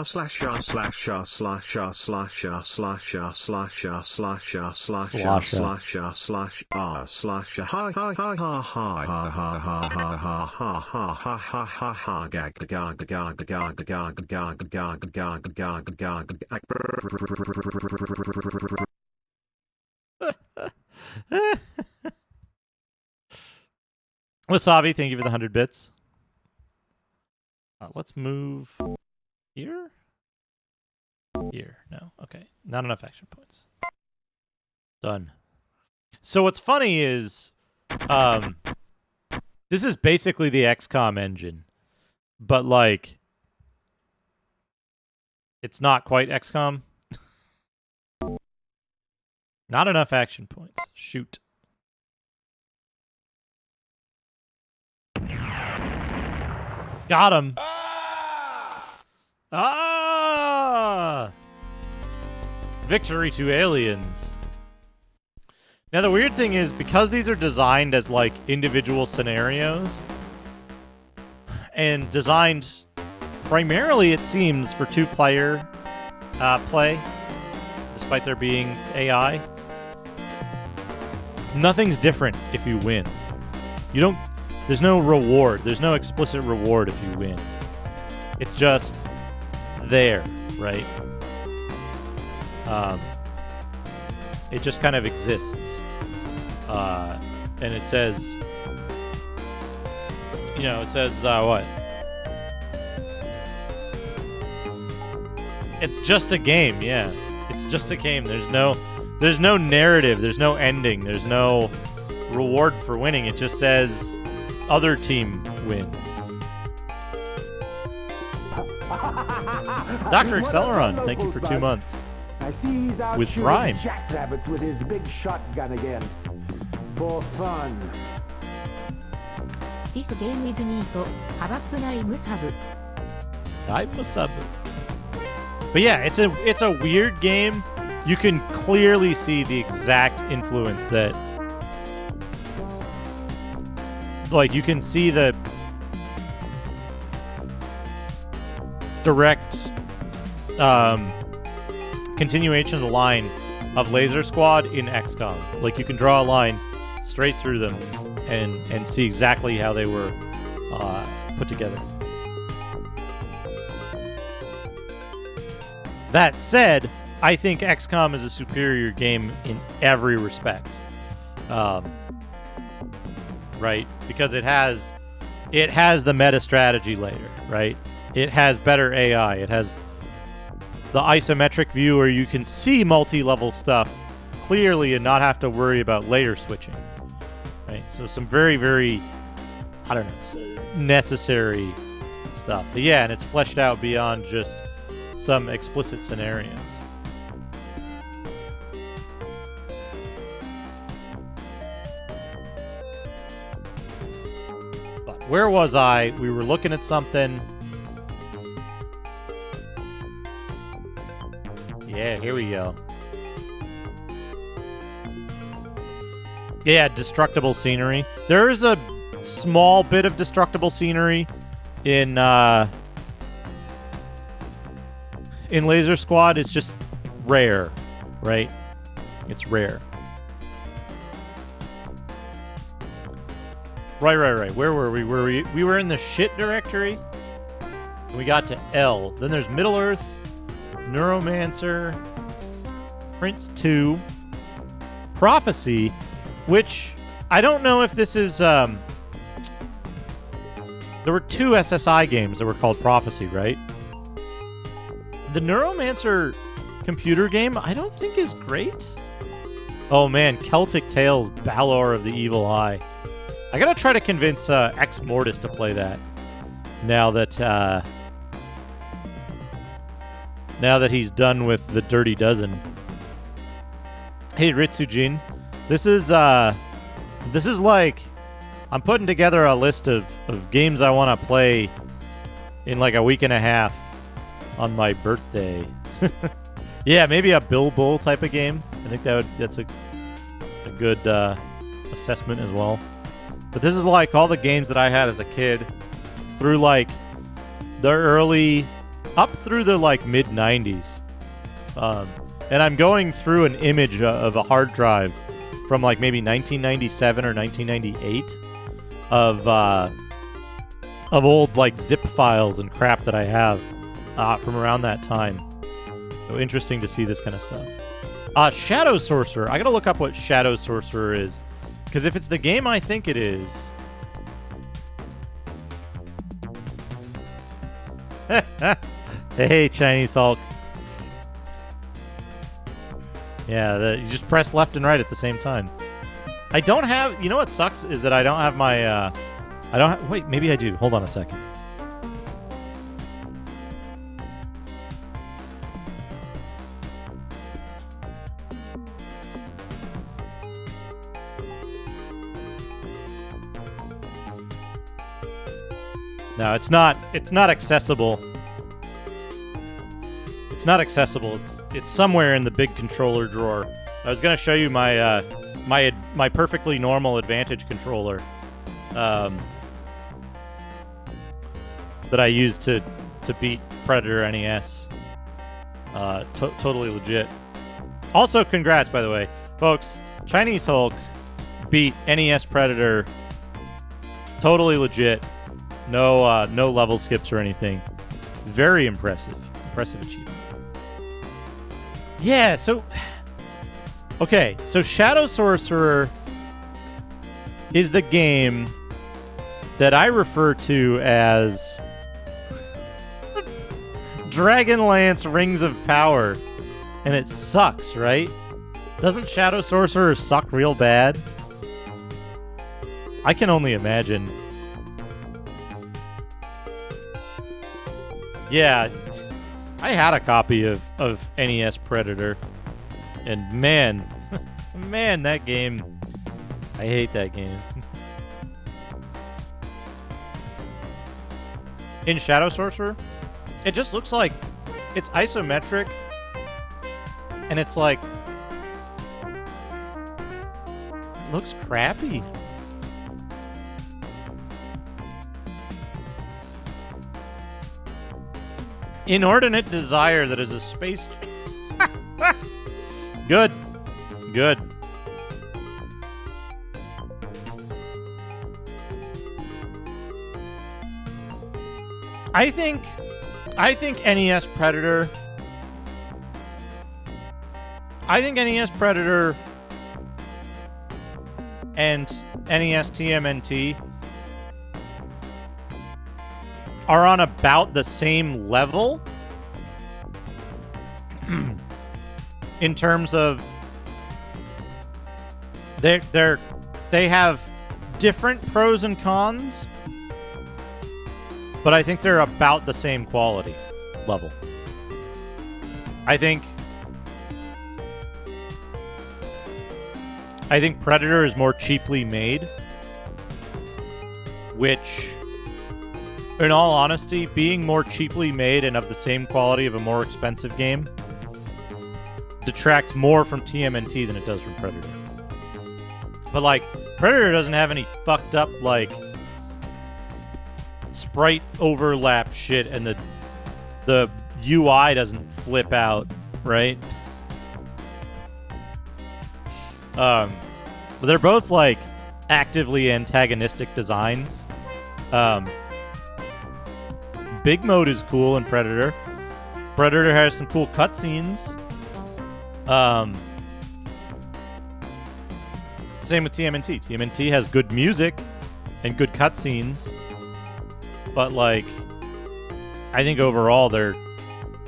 Slash slash slash slash slash slash slash slash slash slash slash ha ha ha ha ha ha ha ha ha ha ha ha ha ha ha gag gag gag gag gag gag gag gag gag gag. Wasabi, thank you for the 100 bits. Let's move here. Here, no, okay, not enough action points. Done. So what's funny is, this is basically the XCOM engine, but like, it's not quite XCOM. Not enough action points. Shoot. Got him. Ah! Victory to aliens. Now the weird thing is, because these are designed as like individual scenarios and designed primarily, it seems, for two-player play, despite there being AI, nothing's different if you win. You don't. There's no reward. There's no explicit reward if you win. It's just there, right? It just kind of exists. And it says, you know, it says, what? It's just a game, yeah. It's just a game. There's no narrative. There's no ending. There's no reward for winning. It just says other team wins. Dr. Acceleron, thank you for 2 months. I see he's out with shooting Prime. jackrabbits with his big shotgun again. For fun. This game is neat. Have a nice Musab. I'm a sub. But yeah, it's a weird game. You can clearly see the exact influence that, like, you can see the direct continuation of the line of Laser Squad in XCOM. Like, you can draw a line straight through them and see exactly how they were put together. That said, I think XCOM is a superior game in every respect. Right? Because it has the meta strategy layer, right? It has better AI. It has the isometric view where you can see multi-level stuff clearly and not have to worry about layer switching. Right? So some very, very, I don't know, necessary stuff. But yeah, and it's fleshed out beyond just some explicit scenarios. But where was I? We were looking at something. Yeah, here we go. Yeah, destructible scenery. There is a small bit of destructible scenery in Laser Squad. It's just rare, right? It's rare. Right. Where were we? We were in the shit directory. And we got to L. Then there's Middle Earth, Neuromancer, Prince 2, Prophecy, which I don't know if this is... there were 2 SSI games that were called Prophecy, right? The Neuromancer computer game, I don't think is great. Oh man, Celtic Tales, Balor of the Evil Eye. I gotta try to convince Ex Mortis to play that. Now that he's done with the Dirty Dozen. Hey Ritsujin, this is like I'm putting together a list of games I want to play in like a week and a half on my birthday. Yeah, maybe a Bill Bull type of game. I think that's a good assessment as well. But this is like all the games that I had as a kid through like the early up through the like mid 90s. And I'm going through an image of a hard drive from like maybe 1997 or 1998 of old like zip files and crap that I have from around that time. So interesting to see this kind of stuff. Shadow Sorcerer. I gotta look up what Shadow Sorcerer is, because if it's the game I think it is. Hey, Chinese Hulk. Yeah, you just press left and right at the same time. I don't have... You know what sucks is that I don't have my... Wait, maybe I do. Hold on a second. No, it's not accessible. It's not accessible. It's somewhere in the big controller drawer. I was gonna show you my my perfectly normal Advantage controller that I use to beat Predator NES. Totally legit. Also, congrats, by the way, folks. Chinese Hulk beat NES Predator. Totally legit. No level skips or anything. Very impressive. Impressive achievement. Yeah, so... Okay, so Shadow Sorcerer is the game that I refer to as Dragonlance Rings of Power. And it sucks, right? Doesn't Shadow Sorcerer suck real bad? I can only imagine. Yeah, I had a copy of NES Predator, and man, man, that game, I hate that game. In Shadow Sorcerer, it just looks like it's isometric, and it's like, it looks crappy. Inordinate Desire, that is a space... Good. Good. I think NES Predator... I think NES Predator and NES TMNT are on about the same level in terms of they have different pros and cons, but I think they're about the same quality level. I think Predator is more cheaply made, which, in all honesty, being more cheaply made and of the same quality of a more expensive game detracts more from TMNT than it does from Predator. But, like, Predator doesn't have any fucked up, like, sprite overlap shit, and the UI doesn't flip out, right? But they're both, like, actively antagonistic designs. Big mode is cool in Predator. Predator has some cool cutscenes. Same with TMNT. TMNT has good music and good cutscenes. But, like, I think overall they're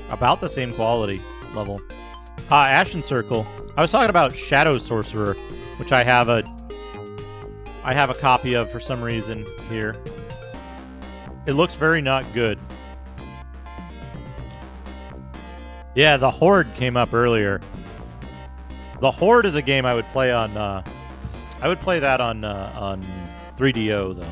about the same quality level. Ashen Circle. I was talking about Shadow Sorcerer, which I have a copy of for some reason here. It looks very not good. Yeah, the Horde came up earlier. The Horde is a game I would play on. I would play that on 3DO though.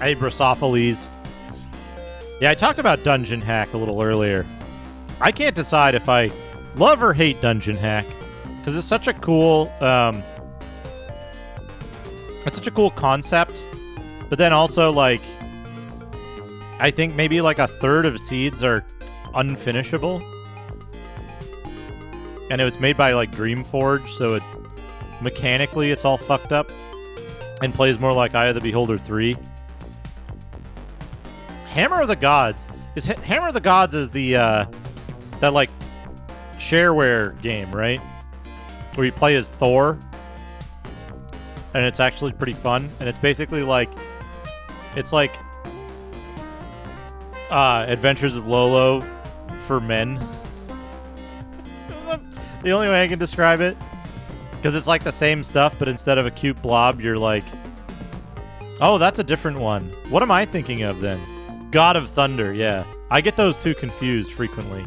Hey, Brosophiles. Yeah, I talked about Dungeon Hack a little earlier. I can't decide if I love or hate Dungeon Hack because it's such a cool, it's such a cool concept. But then also, like, I think maybe like a third of seeds are unfinishable, and it was made by like Dreamforge, so it mechanically it's all fucked up and plays more like Eye of the Beholder 3. Hammer of the Gods is Hammer of the Gods is the that like shareware game, right? Where you play as Thor, and it's actually pretty fun. And it's basically like Adventures of Lolo for men. The only way I can describe it, because it's like the same stuff, but instead of a cute blob, you're like, oh, that's a different one. What am I thinking of then? God of Thunder, yeah. I get those two confused frequently.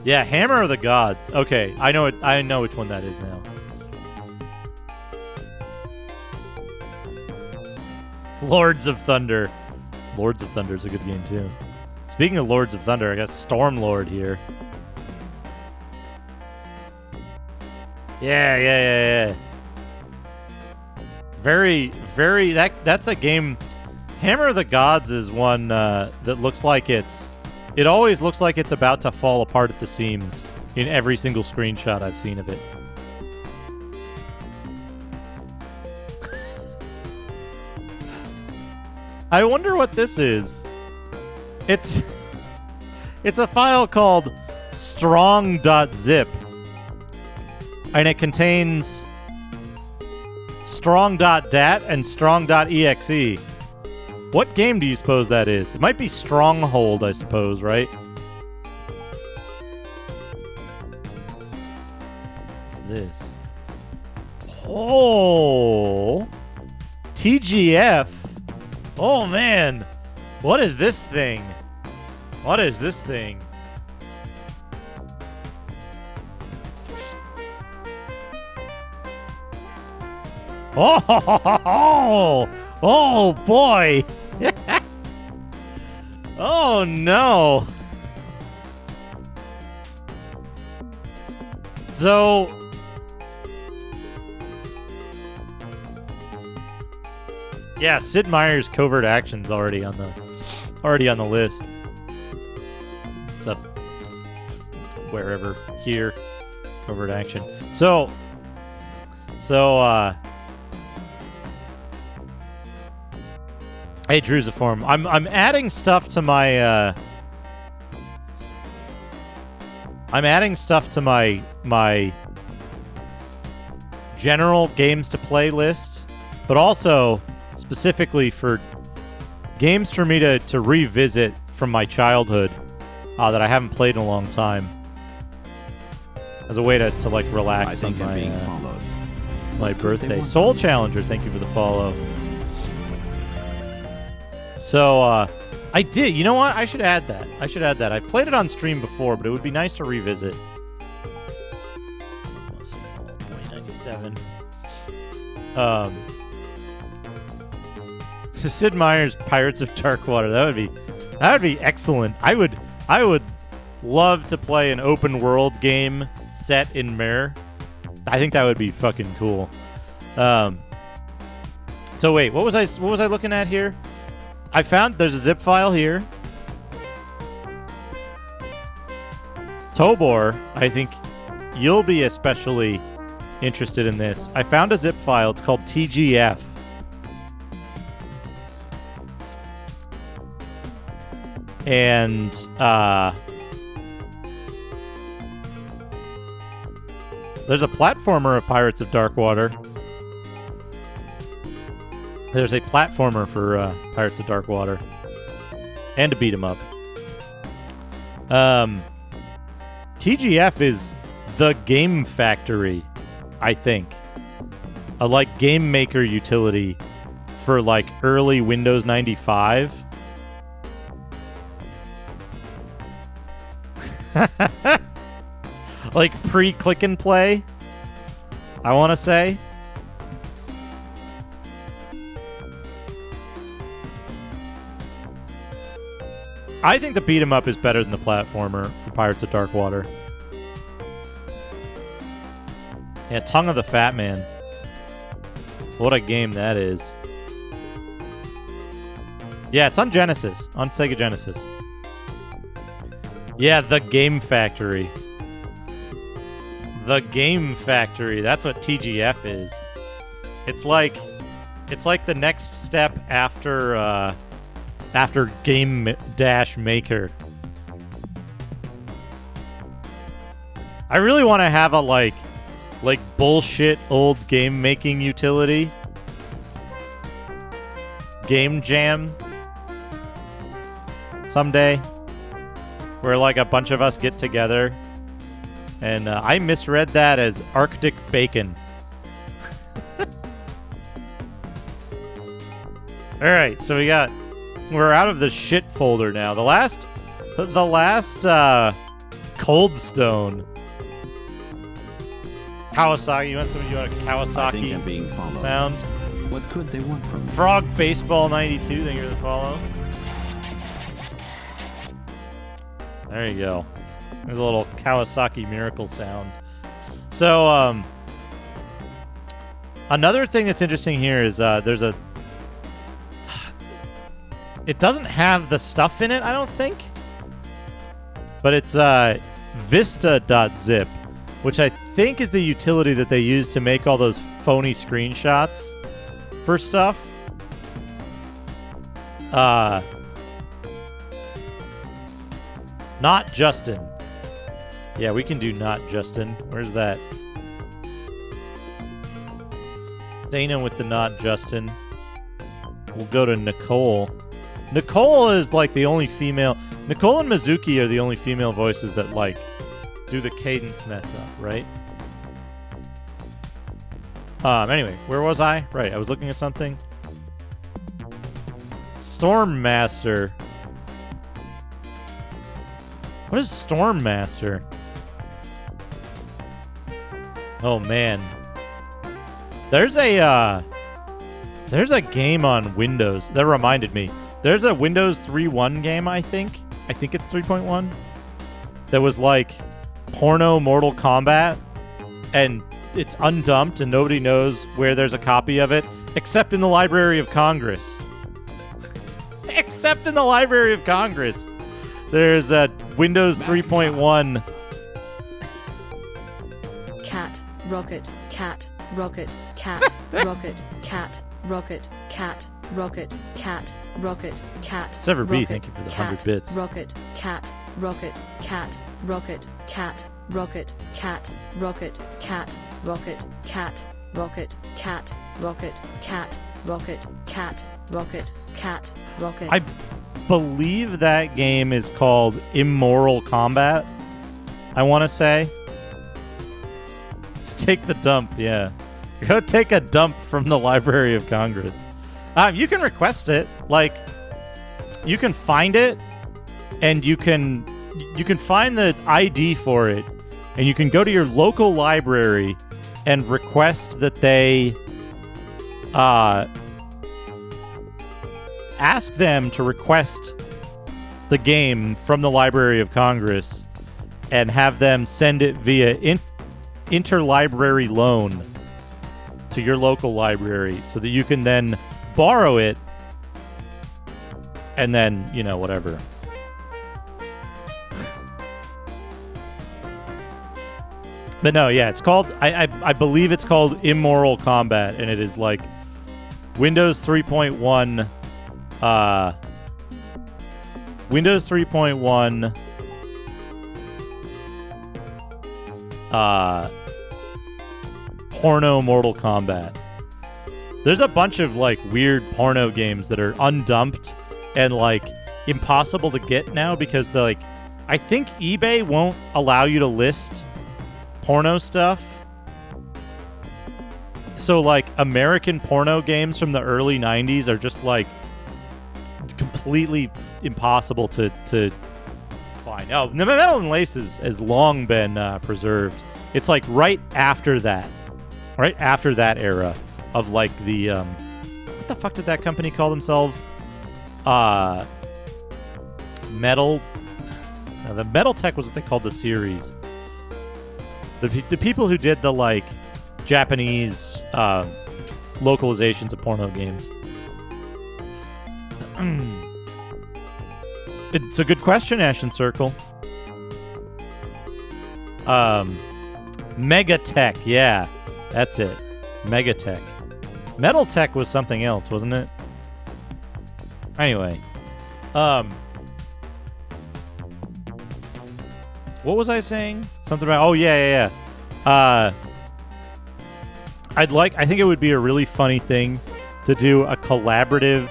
Yeah, Hammer of the Gods. Okay, I know it. I know which one that is now. Lords of Thunder. Lords of Thunder is a good game too. Speaking of Lords of Thunder, I got Stormlord here. Yeah. Very. That's a game. Hammer of the Gods is one that looks like it always looks like it's about to fall apart at the seams in every single screenshot I've seen of it. I wonder what this is. It's a file called strong.zip, and it contains strong.dat and strong.exe. What game do you suppose that is? It might be Stronghold, I suppose, right? What's this? Oh! TGF! Oh, man! What is this thing? What is this thing? Oh! Oh, boy! Oh, no! So... yeah, Sid Meier's Covert Action's already on the list. It's up wherever here. Covert Action. So hey, Drusiform. I'm adding stuff to my my general games to play list, but also specifically for games for me to revisit from my childhood that I haven't played in a long time, as a way to like relax on my birthday. Soul Challenger, thank you for the follow. So, I did. You know what? I should add that. I played it on stream before, but it would be nice to revisit. 2097. Sid Meier's Pirates of Darkwater. That would be excellent. I would love to play an open world game set in Mir. I think that would be fucking cool. So wait, what was I looking at here? I found there's a zip file here. Tobor, I think you'll be especially interested in this. I found a zip file. It's called TGF. And there's a platformer of Pirates of Darkwater. There's a platformer for Pirates of Dark Water. And a beat 'em up. TGF is the game factory, I think. A like game maker utility for like early Windows 95. Like pre-click and play, I want to say. I think the beat 'em up is better than the platformer for Pirates of Dark Water. Yeah, Tongue of the Fat Man. What a game that is. Yeah, it's on Genesis. On Sega Genesis. Yeah, the Game Factory. The Game Factory. That's what TGF is. It's like the next step after Game Dash Maker. I really want to have a like bullshit old game making utility. Game Jam. Someday. Where like a bunch of us get together. And I misread that as Arctic Bacon. Alright, so we're out of the shit folder now. The last Cold Stone. Kawasaki, you want a Kawasaki I think I'm being followed. sound? What could they want from me? Frog Baseball 92, thank you for the follow. There you go. There's a little Kawasaki miracle sound. So, another thing that's interesting here is there's a... It doesn't have the stuff in it, I don't think. But it's vista.zip, which I think is the utility that they use to make all those phony screenshots for stuff. Not Justin. Yeah, we can do not Justin. Where's that? Dana with the not Justin. We'll go to Nicole. Nicole is like the only female. Nicole and Mizuki are the only female voices that like do the cadence mess up, right? Anyway, where was I? Right, I was looking at something. Stormmaster. What is Stormmaster? Oh man. There's a game on Windows that reminded me. There's a Windows 3.1 game, I think. I think it's 3.1. That was like porno Mortal Kombat, and it's undumped and nobody knows where there's a copy of it except in the Library of Congress. Except in the Library of Congress. There's a Windows 3.1. Cat, rocket, cat, rocket, cat, rocket, cat, rocket, cat, rocket, cat, rocket, cat. Sever B, thank you for the 100 bits. Rocket, cat, rocket, cat, rocket, cat, rocket, cat, rocket, cat, rocket, cat, rocket, cat, rocket, cat, rocket, cat, rocket, cat, rocket. I believe that game is called Immoral Combat, I want to say. Take the dump, yeah. Go take a dump from the Library of Congress. You can request it. Like, you can find it, and you can find the ID for it, and you can go to your local library and request that they ask them to request the game from the Library of Congress and have them send it via interlibrary loan to your local library so that you can then borrow it and then, you know, whatever. But no, yeah, it's called, I believe it's called Immoral Combat, and it is like Windows 3.1, Windows 3.1, porno Mortal Kombat. There's a bunch of like weird porno games that are undumped and like impossible to get now because the like I think eBay won't allow you to list porno stuff. So like American porno games from the early 90s are just like completely impossible to find. Oh, the Metal and Laces has long been preserved. It's like right after that era of like the what the fuck did that company call themselves? Metal. No, the Metal Tech was what they called the series. The people who did the like Japanese localizations of porno games. It's a good question, Ashton Circle. Megatech, yeah, that's it. Megatech. Metal Tech was something else, wasn't it? Anyway, what was I saying? Something about? Oh yeah. I think it would be a really funny thing to do a collaborative,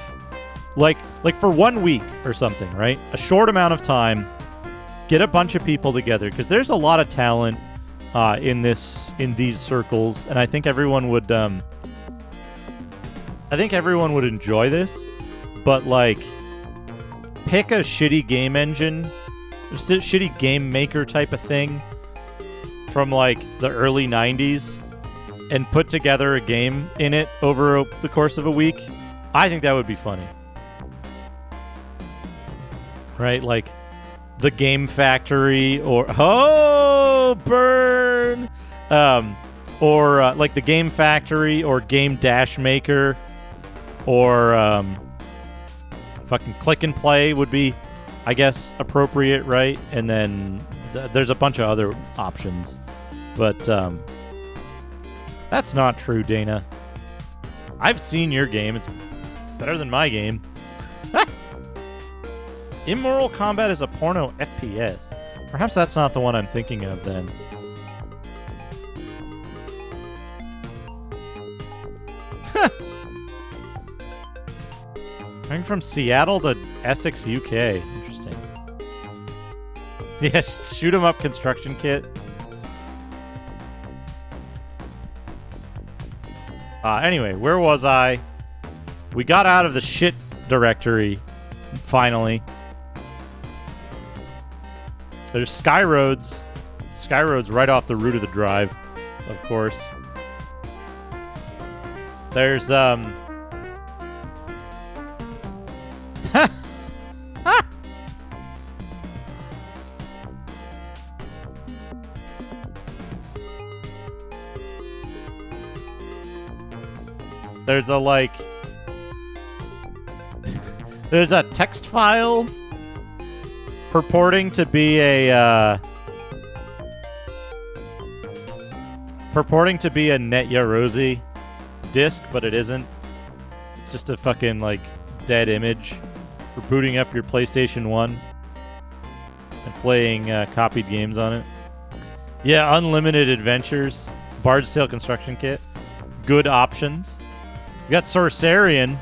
like for 1 week or something, right? A short amount of time, get a bunch of people together because there's a lot of talent in these circles, and I think everyone would enjoy this. But like, pick a shitty game engine, shitty game maker type of thing from like the early 90s and put together a game in it over the course of a week. I think that would be funny. Right? Like the Game Factory or burn! Or like the Game Factory or Game Dash Maker or fucking Click and Play would be, I guess, appropriate, right? And then there's a bunch of other options. But that's not true, Dana. I've seen your game. It's better than my game. Immoral Combat is a porno FPS. Perhaps that's not the one I'm thinking of then. Going from Seattle to Essex, UK. Interesting. Yeah, shoot 'em up construction kit. Anyway, where was I? We got out of the shit directory, finally. There's Skyroads. Skyroads right off the route of the drive, of course. There's, there's a, like... there's a text file purporting to be a, Net Yarosi disc, but it isn't. It's just a fucking, like, dead image for booting up your PlayStation 1 and playing copied games on it. Yeah, Unlimited Adventures, Bard's Tale Construction Kit. Good options. You got Sorcerian.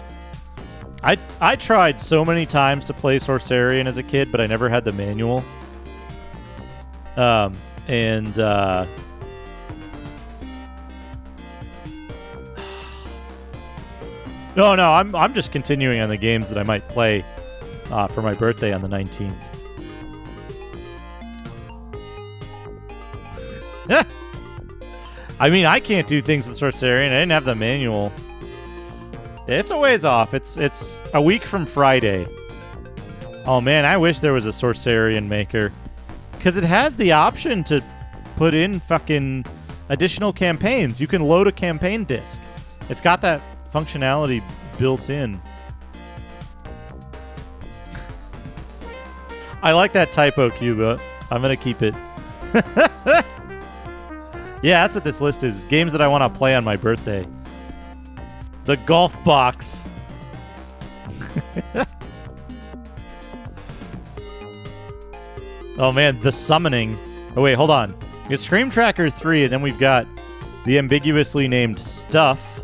I tried so many times to play Sorcerian as a kid, but I never had the manual. No, I'm just continuing on the games that I might play for my birthday on the 19th. I mean, I can't do things with Sorcerian. I didn't have the manual. It's a ways off. It's a week from Friday. Oh man, I wish there was a Sorcerian maker. Because it has the option to put in fucking additional campaigns. You can load a campaign disc. It's got that functionality built in. I like that typo, Cuba. I'm going to keep it. Yeah, that's what this list is. Games that I want to play on my birthday. The Golf Box. Oh man, The Summoning. Oh wait, hold on. We got Scream Tracker 3, and then we've got the ambiguously named Stuff.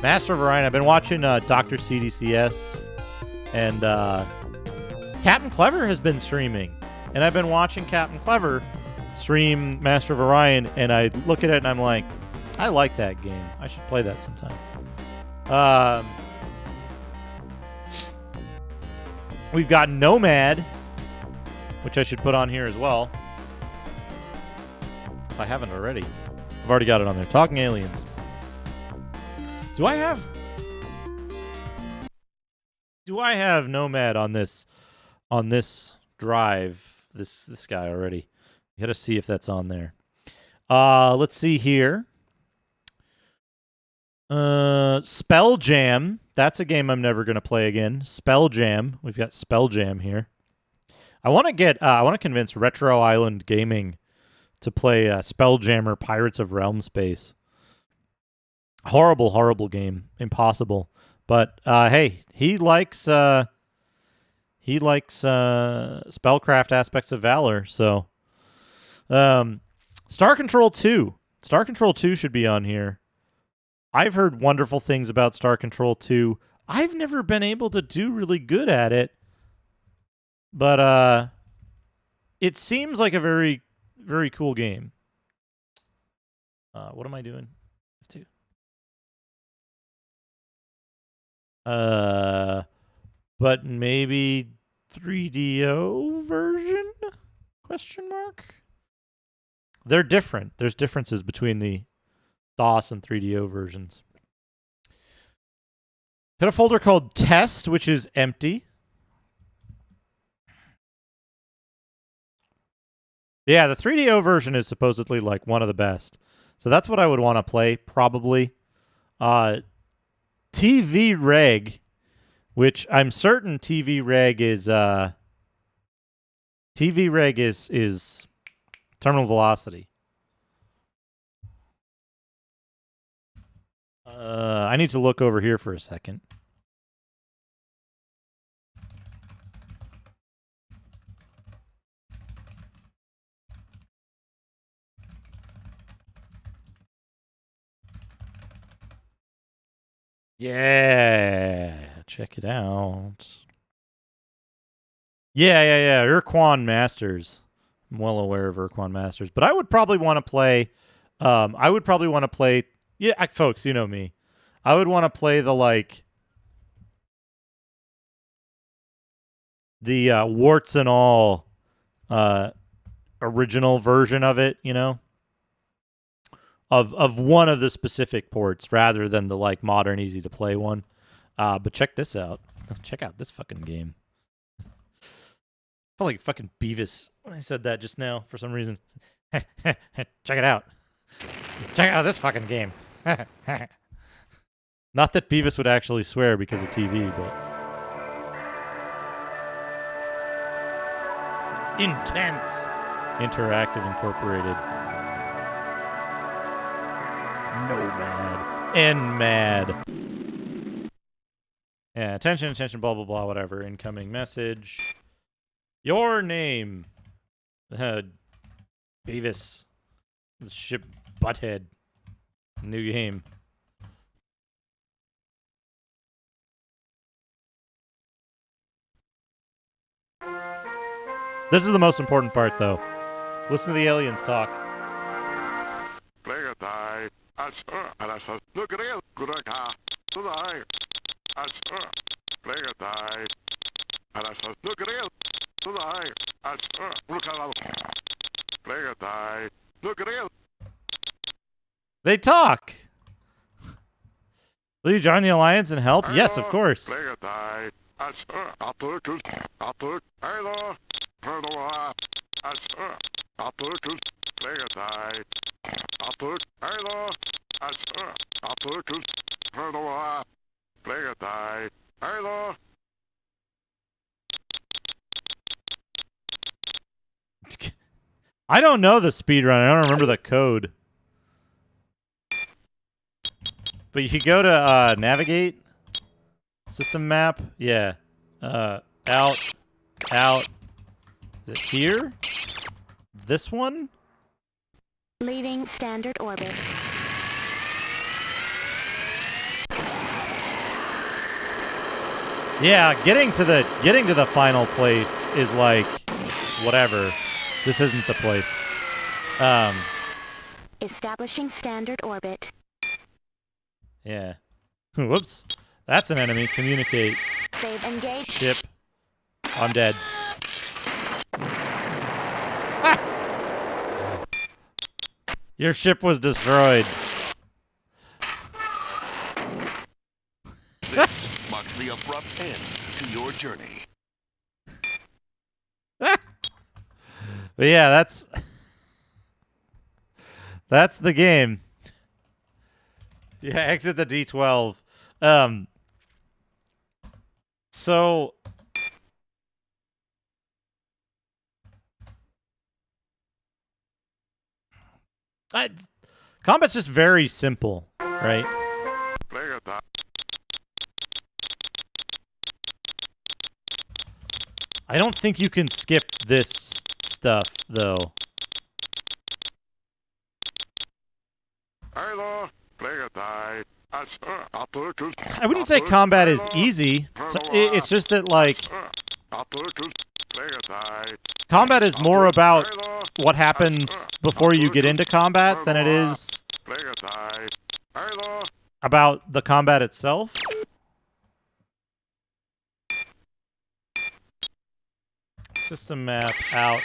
Master of Orion. I've been watching Dr. CDCS, and Captain Clever has been streaming, and I've been watching Captain Clever stream Master of Orion, and I look at it and I'm like, I like that game. I should play that sometime. We've got Nomad, which I should put on here as well, if I haven't already. I've already got it on there. Talking Aliens. Do I have Nomad on this drive? This guy already. You gotta see if that's on there. Let's see here. Spell Jam. That's a game I'm never gonna play again. Spell Jam. We've got Spell Jam here. I want to convince Retro Island Gaming to play Spelljammer Pirates of Realm Space. Horrible game. Impossible. But hey, he likes spellcraft aspects of Valor, so Star Control 2. Star Control 2 should be on here. I've heard wonderful things about Star Control 2. I've never been able to do really good at it. But it seems like a very, very cool game. What am I doing? F2. But maybe 3DO version? Question mark? They're different. There's differences between the DOS and 3DO versions. Got a folder called Test, which is empty. Yeah, the 3DO version is supposedly like one of the best. So that's what I would want to play, probably. TV Reg, which I'm certain TV Reg is Terminal Velocity. I need to look over here for a second. Yeah, check it out. Yeah. Urquan Masters. I'm well aware of Urquan Masters, but I would probably want to play. Yeah, folks, you know me. I would want to play the warts and all original version of it, you know, of one of the specific ports rather than the modern easy to play one. But check this out. Check out this fucking game. I felt like fucking Beavis when I said that just now for some reason. Check it out. Check out this fucking game. Not that Beavis would actually swear because of TV, but intense. Interactive Incorporated. Nomad. And mad. Yeah, attention, blah, blah, blah, whatever. Incoming message. Your name. Beavis. The ship Butthead. New game. This is the most important part, though. Listen to the aliens talk. They talk. Will you join the alliance and help? Yes, of course. I don't know the speed run. I don't remember the code. But you could go to navigate, system map. Yeah. Out. Is it here? This one? Leaving standard orbit. Yeah, getting to the final place is like whatever. This isn't the place. Establishing standard orbit. Yeah. Whoops. That's an enemy. Communicate. Save engage. Ship. I'm dead. Ah! Your ship was destroyed. This marks the abrupt end to your journey. But yeah, that's the game. Yeah, exit the D12. So combat's just very simple, right? I don't think you can skip this stuff, though. I wouldn't say combat is easy. It's just that, like, combat is more about what happens before you get into combat than it is about the combat itself. System map, out.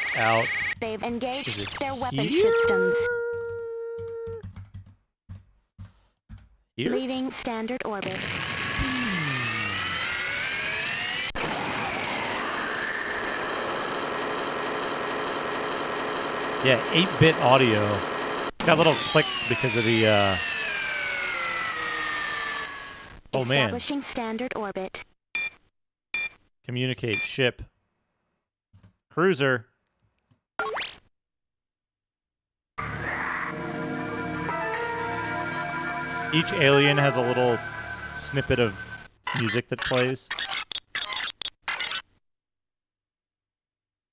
They've engaged Is it their weapon here? systems. Here? Leaving standard orbit. Yeah, 8-bit audio. It's got little clicks because of the, Oh, man. Establishing standard orbit. Communicate. Ship. Cruiser. Each alien has a little snippet of music that plays.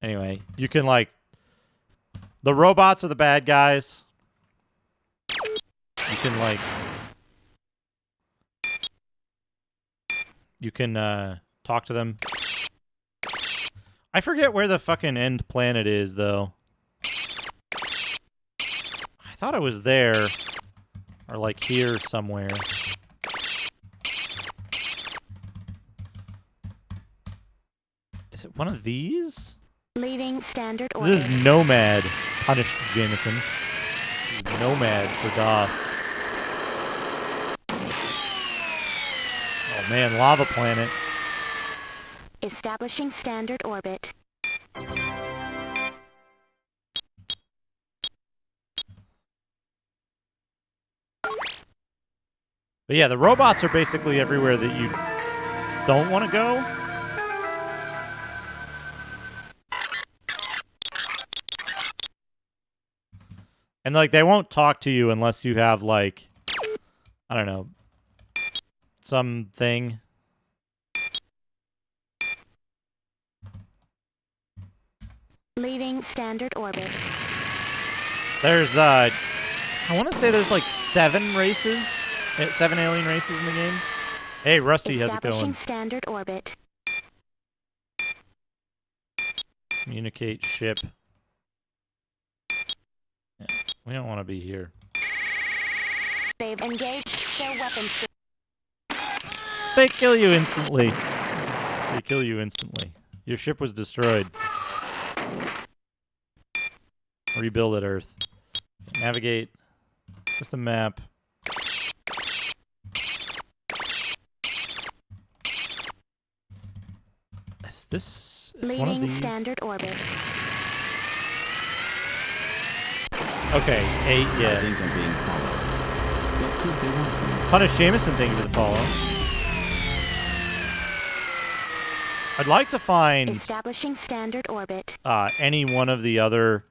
Anyway, you can, like... The robots are the bad guys. You can, like... You can, talk to them. I forget where the fucking end planet is, though. I thought it was there. Or, like, here somewhere. Is it one of these? Leaving standard orbit. This is Nomad. Punished Jameson. This is Nomad for DOS. Oh, man. Lava planet. Establishing standard orbit. But yeah, the robots are basically everywhere that you don't want to go. And, like, they won't talk to you unless you have, like, I don't know, something. Leaving standard orbit. There's, I want to say there's, like, 7 races, 7 alien races in the game. Hey, Rusty, how's it going? Establishing standard orbit. Communicate ship. Yeah, we don't want to be here. They've engaged their weapons. They kill you instantly. They kill you instantly. Your ship was destroyed. Rebuild at Earth. Navigate. System map. Is this one of Leaving these? standard orbit. Okay, 8, yeah. I think I'm being followed. What could they want from me? Punish Jameson, thank you for the follow. I'd like to find Establishing standard orbit. any one of the other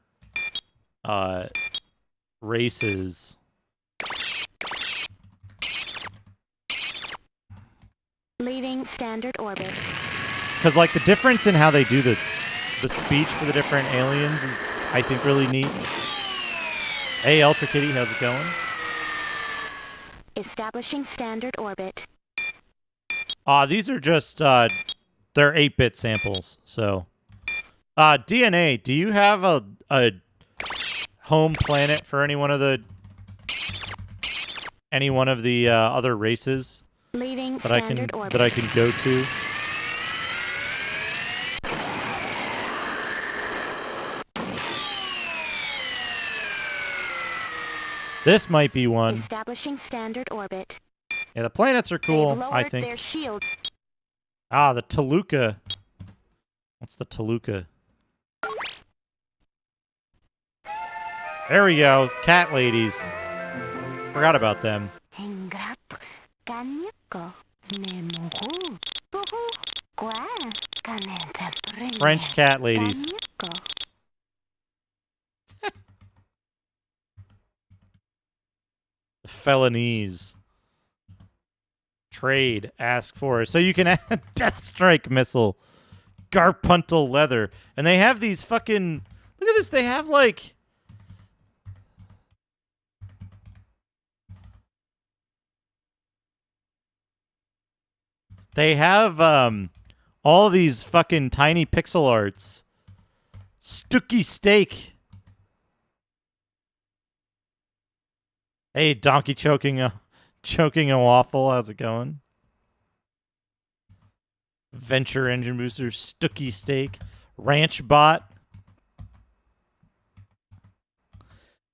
races. Leaving standard orbit. Because, like, the difference in how they do the speech for the different aliens is, I think, really neat. Hey, Ultra Kitty, how's it going? Establishing standard orbit. These are just they're 8-bit samples. So, DNA. Do you have a home planet for any one of the other races Leading that I can go to? This might be one. Establishing standard orbit. Yeah, the planets are cool, I think. Their shield. The Toluca. What's the Toluca? There we go. Cat ladies. Forgot about them. French cat ladies. Felonies. Trade. Ask for. So you can add Death Strike missile. Garpuntal leather. And they have these fucking... Look at this. They have like... They have all these fucking tiny pixel arts. Stooky steak. Hey, donkey choking a waffle. How's it going? Venture engine booster, Stooky steak, ranch bot.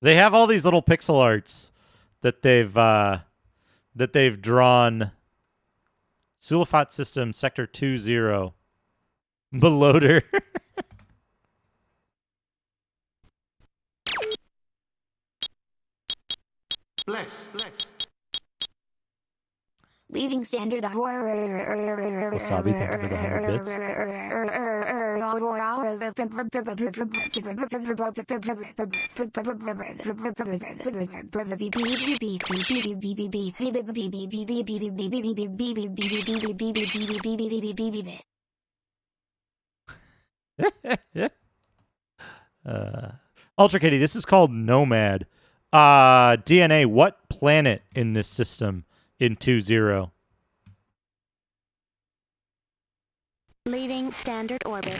They have all these little pixel arts that they've drawn. Sulfat system sector 20. Beloader. Bless. Leaving standard Wasabi, thank you for the 100 bits. Ultra Kitty, this is called Nomad. DNA, what planet in this system in 20? Leading standard orbit.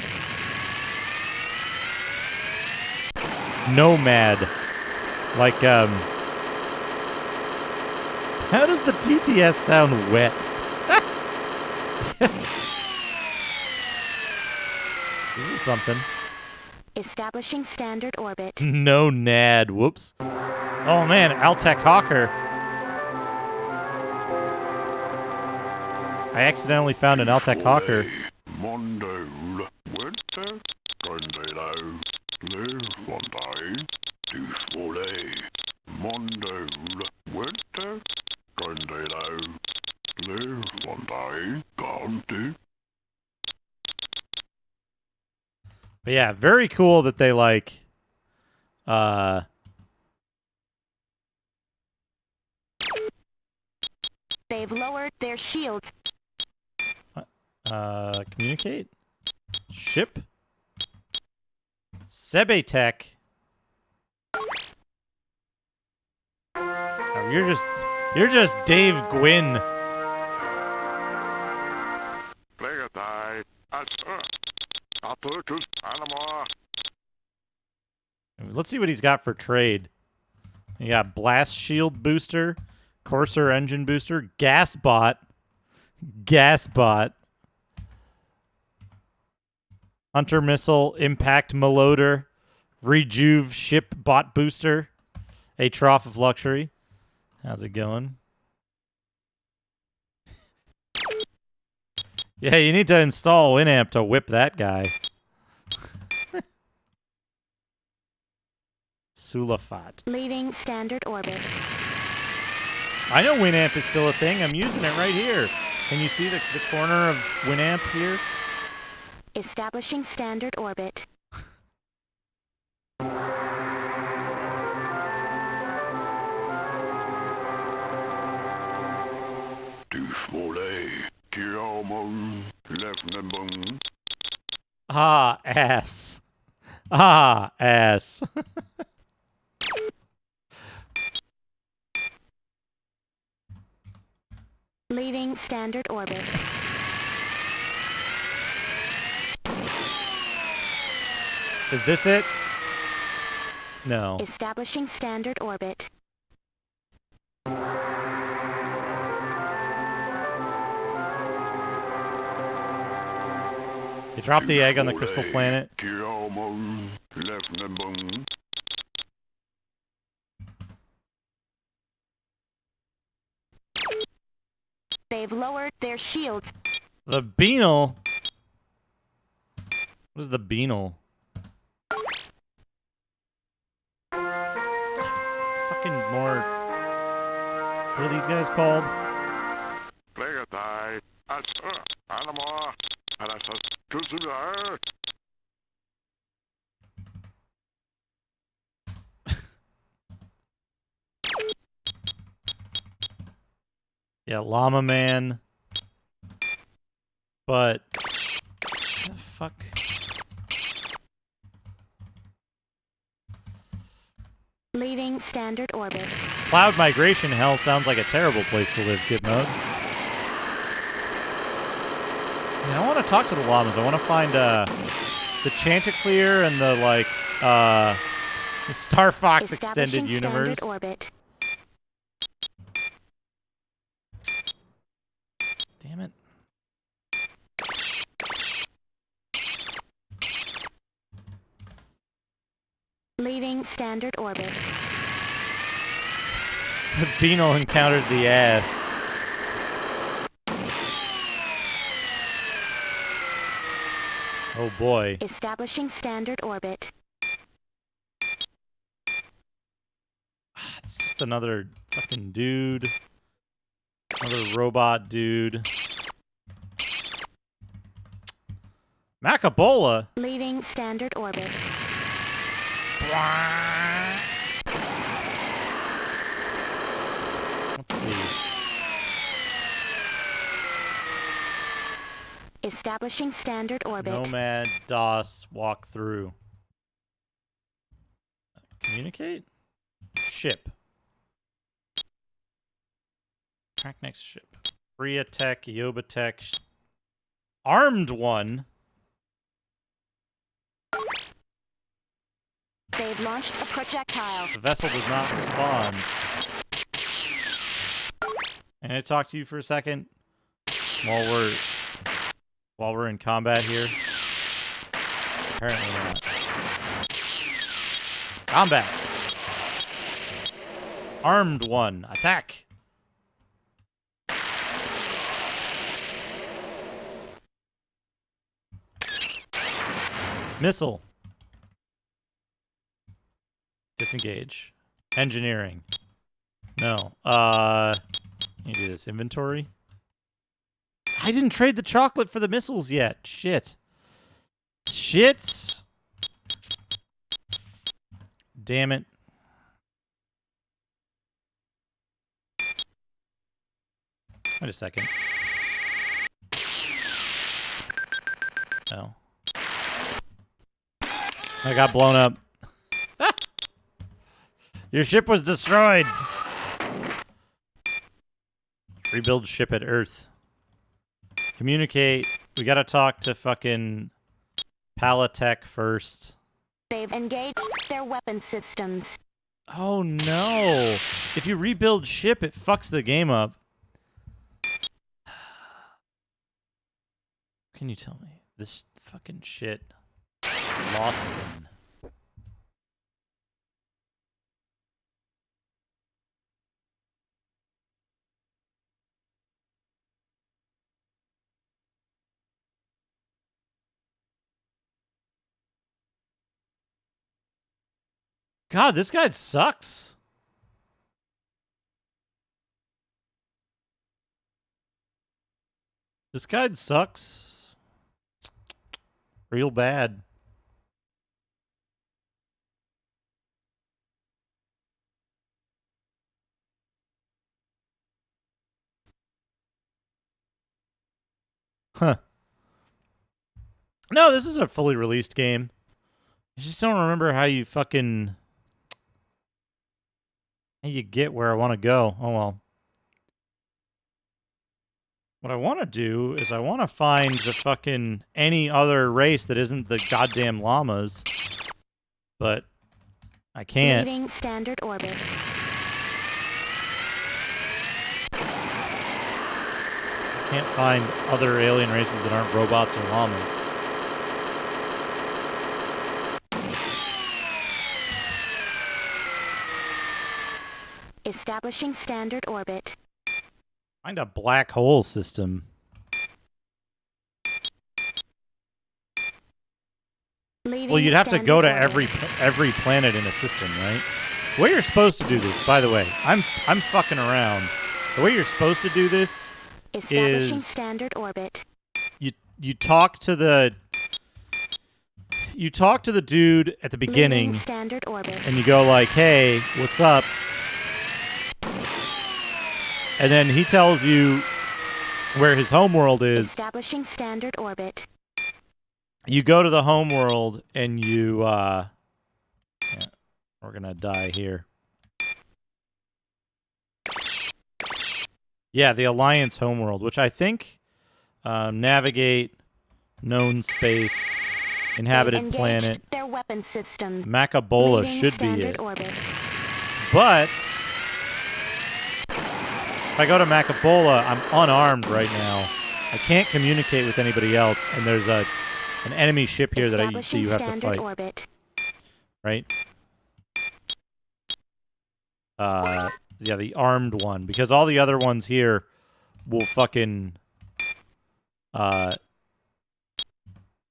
Nomad. Like, how does the TTS sound wet? This is something. Establishing standard orbit. No nad. Whoops. Oh man, Altec Hawker. I accidentally found an Altec Hawker. But yeah, very cool that they like They've lowered their shields. Communicate? Ship? Sebetech. Oh, you're just Dave Gwynn. Let's see what he's got for trade. You got blast shield booster, Corsair engine booster, gas bot, hunter missile, impact maloader, rejuve ship bot booster, a trough of luxury. How's it going? Yeah, you need to install Winamp to whip that guy. Sulfat. Leading standard orbit. I know Winamp is still a thing. I'm using it right here. Can you see the corner of Winamp here? Establishing standard orbit. Ah, ass. Ah, ass. Leaving standard orbit. Is this it? No. Establishing standard orbit. You dropped the egg on the crystal planet. They've lowered their shields. The Beanal? What is the Beanal? Fucking more... What are these guys called? Yeah, Llama Man. But... the fuck? Leaving standard orbit. Cloud migration hell sounds like a terrible place to live, Kid Mode. I don't want to talk to the llamas. I want to find the Chanticleer and the the Star Fox extended universe. Orbit. Damn it. Leaving standard orbit. The Beanal encounters the ass. Oh boy. Establishing standard orbit. It's just another fucking dude. Another robot dude. Macabola? Leaving standard orbit. Let's see. Establishing standard orbit. Nomad DOS walk through. Communicate? Ship. Track next ship. Bria Tech, Yoba Tech. Armed one. They've launched a projectile. The vessel does not respond. Can I talk to you for a second? While we're in combat here? Apparently not. Combat! Armed one. Attack! Missile. Disengage. Engineering. No. You do this. Inventory. I didn't trade the chocolate for the missiles yet. Shit. Shit. Damn it. Wait a second. No. I got blown up. Your ship was destroyed. Rebuild ship at Earth. Communicate. We gotta talk to fucking Palatech first. They've engaged their weapon systems. Oh no. If you rebuild ship, it fucks the game up. Can you tell me? This fucking shit. Lost in. God, this guy sucks. This guy sucks. Real bad. Huh. No, this is a fully released game. I just don't remember how you fucking... how you get where I want to go. Oh well. What I want to do is I want to find the fucking any other race that isn't the goddamn llamas. But I can't. Leaving standard orbit. I can't find other alien races that aren't robots or llamas. Establishing standard orbit. Find a black hole system. Leaving Well, you'd have to go to standard every planet in a system, right? The way you're supposed to do this, by the way, I'm fucking around. The way you're supposed to do this Establishing is standard orbit. you talk to the dude at the beginning, Leaving standard orbit. and you go like, "Hey, what's up?" And then he tells you where his homeworld is. Establishing standard orbit. You go to the homeworld and you yeah, we're gonna die here. Yeah, the Alliance homeworld, which I think navigate known space, inhabited Engage planet. Their weapon systems. Macabola Leaving should be standard it. Orbit. But if I go to Macabola, I'm unarmed right now. I can't communicate with anybody else, and there's an enemy ship here that you have to fight. Orbit. Right? Yeah, the armed one, because all the other ones here will fucking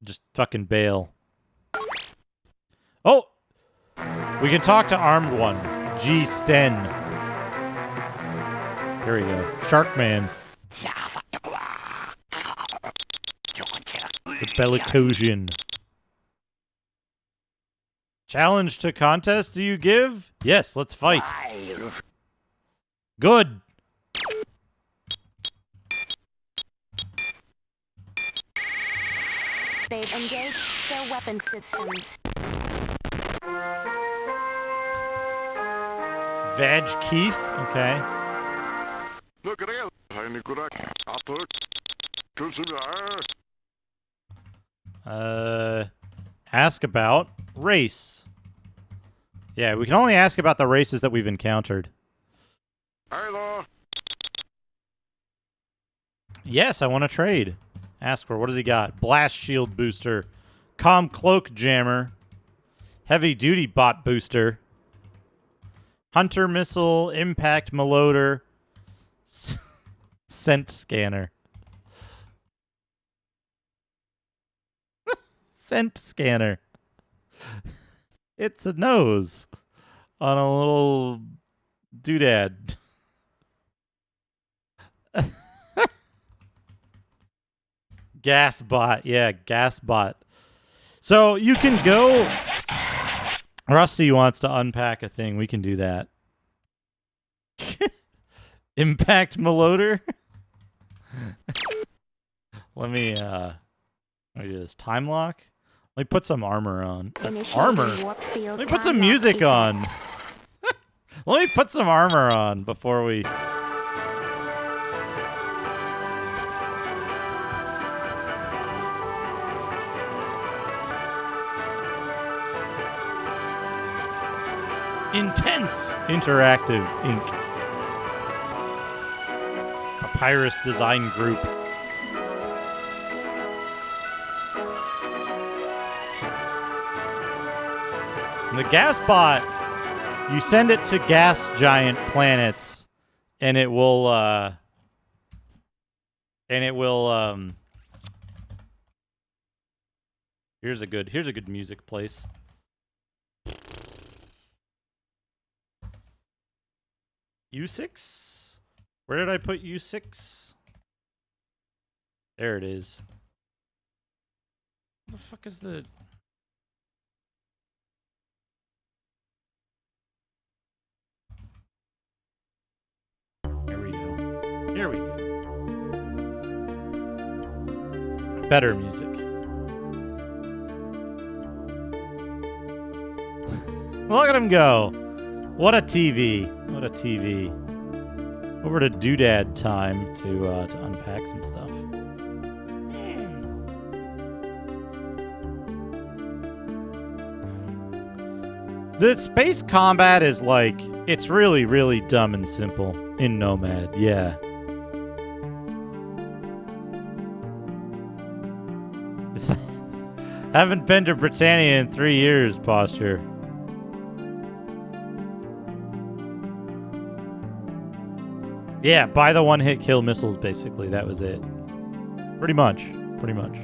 just fucking bail. Oh, we can talk to armed one. G Sten. Here we go. Sharkman. The Bellicosian. Challenge to contest do you give? Yes, let's fight. Good. They've engaged their weapon systems. Vag Keith. Okay. Ask about race. Yeah, we can only ask about the races that we've encountered. Yes, I want to trade. Ask for, what does he got? Blast shield booster. Comm cloak jammer. Heavy duty bot booster. Hunter missile. Impact maloader. Scent scanner. Scent scanner. It's a nose on a little doodad. Gas bot. Yeah, gas bot. So you can go... Rusty wants to unpack a thing. We can do that. Impact maloader? Let me do this. Time lock? Let me put some armor on. Armor? Let me put some music on. Let me put some armor on before we... Intense Interactive Inc. Papyrus Design Group. The gas bot, you send it to gas giant planets, and it will here's a good music place. U6? Where did I put U6? There it is. What the fuck is the... Here we go. Here we go. Better music. Look at him go. What a TV. What a TV. over to Doodad time to unpack some stuff. The space combat is like, it's really, really dumb and simple in Nomad, yeah. Haven't been to Britannia in 3 years, posture. Yeah, buy the one-hit kill missiles, basically. That was it. Pretty much. Pretty much.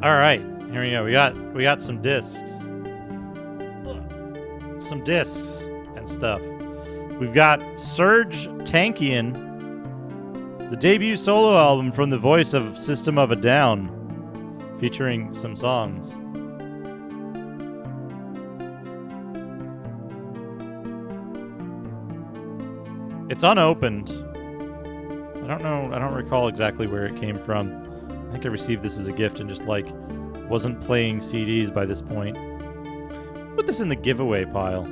All right, here we go. We got some discs, and stuff. We've got Serge Tankian, the debut solo album from the voice of System of a Down, featuring some songs. It's unopened. I don't know. I don't recall exactly where it came from. I think I received this as a gift and just, like, wasn't playing CDs by this point. Put this in the giveaway pile.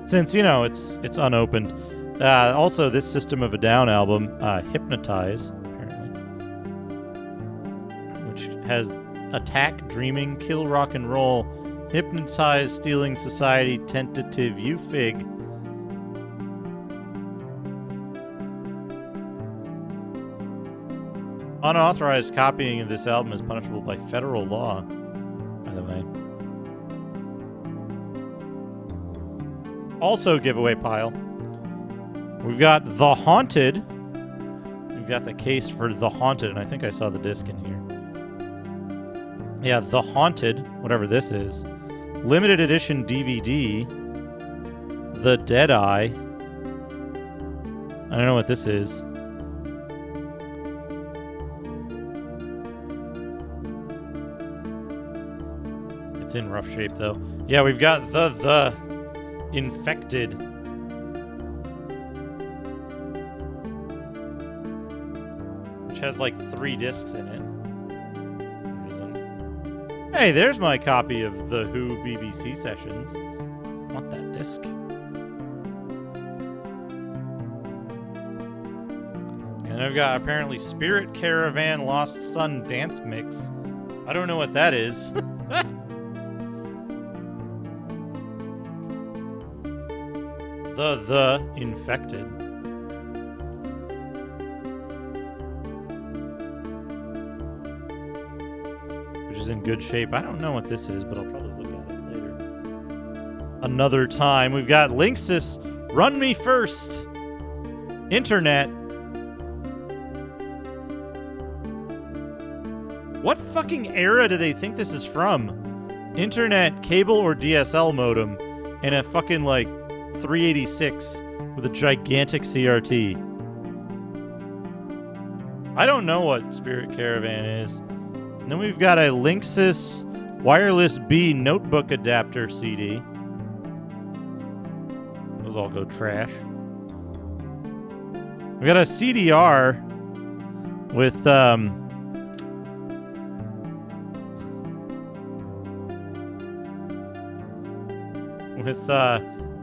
Since, you know, it's unopened. Also, this System of a Down album, Hypnotize, apparently, which has Attack, Dreaming, Kill Rock and Roll, Hypnotize, Stealing Society, Tentative, You Fig, unauthorized copying of this album is punishable by federal law, by the way. Also giveaway pile. We've got The Haunted. We've got the case for The Haunted, and I think I saw the disc in here. Yeah, The Haunted, whatever this is. Limited edition DVD. The Deadeye. I don't know what this is. It's in rough shape, though. Yeah, we've got the Infected. Which has like 3 discs in it. Hey, there's my copy of The Who BBC Sessions. Want that disc? And I've got apparently Spirit Caravan Lost Sun Dance Mix. I don't know what that is. The Infected. Which is in good shape. I don't know what this is, but I'll probably look at it later. Another time. We've got Linksys, Run Me First. Internet. What fucking era do they think this is from? Internet, cable, or DSL modem, and a fucking, like, 386 with a gigantic CRT. I don't know what Spirit Caravan is. And then we've got a Linksys Wireless B notebook adapter CD. Those all go trash. We got a CDR with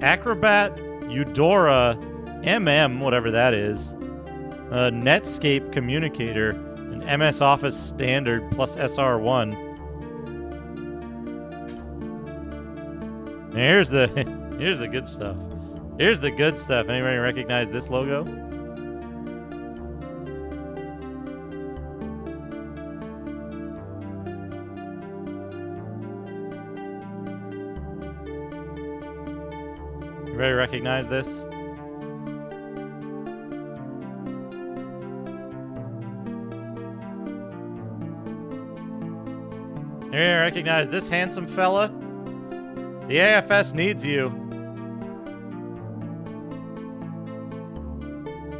Acrobat, Eudora, whatever that is, a Netscape communicator, an MS Office Standard plus SR1. And here's the good stuff. Here's the good stuff. Anybody recognize this logo? Everybody recognize this? You recognize this handsome fella? The AFS needs you.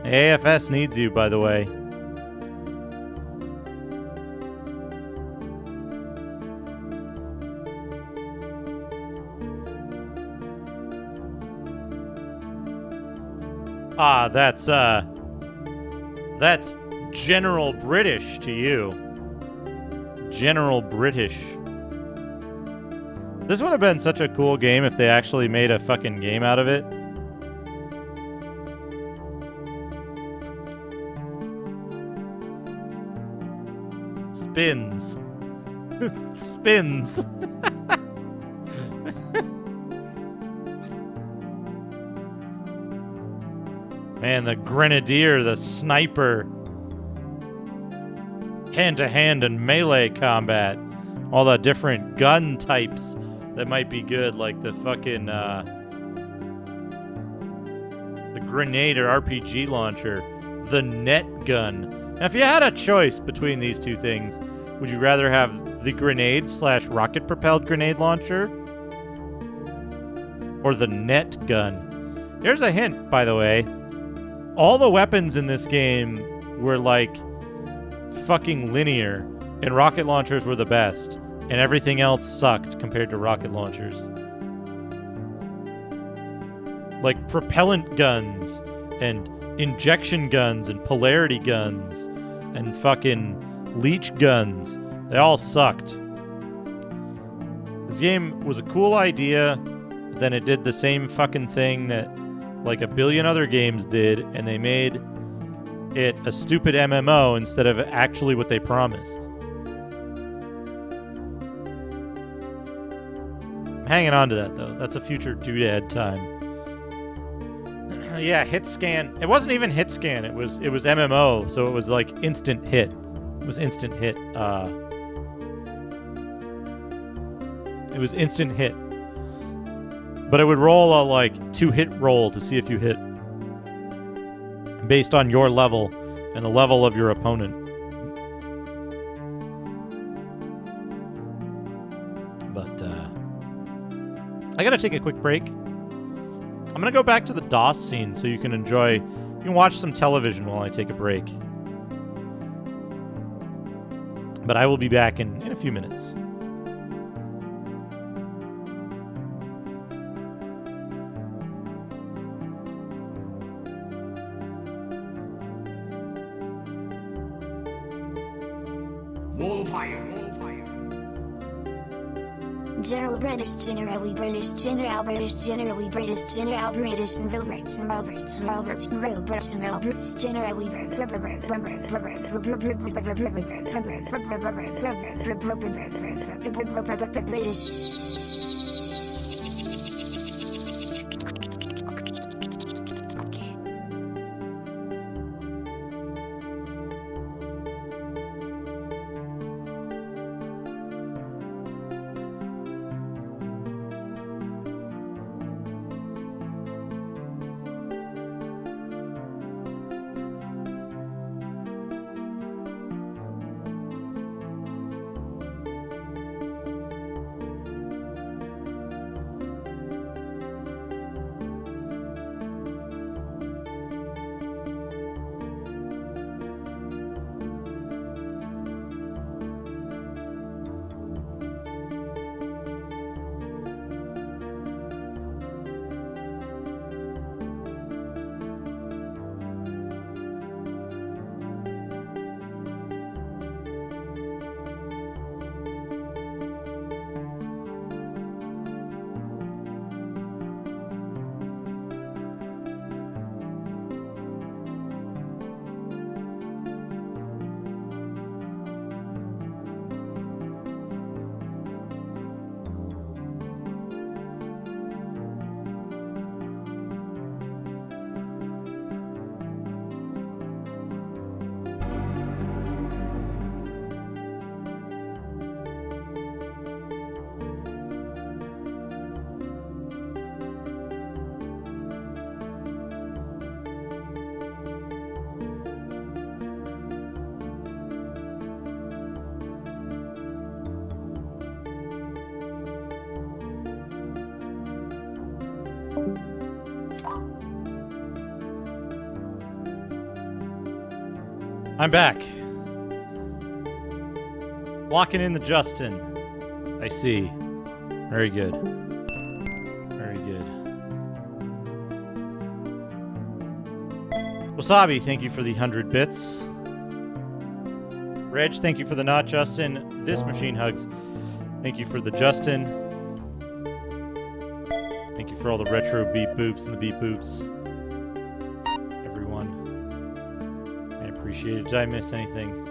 The AFS needs you, by the way. Ah, that's General British to you. General British. This would have been such a cool game if they actually made a fucking game out of it. Spins. Spins. Man, the grenadier, the sniper, hand-to-hand and melee combat, all the different gun types that might be good, like the fucking the grenade or RPG launcher, the net gun. Now, if you had a choice between these two things, would you rather have the grenade/rocket-propelled grenade launcher or the net gun? Here's a hint, by the way. All the weapons in this game were like fucking linear, and rocket launchers were the best, and everything else sucked compared to rocket launchers. Like propellant guns and injection guns and polarity guns and fucking leech guns, they all sucked. This game was a cool idea, but then it did the same fucking thing that like a billion other games did, and they made it a stupid MMO instead of actually what they promised. I'm hanging on to that, though. That's a future doodad time. Yeah, hit scan. It wasn't even hit scan. It was MMO, so it was like instant hit. It was instant hit. It was instant hit. But it would roll a like 2-hit roll to see if you hit, based on your level and the level of your opponent. But I gotta take a quick break. I'm gonna go back to the DOS scene so you can watch some television while I take a break. But I will be back in a few minutes. General British, generally British, general British, generally British, general British, and Vilberts, and Roberts, and Roberts, and Roberts, and Roberts, generally British. I'm back. Locking in the Justin. I see. Very good. Very good. Wasabi, thank you for the 100 bits. Reg, thank you for the not Justin. This Machine Hugs, thank you for the Justin. Thank you for all the retro beep boops and the beep boops. Everyone. I appreciate it. Did I miss anything?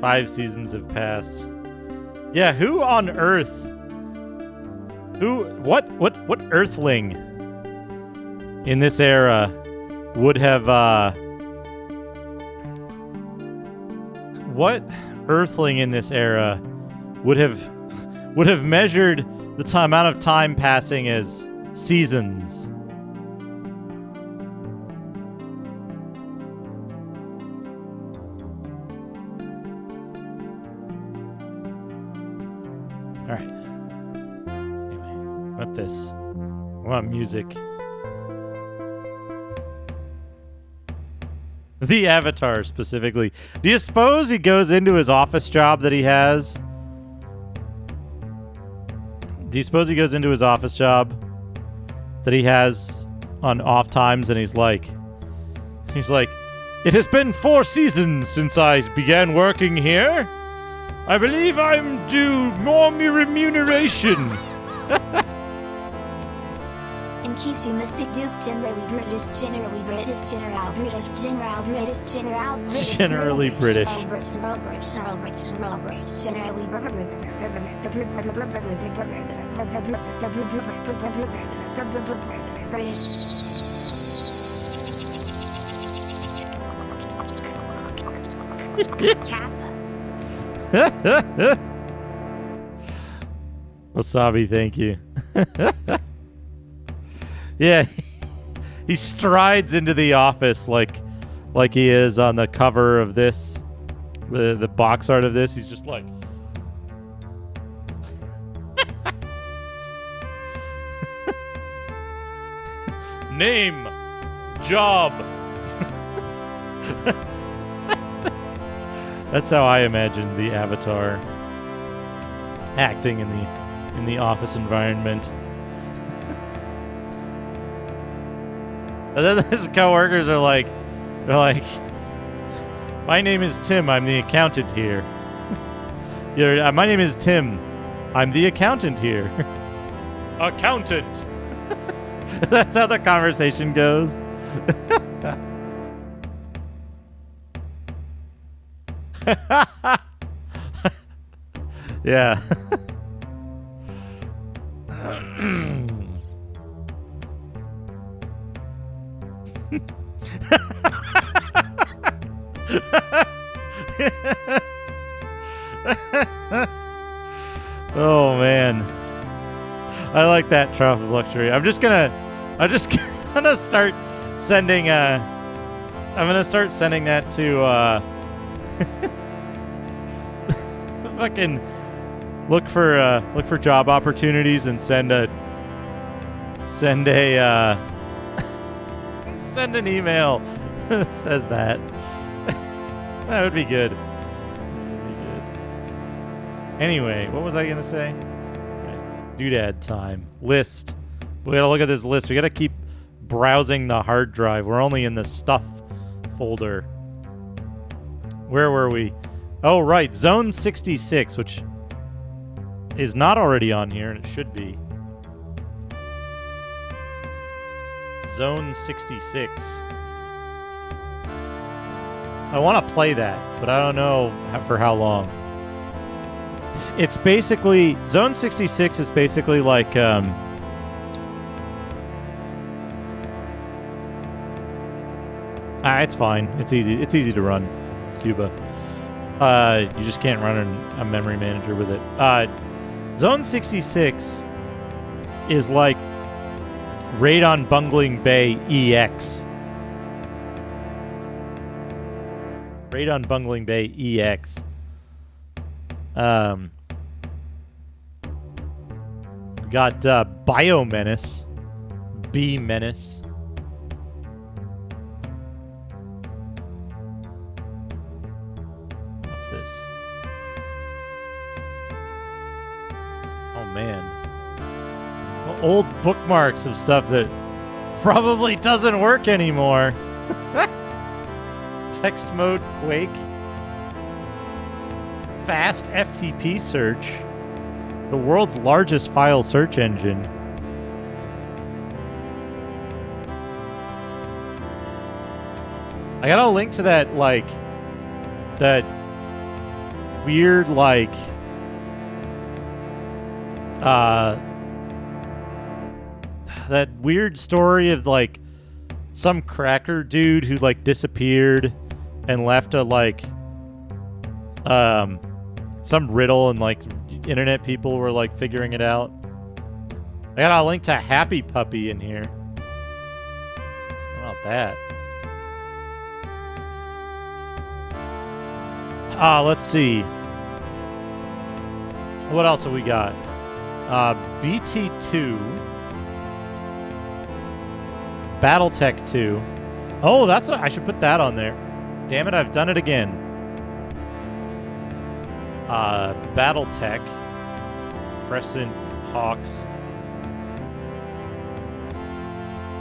Five seasons have passed. Yeah, who on Earth? What Earthling in this era would have what Earthling in this era would have measured the amount of time passing as seasons? All right. Anyway, what this? I want music. The Avatar specifically. Do you suppose he goes into his office job that he has? Do you suppose he goes into his office job that he has on off times and he's like, it has been 4 seasons since I began working here. I believe I'm due more remuneration. In case you missed it, Duke generally British, generally British, general British, general British, general British, generally British. Generally British. Cap. Wasabi, thank you. Yeah, he strides into the office like he is on the cover of this, the box art of this. He's just like, name, job. That's how I imagine the Avatar acting in the office environment. And then his coworkers are like, my name is Tim. I'm the accountant here. My name is Tim. I'm the accountant here. Accountant. That's how the conversation goes. Yeah. Oh man, I like that Trough of Luxury. I'm just gonna start sending I'm gonna start sending that to fucking look for job opportunities and send an email that says that. That would be good. Anyway, what was I gonna say? Right. Doodad time. List. We gotta look at this list. We gotta keep browsing the hard drive. We're only in the stuff folder. Where were we? Oh, right. Zone 66, which is not already on here, and it should be. Zone 66. I want to play that, but I don't know for how long. It's basically... Zone 66 is basically like... it's fine. It's easy. It's easy to run, Cuba. You just can't run a memory manager with it. Zone 66 is like Raid on Bungling Bay EX. Raid on Bungling Bay EX. Got Biomenace. B-Menace. What's this? Oh, man. Old bookmarks of stuff that probably doesn't work anymore. Text mode Quake. Fast FTP search. The world's largest file search engine. I got a link to that, like, that weird, like, that weird story of, like, some cracker dude who, like, disappeared and left a, like, some riddle, and, like, internet people were, like, figuring it out. I got a link to Happy Puppy in here. How about that? Let's see. What else have we got? BT2. Battletech 2. Oh, I should put that on there. Damn it, I've done it again. Battletech. Crescent Hawks.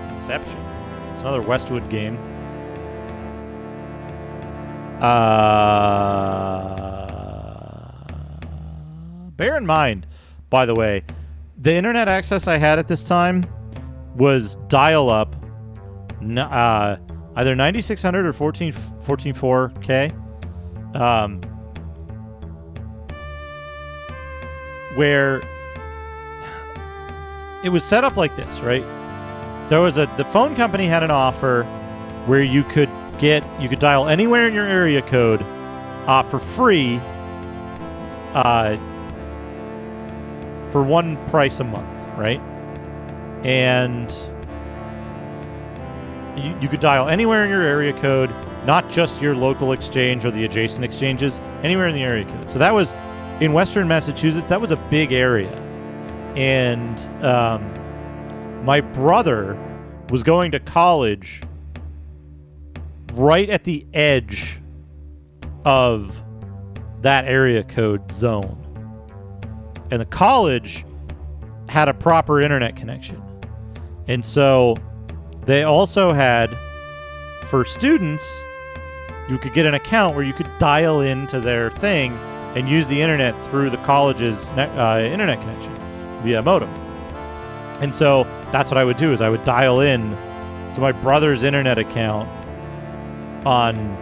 Inception. It's another Westwood game. Bear in mind, by the way, the internet access I had at this time was dial-up, either 9600 or 14.4K, where it was set up like this, right? The phone company had an offer where you could dial anywhere in your area code for free for one price a month, right? And you could dial anywhere in your area code, not just your local exchange or the adjacent exchanges, anywhere in the area code. So that was in Western Massachusetts. That was a big area. And my brother was going to college right at the edge of that area code zone. And the college had a proper internet connection. And so they also had, for students, you could get an account where you could dial into their thing and use the internet through the college's internet connection via modem. And so that's what I would do, is I would dial in to my brother's internet account on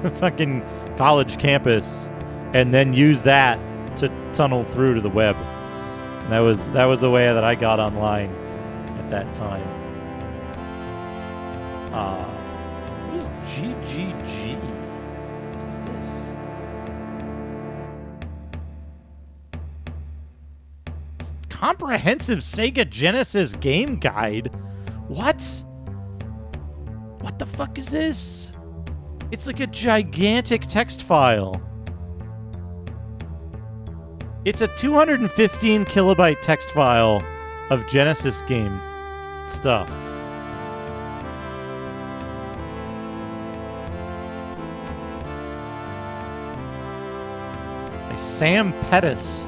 the fucking college campus and then use that to tunnel through to the web. And that was the way that I got online at that time. What is GGG? What is this? Comprehensive Sega Genesis game guide? What? What the fuck is this? It's like a gigantic text file. It's a 215 kilobyte text file of Genesis game stuff. By Sam Pettis.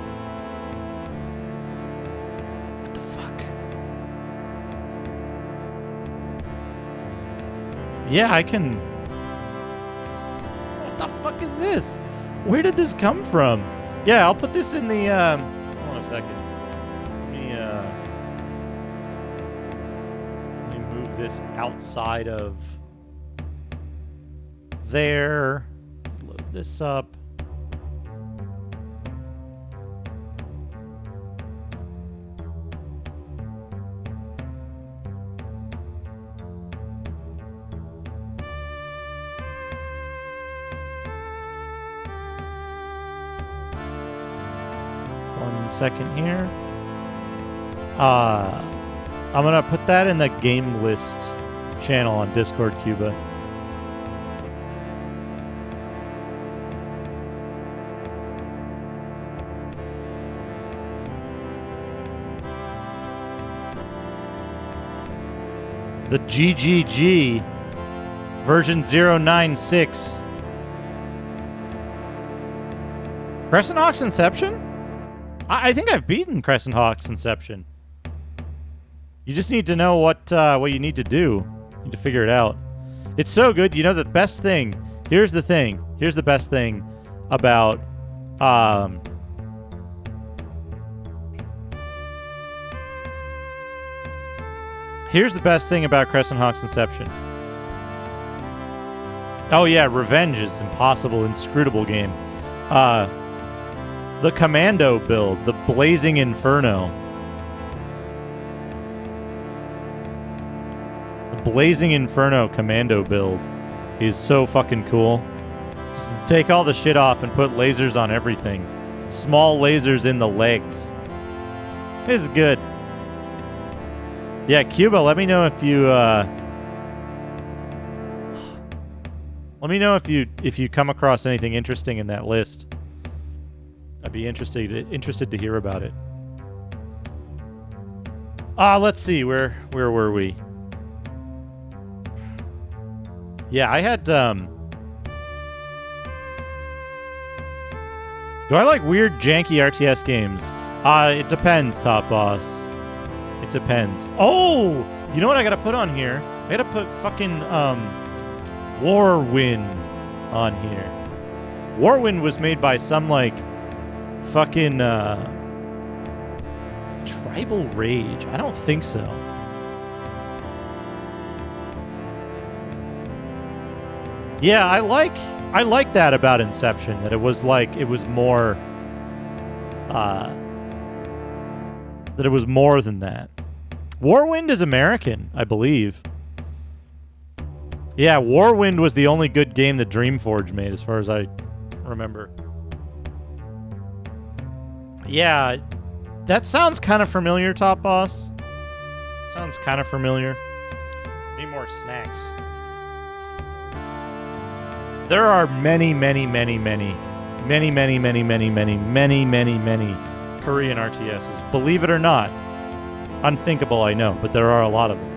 What the fuck? Yeah, I can... What the fuck is this? Where did this come from? Yeah, I'll put this in the, hold on a second. Let me move this outside of there. Load this up. Second here. I'm gonna put that in the game list channel on Discord, Cuba. The GGG version 096. Crescent Hawk's Inception? I think I've beaten Crescent Hawk's Inception. You just need to know what you need to do. You need to figure it out. It's so good. You know the best thing. Here's the thing. Here's the best thing about here's the best thing about Crescent Hawk's Inception. Oh yeah, Revenge is impossible, inscrutable game. The Commando build, the Blazing Inferno. The Blazing Inferno Commando build is so fucking cool. Just take all the shit off and put lasers on everything. Small lasers in the legs. This is good. Yeah, Cuba, let me know if you let me know if you come across anything interesting in that list. I'd be interested to hear about it. Let's see, where were we? Yeah, I had do I like weird janky RTS games? It depends, Top Boss. It depends. Oh, you know what I gotta put on here? I gotta put fucking Warwind on here. Warwind was made by some like fucking Tribal Rage. I don't think so. Yeah, I like that about Inception, that it was like it was more that it was more than that. Warwind is American, I believe. Yeah, Warwind was the only good game that Dreamforge made, as far as I remember. Yeah, that sounds kind of familiar, Top Boss. Sounds kind of familiar. Need more snacks. There are many Korean RTSs. Believe it or not. Unthinkable, I know, but there are a lot of them.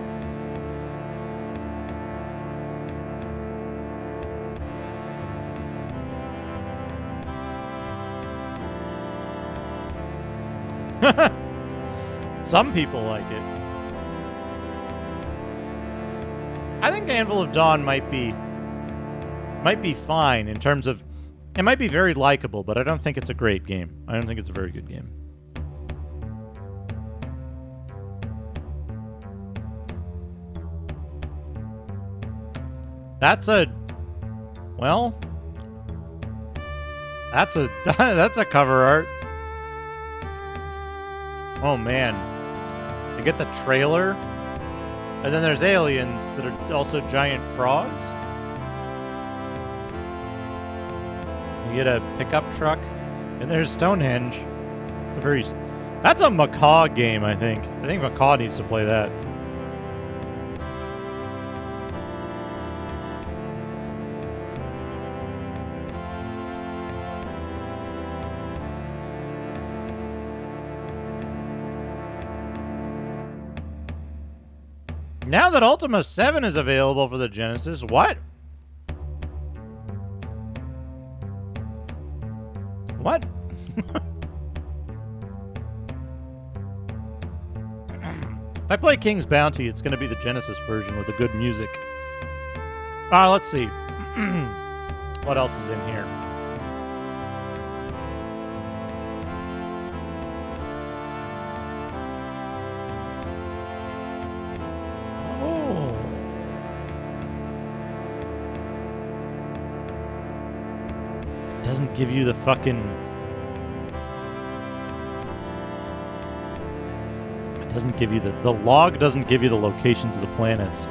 Some people like it. I think Anvil of Dawn might be fine in terms of... It might be very likable, but I don't think it's a great game. I don't think it's a very good game. That's a... Well... That's a... That's a cover art. Oh, man. I get the trailer. And then there's aliens that are also giant frogs. You get a pickup truck. And there's Stonehenge. It's a very... That's a Macaw game, I think. I think Macaw needs to play that. Now that Ultima 7 is available for the Genesis, what? What? If I play King's Bounty, it's going to be the Genesis version with the good music. Let's see. What else is in here? Doesn't give you the fucking... It doesn't give you the log doesn't give you the locations of the planets.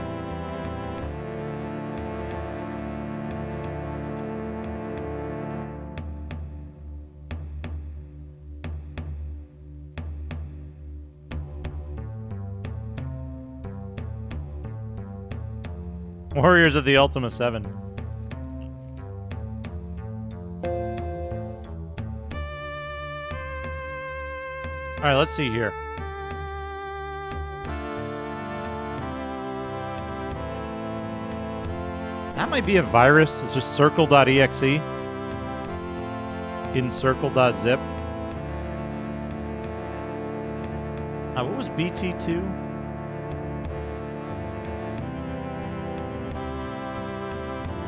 Warriors of the Ultima 7. All right, let's see here. That might be a virus. It's just circle.exe in circle.zip. What was BT2?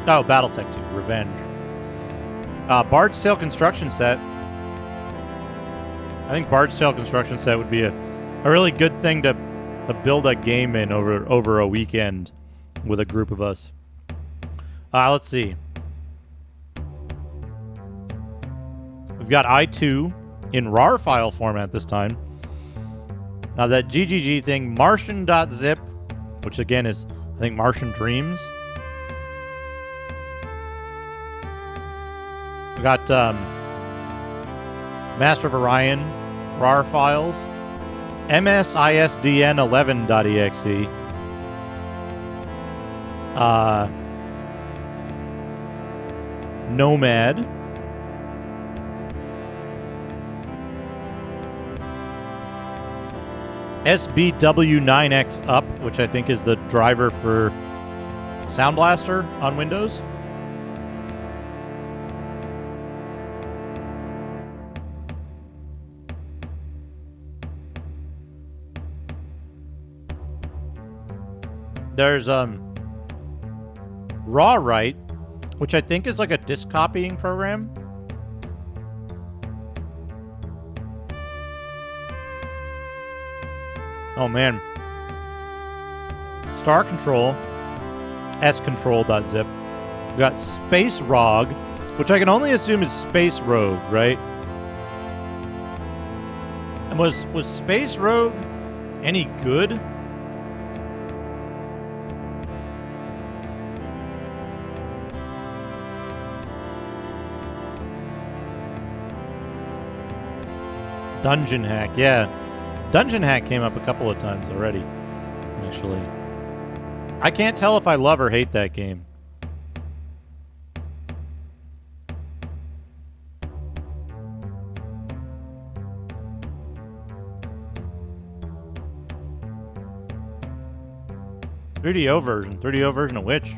Oh, Battletech 2, Revenge. Bard's Tale construction set. I think Bard's Tale construction set would be a really good thing to build a game in over a weekend with a group of us. Let's see. We've got I2 in RAR file format this time. Now that GGG thing, Martian.zip, which again is, I think, Martian Dreams. We got Master of Orion, RAR files, MSISDN11.exe, Nomad, SBW9X up, which I think is the driver for Sound Blaster on Windows. There's RawWrite, which I think is like a disk copying program. Oh man. Star Control, scontrol.zip. We got Space Rog, which I can only assume is Space Rogue, right? And was Space Rogue any good? Dungeon Hack, yeah. Dungeon Hack came up a couple of times already, actually. I can't tell if I love or hate that game. .3DO version of which?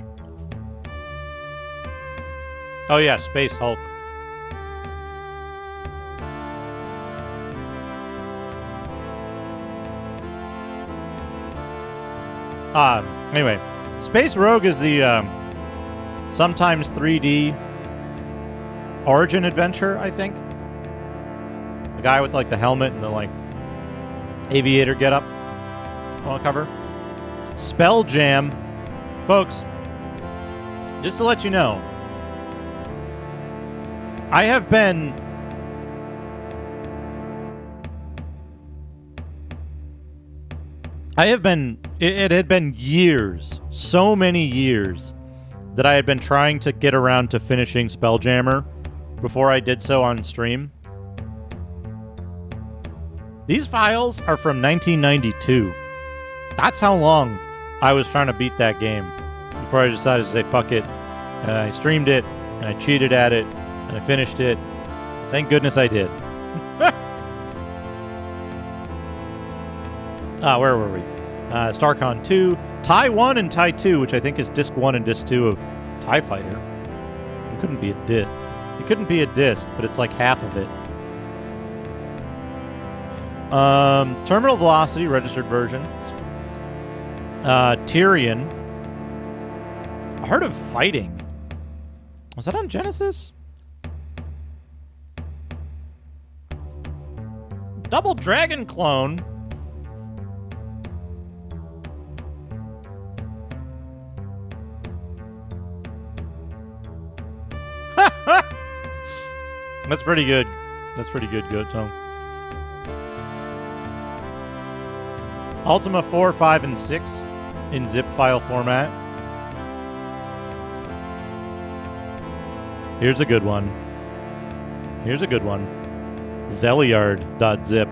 Oh yeah, Space Hulk. Anyway, Space Rogue is the sometimes 3D origin adventure, I think. The guy with like the helmet and the like aviator getup on the cover. Spell Jam, folks. Just to let you know, I have been it had been years, so many years, that I had been trying to get around to finishing Spelljammer before I did so on stream. These files are from 1992. That's how long I was trying to beat that game before I decided to say fuck it. And I streamed it, and I cheated at it, and I finished it. Thank goodness I did. Where were we? StarCon 2, TIE 1 and TIE 2, which I think is Disc 1 and Disc 2 of TIE Fighter. It couldn't be a disc. It couldn't be a disc, but it's like half of it. Terminal Velocity, registered version. Tyrion. Art of Fighting. Was that on Genesis? Double Dragon Clone. That's pretty good. That's pretty good, Goat Tongue. Ultima 4, 5, and 6 in zip file format. Here's a good one. Here's a good one. Zeliard.zip.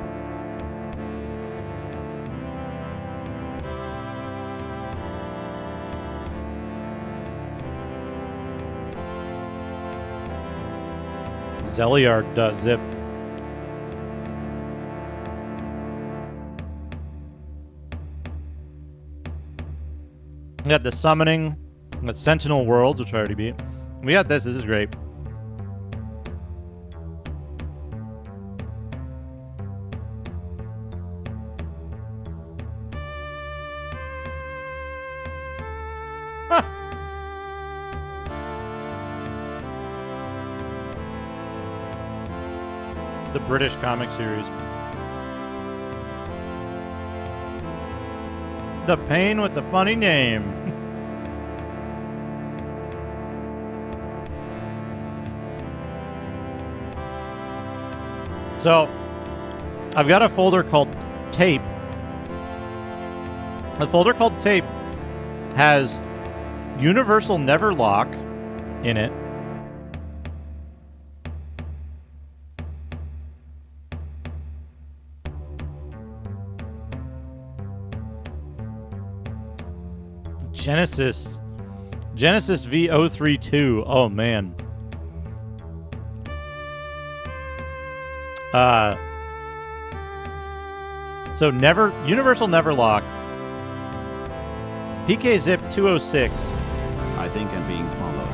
Zeliard.zip. We got the Summoning Got Sentinel Worlds, which I already beat. We got this. This is great. The British comic series. The Pain with the funny name. So, I've got a folder called Tape. The folder called Tape has Universal Neverlock in it. Genesis V032. Oh man. So Universal Neverlock. PK Zip 206. I think I'm being followed.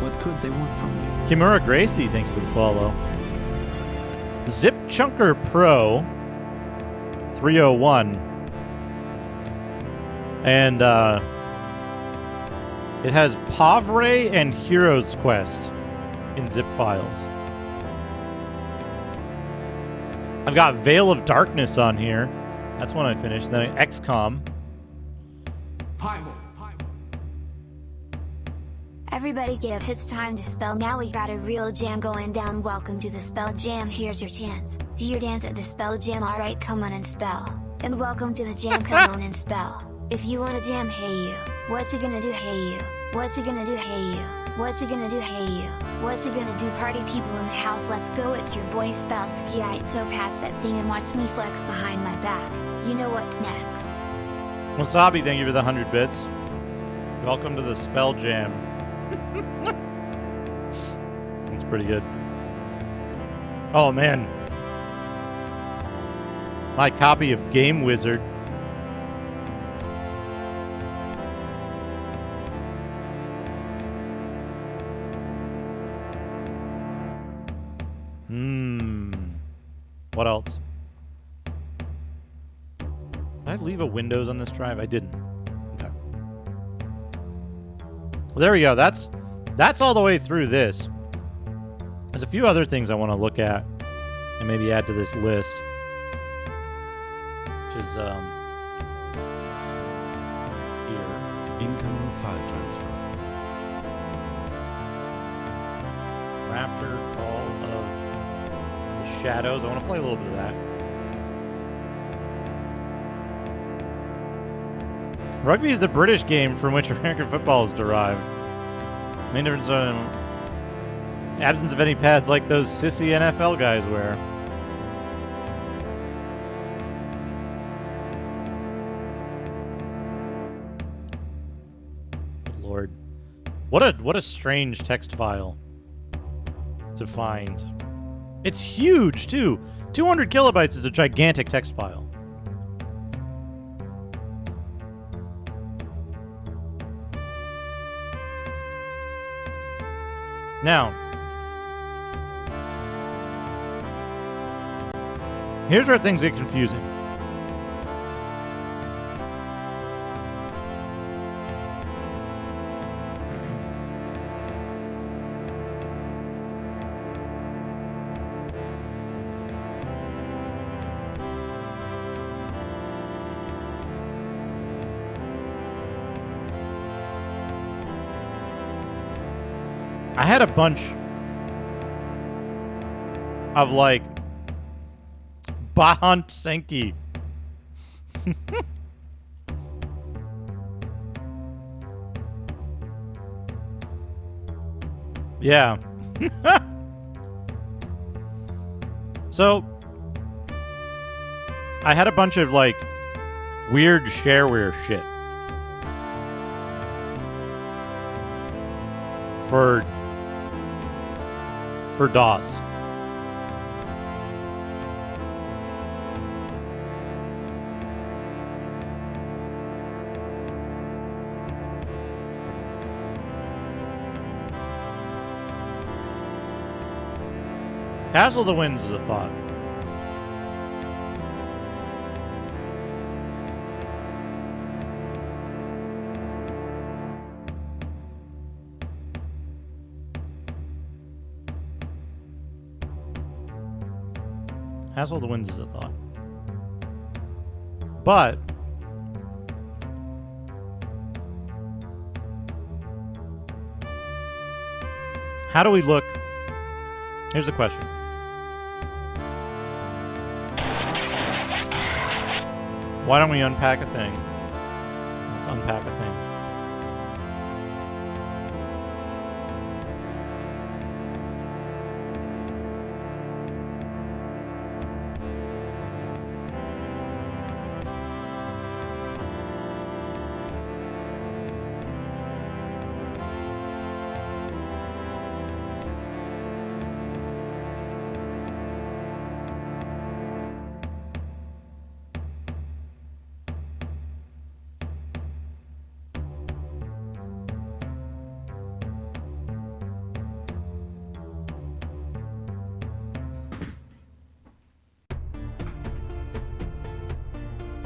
What could they want from me? Kimura Gracie, thank you for the follow. Zip Chunker Pro 301. And it has Pavre and Heroes Quest in zip files. I've got Veil of Darkness on here. That's one I finished. Then XCOM. Everybody give, it's time to spell. Now we got a real jam going down. Welcome to the Spell Jam. Here's your chance. Do your dance at the Spell Jam. Alright, come on and spell. And welcome to the jam. Come on and spell. If you wanna jam, hey you. What you gonna do, hey you? What you gonna do, hey you? What you gonna do, hey you? What you gonna do, party people in the house? Let's go, it's your boy Spellski. I'd so pass that thing and watch me flex behind my back. You know what's next. Wasabi, thank you for the 100 bits. Welcome to the Spell Jam. That's pretty good. Oh man. My copy of Game Wizard. What else? Did I leave a Windows on this drive? I didn't. Okay. Well, there we go. That's all the way through this. There's a few other things I want to look at and maybe add to this list. Which is here. Incoming file transfer. Raptor Call of the Shadows. I want to play a little bit of that. Rugby is the British game from which American football is derived. Main difference on absence of any pads like those sissy NFL guys wear. Lord. What a strange text file to find. It's huge, too. 200 kilobytes is a gigantic text file. Now, here's where things get confusing. I had a bunch of like Bahant Senki. Yeah. So I had a bunch of like weird shareware shit for DOS. Castle of the Winds is a thought. Castle of the Winds is a thought. But how do we look? Here's the question. Why don't we unpack a thing? Let's unpack a thing.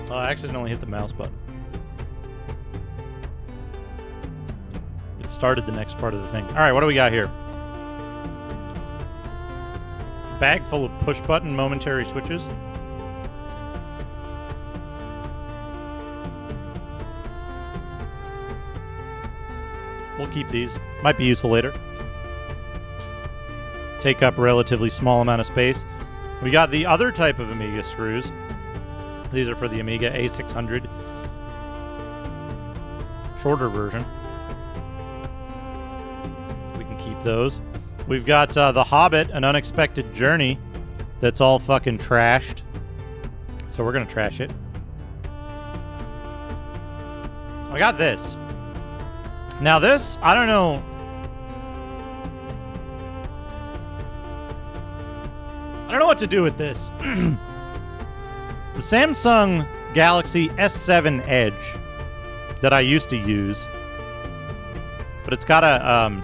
Oh, I accidentally hit the mouse button. It started the next part of the thing. All right, what do we got here? Bag full of push-button momentary switches. We'll keep these. Might be useful later. Take up a relatively small amount of space. We got the other type of Amiga screws. These are for the Amiga A600. Shorter version. We can keep those. We've got The Hobbit, An Unexpected Journey. That's all fucking trashed. So we're going to trash it. I got this. Now this, I don't know. I don't know what to do with this. The Samsung Galaxy S7 Edge that I used to use, but it's got a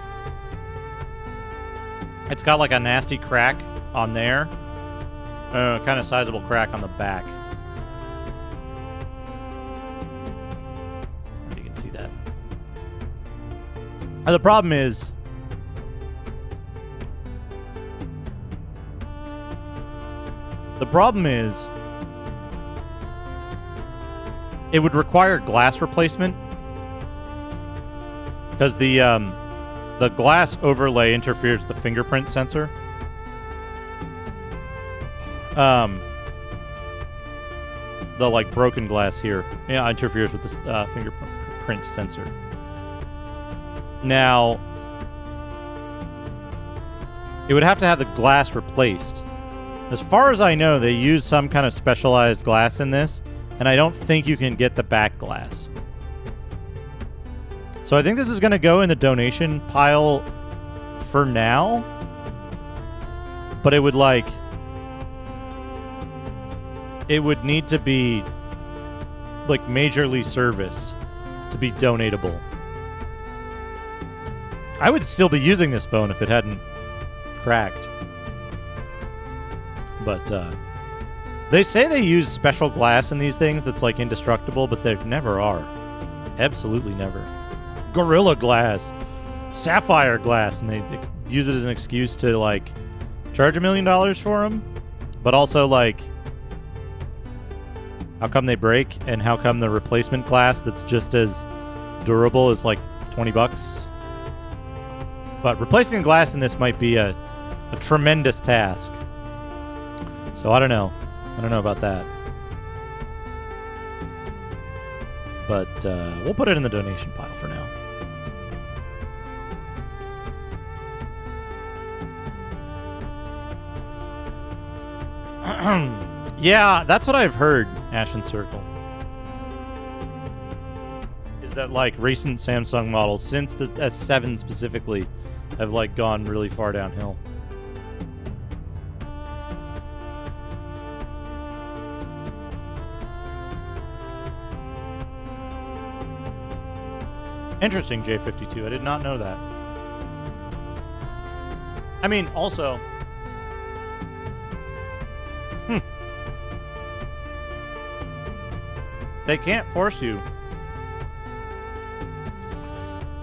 it's got like a nasty crack on there, kind of sizable crack on the back. You can see that. And the problem is, it would require glass replacement because the glass overlay interferes with the fingerprint sensor. The like broken glass here, yeah, interferes with the fingerprint sensor. Now, it would have to have the glass replaced. As far as I know, they use some kind of specialized glass in this, and I don't think you can get the back glass. So I think this is going to go in the donation pile for now. But it would need to be like majorly serviced to be donatable. I would still be using this phone if it hadn't cracked. But they say they use special glass in these things that's like indestructible, but they never are. Absolutely never. Gorilla Glass, Sapphire Glass, and they use it as an excuse to like charge $1 million for them. But also like, how come they break, and how come the replacement glass that's just as durable is like $20? But replacing the glass in this might be a tremendous task. So I don't know. I don't know about that. But we'll put it in the donation pile for now. Yeah, that's what I've heard, Ashen Circle. Is that like recent Samsung models, since the S7 specifically, have like gone really far downhill. Interesting, J52. I did not know that. I mean, also, They can't force you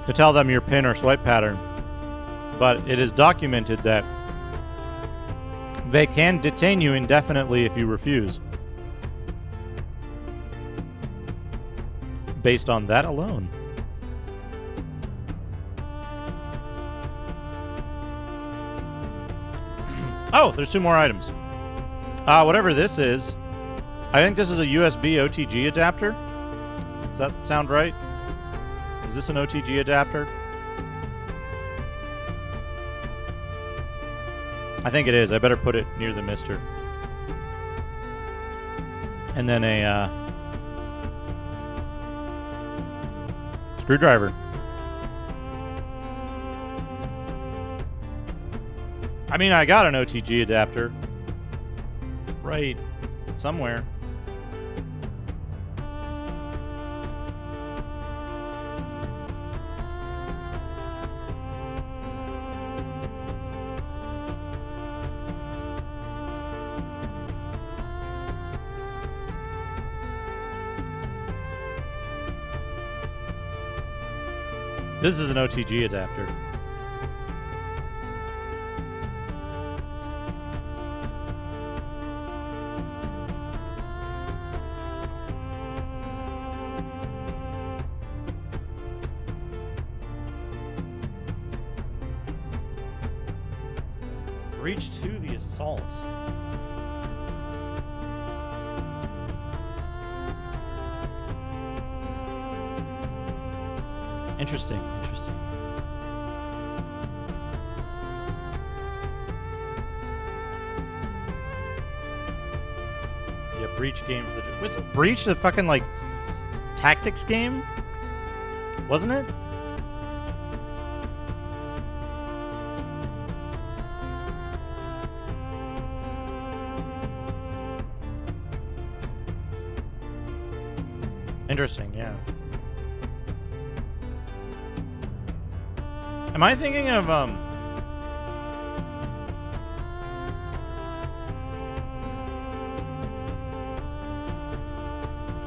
to tell them your pin or swipe pattern, but it is documented that they can detain you indefinitely if you refuse. Based on that alone. Oh, there's 2 more items. Whatever this is, I think this is a USB OTG adapter. Does that sound right? Is this an OTG adapter? I think it is. I better put it near the mister. And then a screwdriver. I mean, I got an OTG adapter. Right. Somewhere. This is an OTG adapter. Breach 2, the assault. Interesting, interesting. Yeah, Breach game for the... Wasn't Breach the fucking, like, tactics game? Wasn't it? Interesting, yeah. Am I thinking of,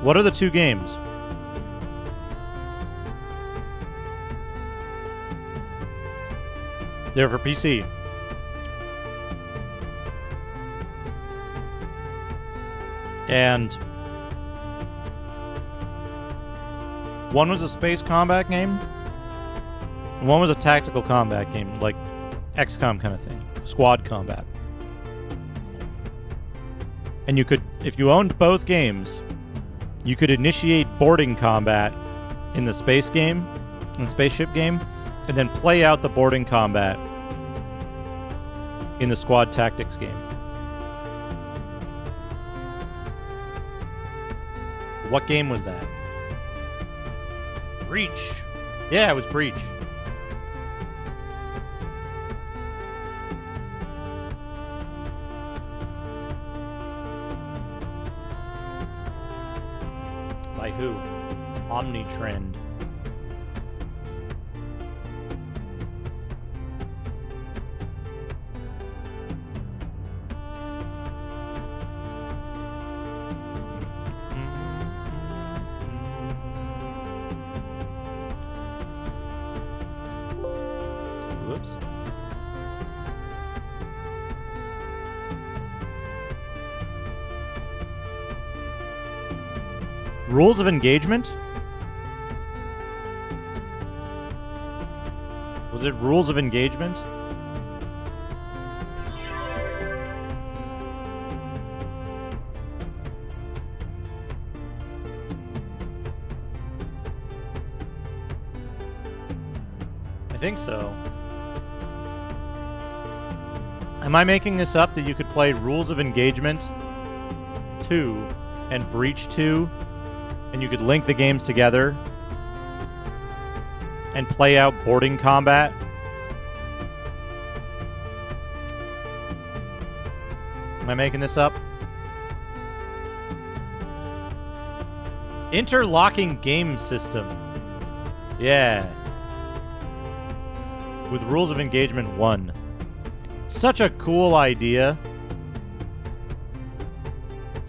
what are the 2 games? They're for PC. And one was a space combat game. One was a tactical combat game, like XCOM kind of thing. Squad combat. And you could, if you owned both games, you could initiate boarding combat in the space game, in the spaceship game, and then play out the boarding combat in the squad tactics game. What game was that? Breach. Yeah, it was Breach. By who? Omnitrend. Whoops. Rules of engagement? Was it rules of engagement? I think so. Am I making this up that you could play Rules of Engagement 2 and Breach 2 and you could link the games together and play out boarding combat? Am I making this up? Interlocking game system. Yeah. With Rules of Engagement 1. Such a cool idea.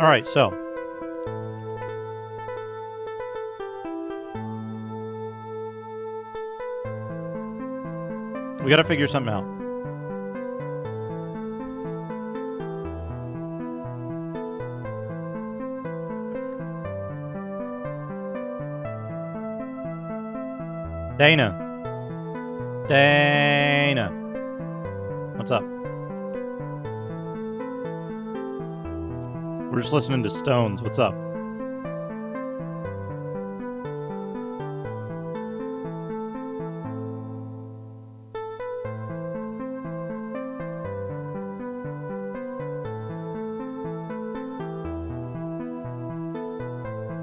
All right, so we got to figure something out. Dana. What's up? We're just listening to Stones. What's up?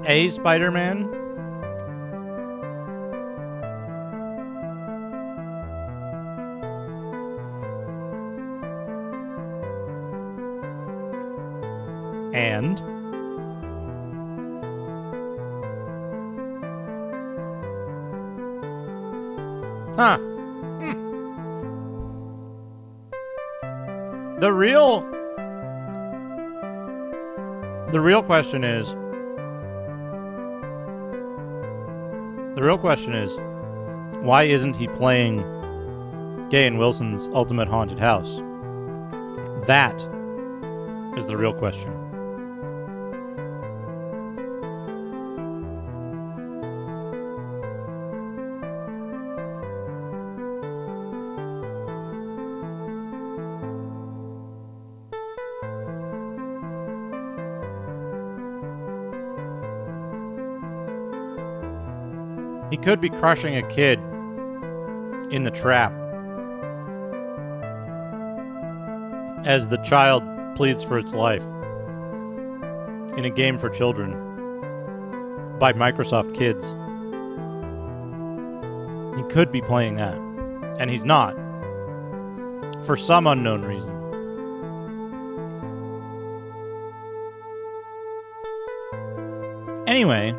A Spider-Man? And huh. The real question is why isn't he playing Gay and Wilson's Ultimate Haunted House? That is the real question. He could be crushing a kid in the trap as the child pleads for its life in a game for children by Microsoft Kids. He could be playing that, and he's not, for some unknown reason. Anyway,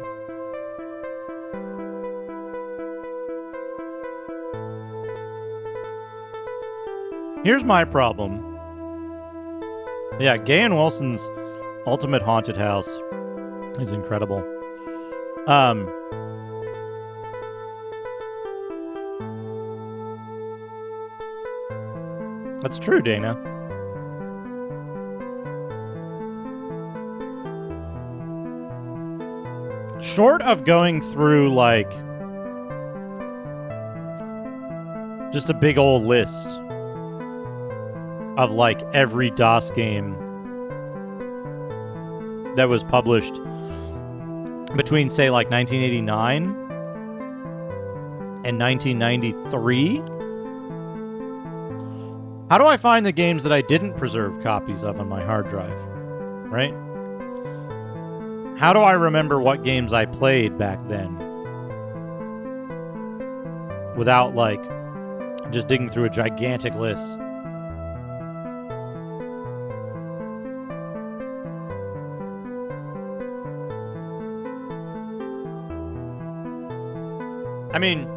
here's my problem. Yeah, Gay and Wilson's Ultimate Haunted House is incredible. That's true, Dana. Short of going through, like, just a big old list of, like, every DOS game that was published between, say, like 1989 and 1993. How do I find the games that I didn't preserve copies of on my hard drive? Right? How do I remember what games I played back then without, like, just digging through a gigantic list? I mean,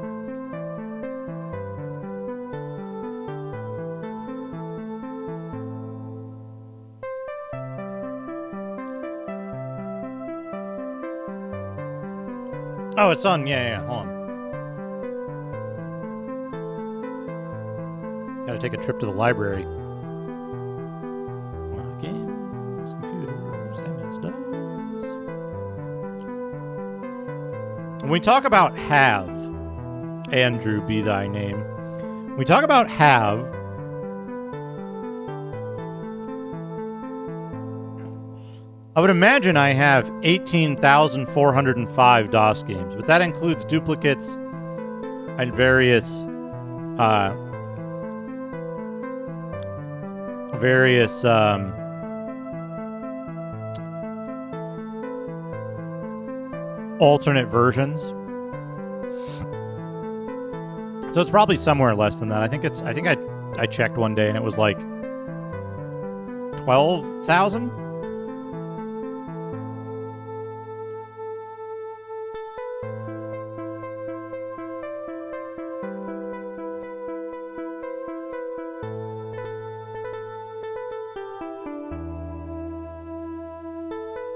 oh, it's on. Yeah, hold on. Gotta take a trip to the library. Games, computers, MS-DOS. When we talk about have, Andrew be thy name. When we talk about have, I would imagine I have 18,405 DOS games, but that includes duplicates and various alternate versions. So it's probably somewhere less than that. I think I checked one day and it was like 12,000.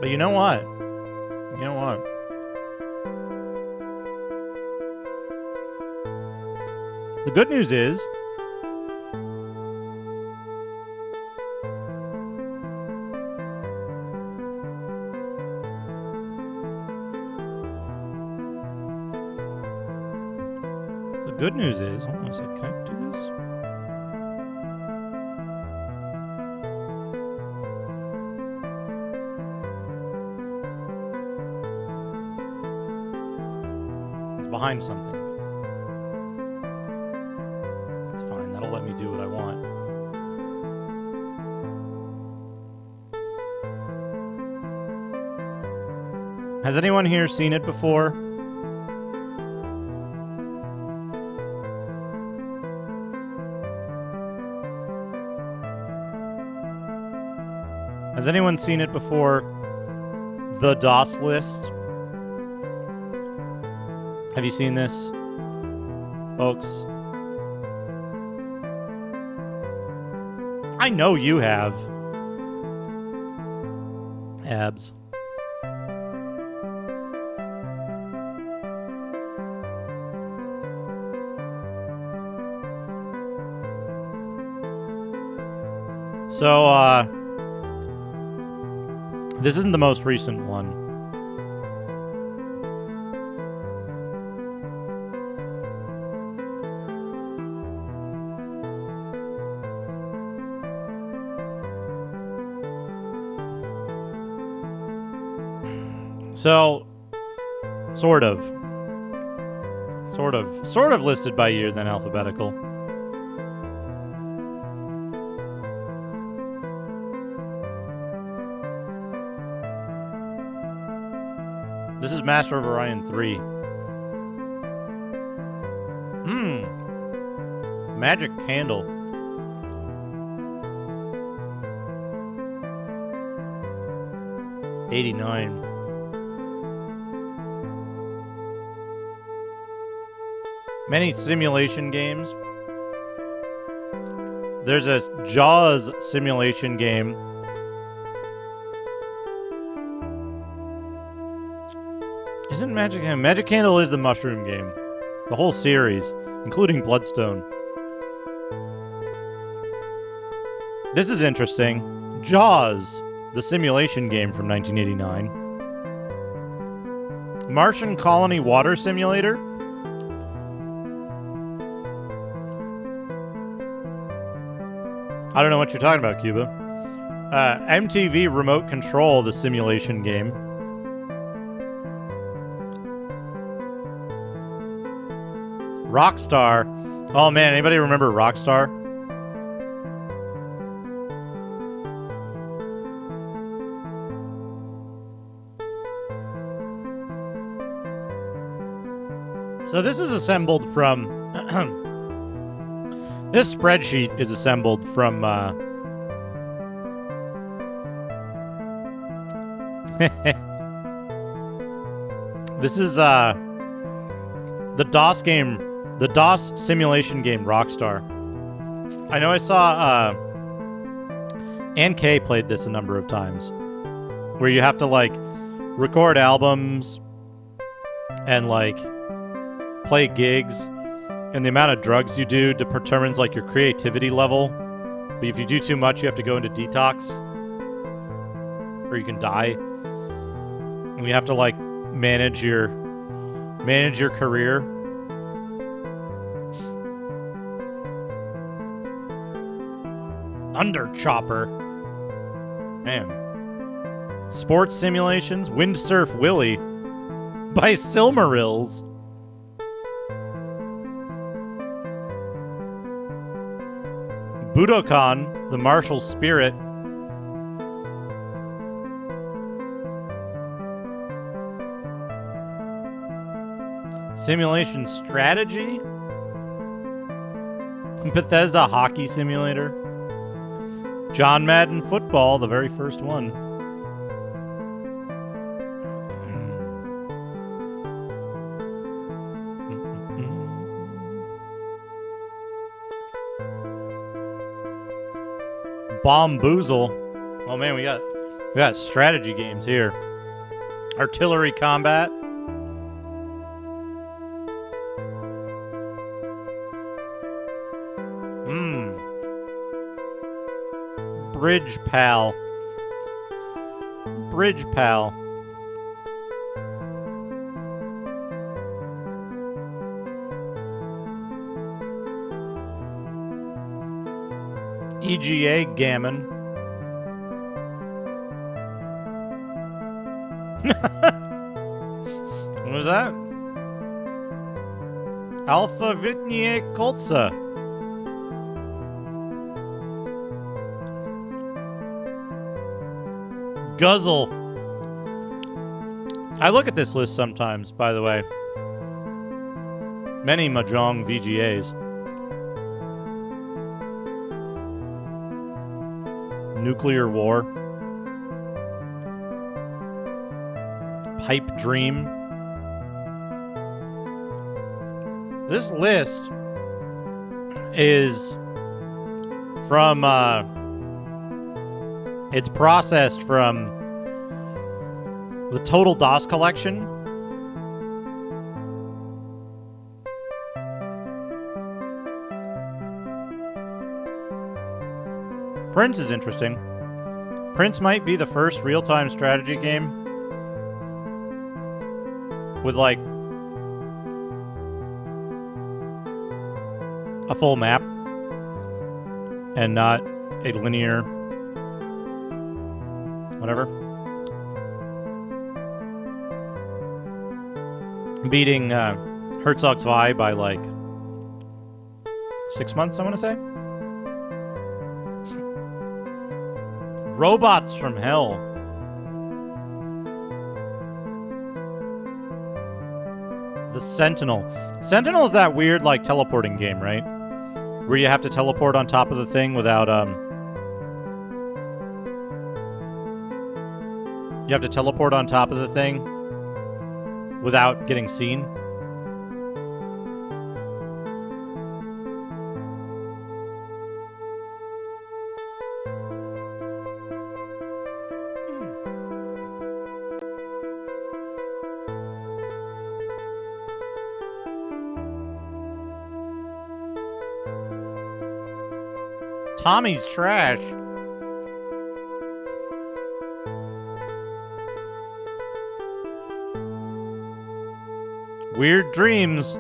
But you know what? You know what? The good news is hold on a second, can I do this? It's behind something. That's fine, that'll let me do what I want. Has anyone here seen it before? Has anyone seen it before? The DOS list. Have you seen this, folks? I know you have. Abs. So, this isn't the most recent one. So, sort of listed by year, then alphabetical. This is Master of Orion 3. Magic Candle. '89. Many simulation games. There's a Jaws simulation game. Isn't Magic Candle is the mushroom game. The whole series, including Bloodstone. This is interesting. Jaws, the simulation game from 1989. Martian Colony Water Simulator. I don't know what you're talking about, Cuba. MTV Remote Control, the simulation game. Rockstar. Oh man, anybody remember Rockstar? So this is assembled from... This spreadsheet is assembled from... This is the DOS game, the DOS simulation game Rockstar. I know I saw Ann Kay played this a number of times, where you have to like record albums and like play gigs, and the amount of drugs you do determines like your creativity level. But if you do too much, you have to go into detox, or you can die. And you have to like manage your career. Thunder Chopper. Man. Sports simulations. Windsurf Willie by Silmarils. Budokan, the martial spirit. Simulation strategy. Bethesda hockey simulator. John Madden football, the very first one. Bomboozle. Oh man, we got We got strategy games here. Artillery combat. Bridge Pal. Bridge Pal. EGA Gammon. What was that? Alpha Vitnie Koltza. Guzzle. I look at this list sometimes, by the way. Many Mahjong VGAs. Nuclear War. Pipe Dream. This list is from, it's processed from the Total DOS collection. Prince is interesting. Prince might be the first real-time strategy game with, like, a full map and not a linear whatever. Beating Herzog's Vi by, like, 6 months, I want to say. Robots from Hell. The Sentinel. Sentinel is that weird, like, teleporting game, right? Where you have to teleport on top of the thing without, you have to teleport on top of the thing without getting seen. Tommy's Trash. Weird Dreams.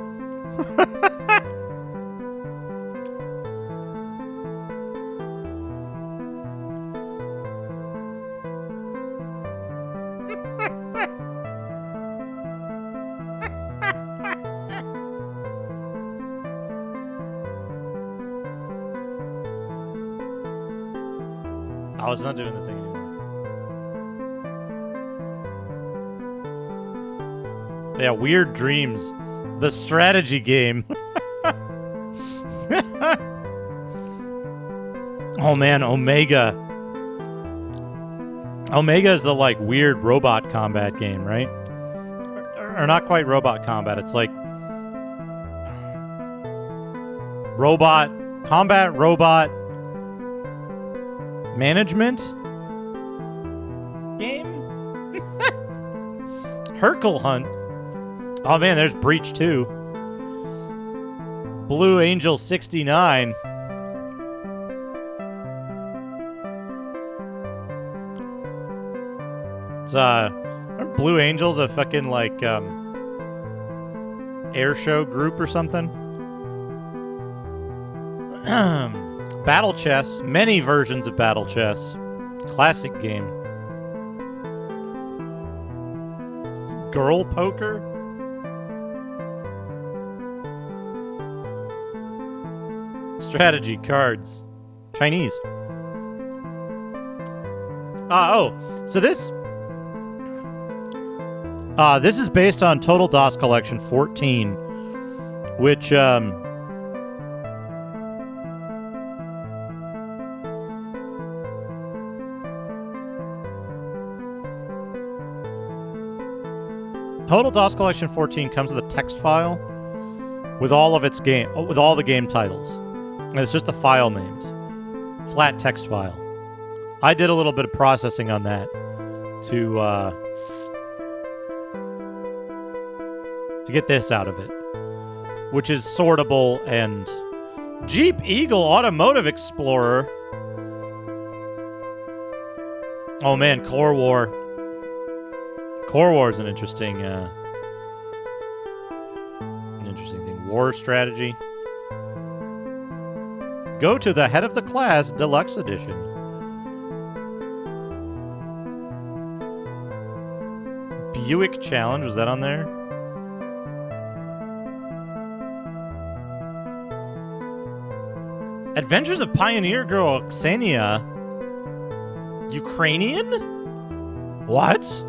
Oh, it's not doing the thing anymore. Yeah, Weird Dreams. The strategy game. Oh man, Omega. Omega is the, like, weird robot combat game, right? Or not quite robot combat. It's like robot management game. Hercule Hunt. Oh man, there's Breach 2. Blue Angel 69. It's aren't Blue Angels a fucking, like, air show group or something? Battle Chess. Many versions of Battle Chess. Classic game. Girl Poker. Strategy cards. Chinese. So this is based on Total DOS Collection 14, which Total DOS Collection 14 comes with a text file with all of its with all the game titles. And it's just the file names. Flat text file. I did a little bit of processing on that. to get this out of it, which is sortable and Jeep Eagle Automotive Explorer. Oh man, Core War. Core War is an interesting thing. War strategy. Go to the Head of the Class Deluxe Edition. Buick Challenge, was that on there? Adventures of Pioneer Girl Ksenya. Ukrainian? What?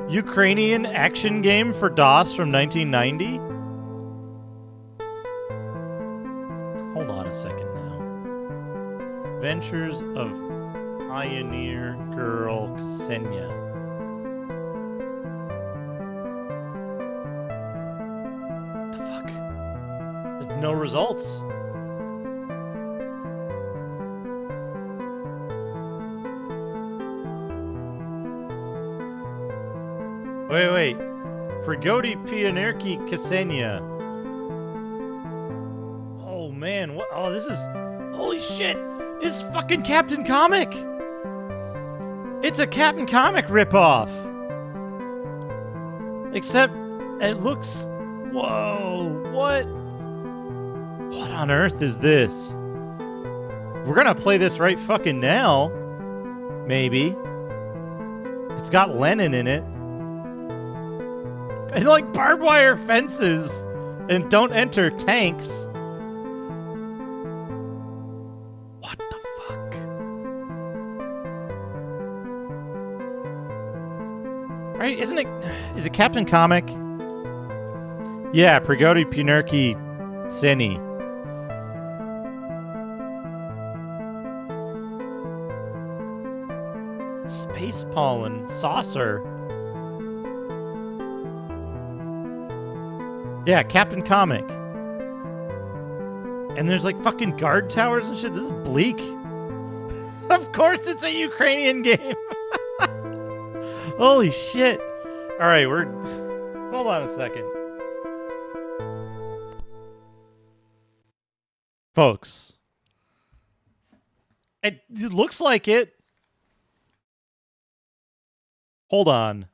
Ukrainian action game for DOS from 1990? Hold on a second now. Adventures of Pioneer Girl Ksenya. The fuck? No results. Wait. Prigodi Pionierki Ksenya. Oh man, what? Oh, this is. Holy shit! This is fucking Captain Comic! It's a Captain Comic ripoff! Except, it looks. Whoa, what? What on earth is this? We're gonna play this right fucking now. Maybe. It's got Lennon in it. And like barbed wire fences. And don't enter tanks. What the fuck? Right? Isn't it? Is it Captain Comic? Yeah, Prigodi Pionierki Ksenya. Space pollen saucer. Yeah, Captain Comic. And there's like fucking guard towers and shit. This is bleak. Of course it's a Ukrainian game. Holy shit. All right, hold on a second. Folks. It looks like it. Hold on.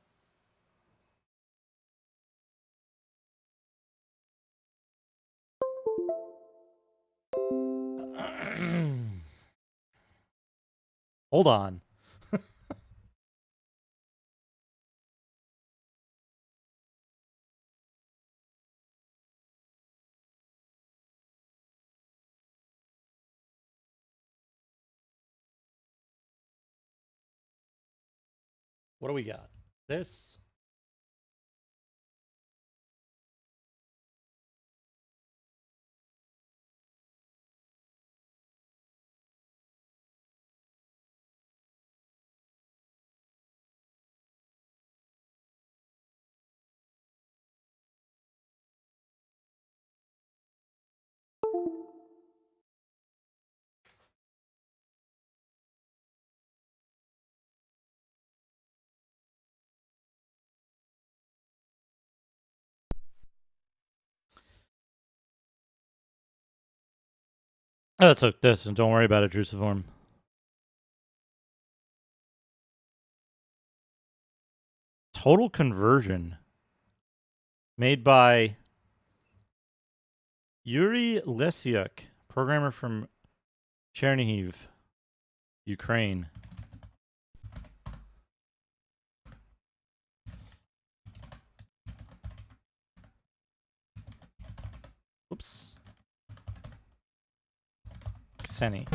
Hold on. What do we got? This. Oh, that's this. Don't worry about it, Drusiform. Total Conversion. Made by Yuri Lesyuk, programmer from Chernihiv, Ukraine. Whoops. Ksenya.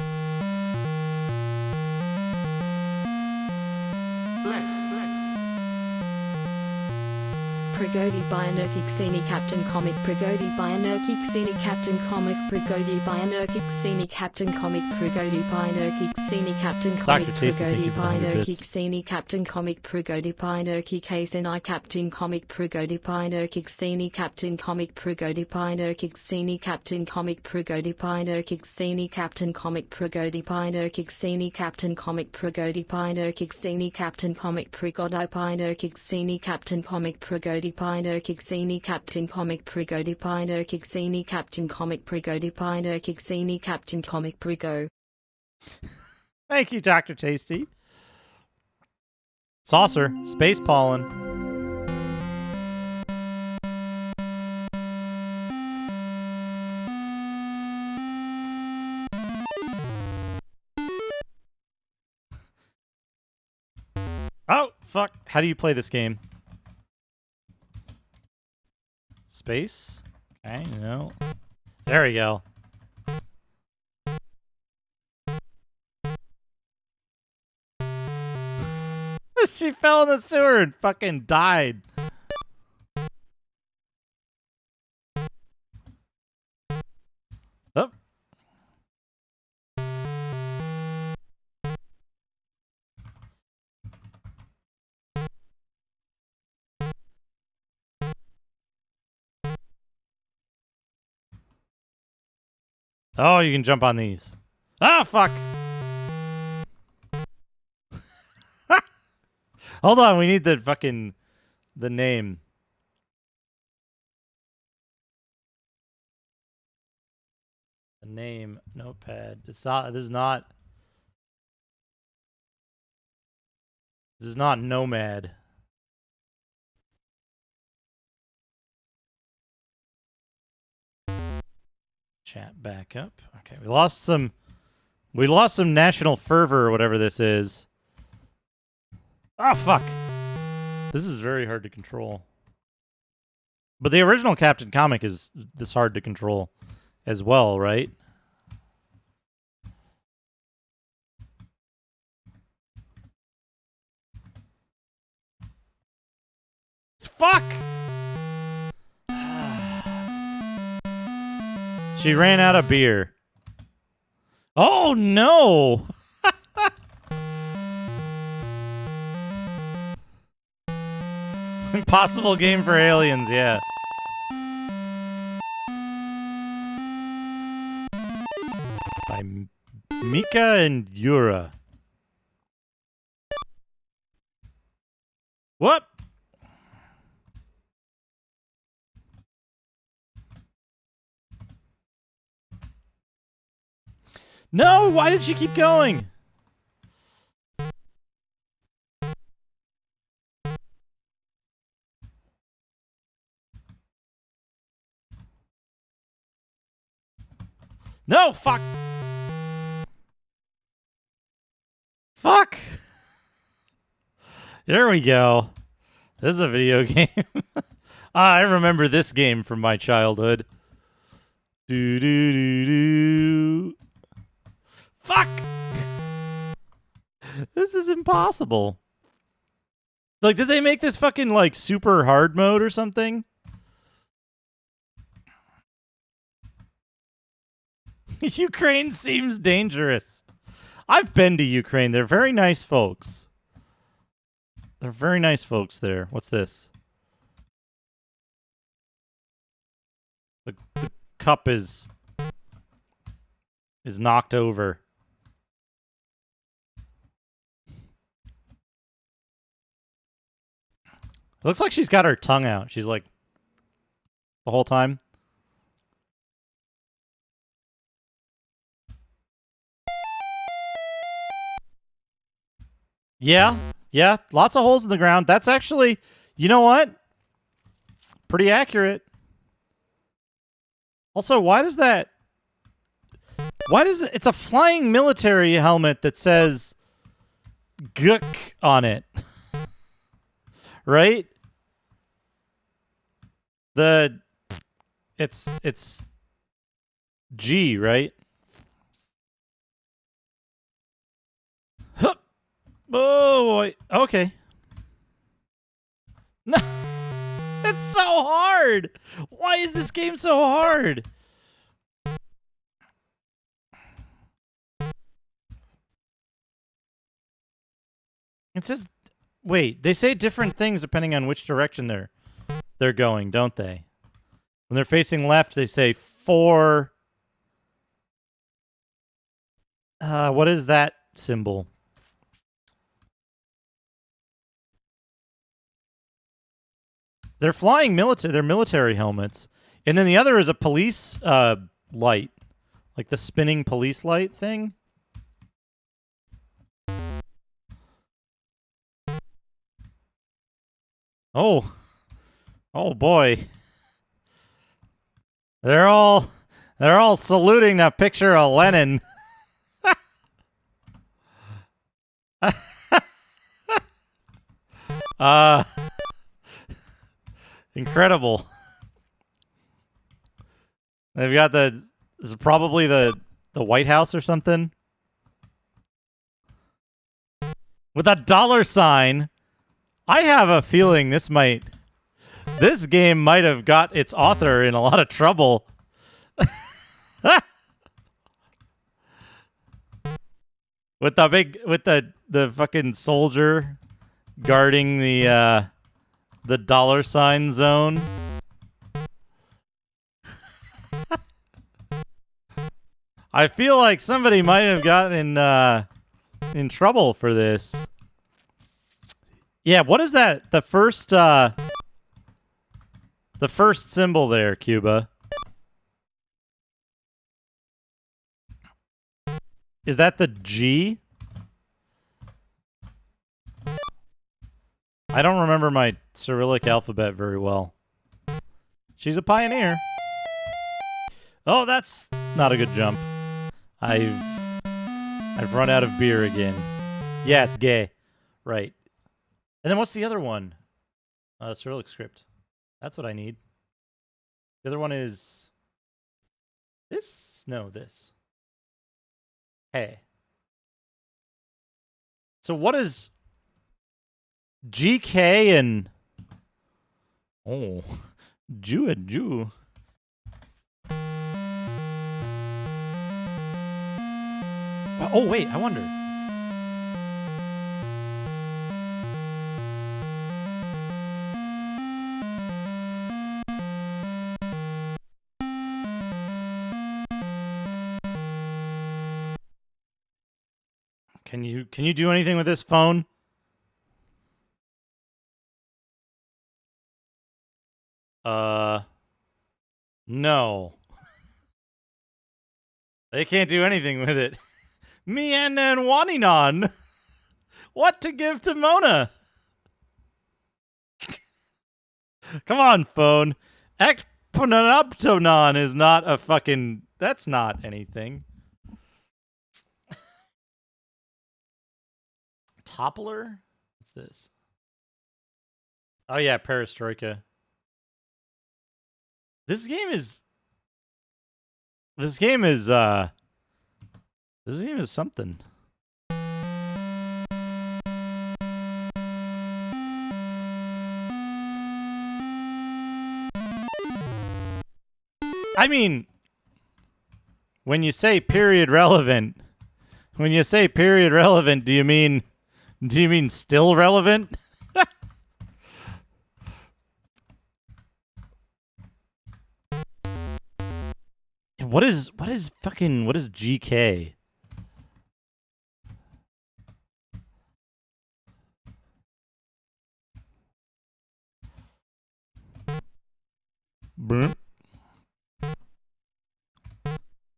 Prigodi Bionerki Kseni Captain Comic Prigodi Bionerki Kseni Captain Comic Prigodi Bionerki Kseni Captain Comic Prigodi Bionerki Kseni Captain Comic Prigodi Bionerki Kseni Captain Comic Prigodi Bionerki Kseni Captain Comic Prigodi Bionerki Kseni Captain Comic Prigodi Bionerki Kseni Captain Comic Prigodi Bionerki Kseni Captain Comic Prigodi Bionerki Kseni Captain Comic Prigodi Bionerki Kseni Captain Comic Prigodi Bionerki Kseni Captain Comic Prigodi Bionerki Kseni Captain Comic Prigodi Bionerki Kseni Captain Comic Prigodi Bionerki Kseni Captain Comic Prigo. Thank you, Dr. Tasty. Saucer, space pollen. Oh, fuck. How do you play this game? Space? Okay, no. There we go. She fell in the sewer and fucking died. Oh. Oh, you can jump on these. Ah, fuck. Hold on, we need the fucking the name. The name notepad. It's not this is not Nomad. Chat back up. Okay, we lost some national fervor or whatever this is. Oh fuck. This is very hard to control. But the original Captain Comic is this hard to control as well, right? Fuck! She ran out of beer. Oh no! Impossible game for aliens, yeah. By Mika and Yura. What? No, why did she keep going? No, fuck. Fuck. There we go. This is a video game. I remember this game from my childhood. Do do do do. Fuck. This is impossible. Like, did they make this fucking like super hard mode or something? Ukraine seems dangerous. I've been to Ukraine. They're very nice folks. They're very nice folks there. What's this? The cup is knocked over. It looks like she's got her tongue out. She's like the whole time. Yeah. Yeah. Lots of holes in the ground. That's actually, you know what? Pretty accurate. Also, why does it? It's a flying military helmet that says Guk on it. Right? It's G, right? Oh boy. Okay. No. It's so hard. Why is this game so hard? It says, wait, they say different things depending on which direction they're going, don't they? When they're facing left, they say 4. What is that symbol? They're flying military. They're military helmets, and then the other is a police light, like the spinning police light thing. Oh boy! They're all saluting that picture of Lenin. Incredible. They've got this is probably the White House or something. With a $sign. I have a feeling this game might have got its author in a lot of trouble. With the fucking soldier guarding the $sign zone. I feel like somebody might have gotten in trouble for this. Yeah, what is that? The first symbol there, Cuba. Is that the G? I don't remember my Cyrillic alphabet very well. She's a pioneer. Oh, that's not a good jump. I've run out of beer again. Yeah, it's gay. Right. And then what's the other one? Cyrillic script. That's what I need. The other one is this? No, this. Hey. So what is GK and Jew and Jew? Oh wait, I wonder. Can you do anything with this phone? No. They can't do anything with it. Me and Waninon. What to give to Mona? Come on, phone. Ekponoptonon is not a fucking... That's not anything. Toppler? What's this? Oh yeah, Perestroika. This game is something. I mean, when you say period relevant, do you mean still relevant? What is GK?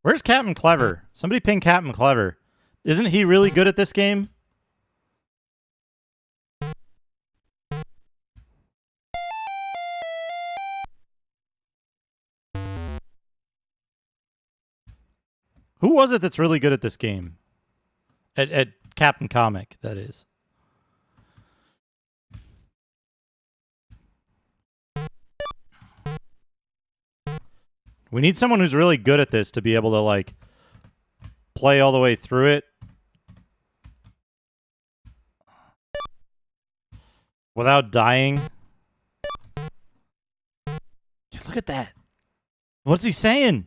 Where's Captain Clever? Somebody ping Captain Clever. Isn't he really good at this game? Who was it that's really good at this game? At Captain Comic, that is. We need someone who's really good at this to be able to, like, play all the way through it without dying. Look at that. What's he saying?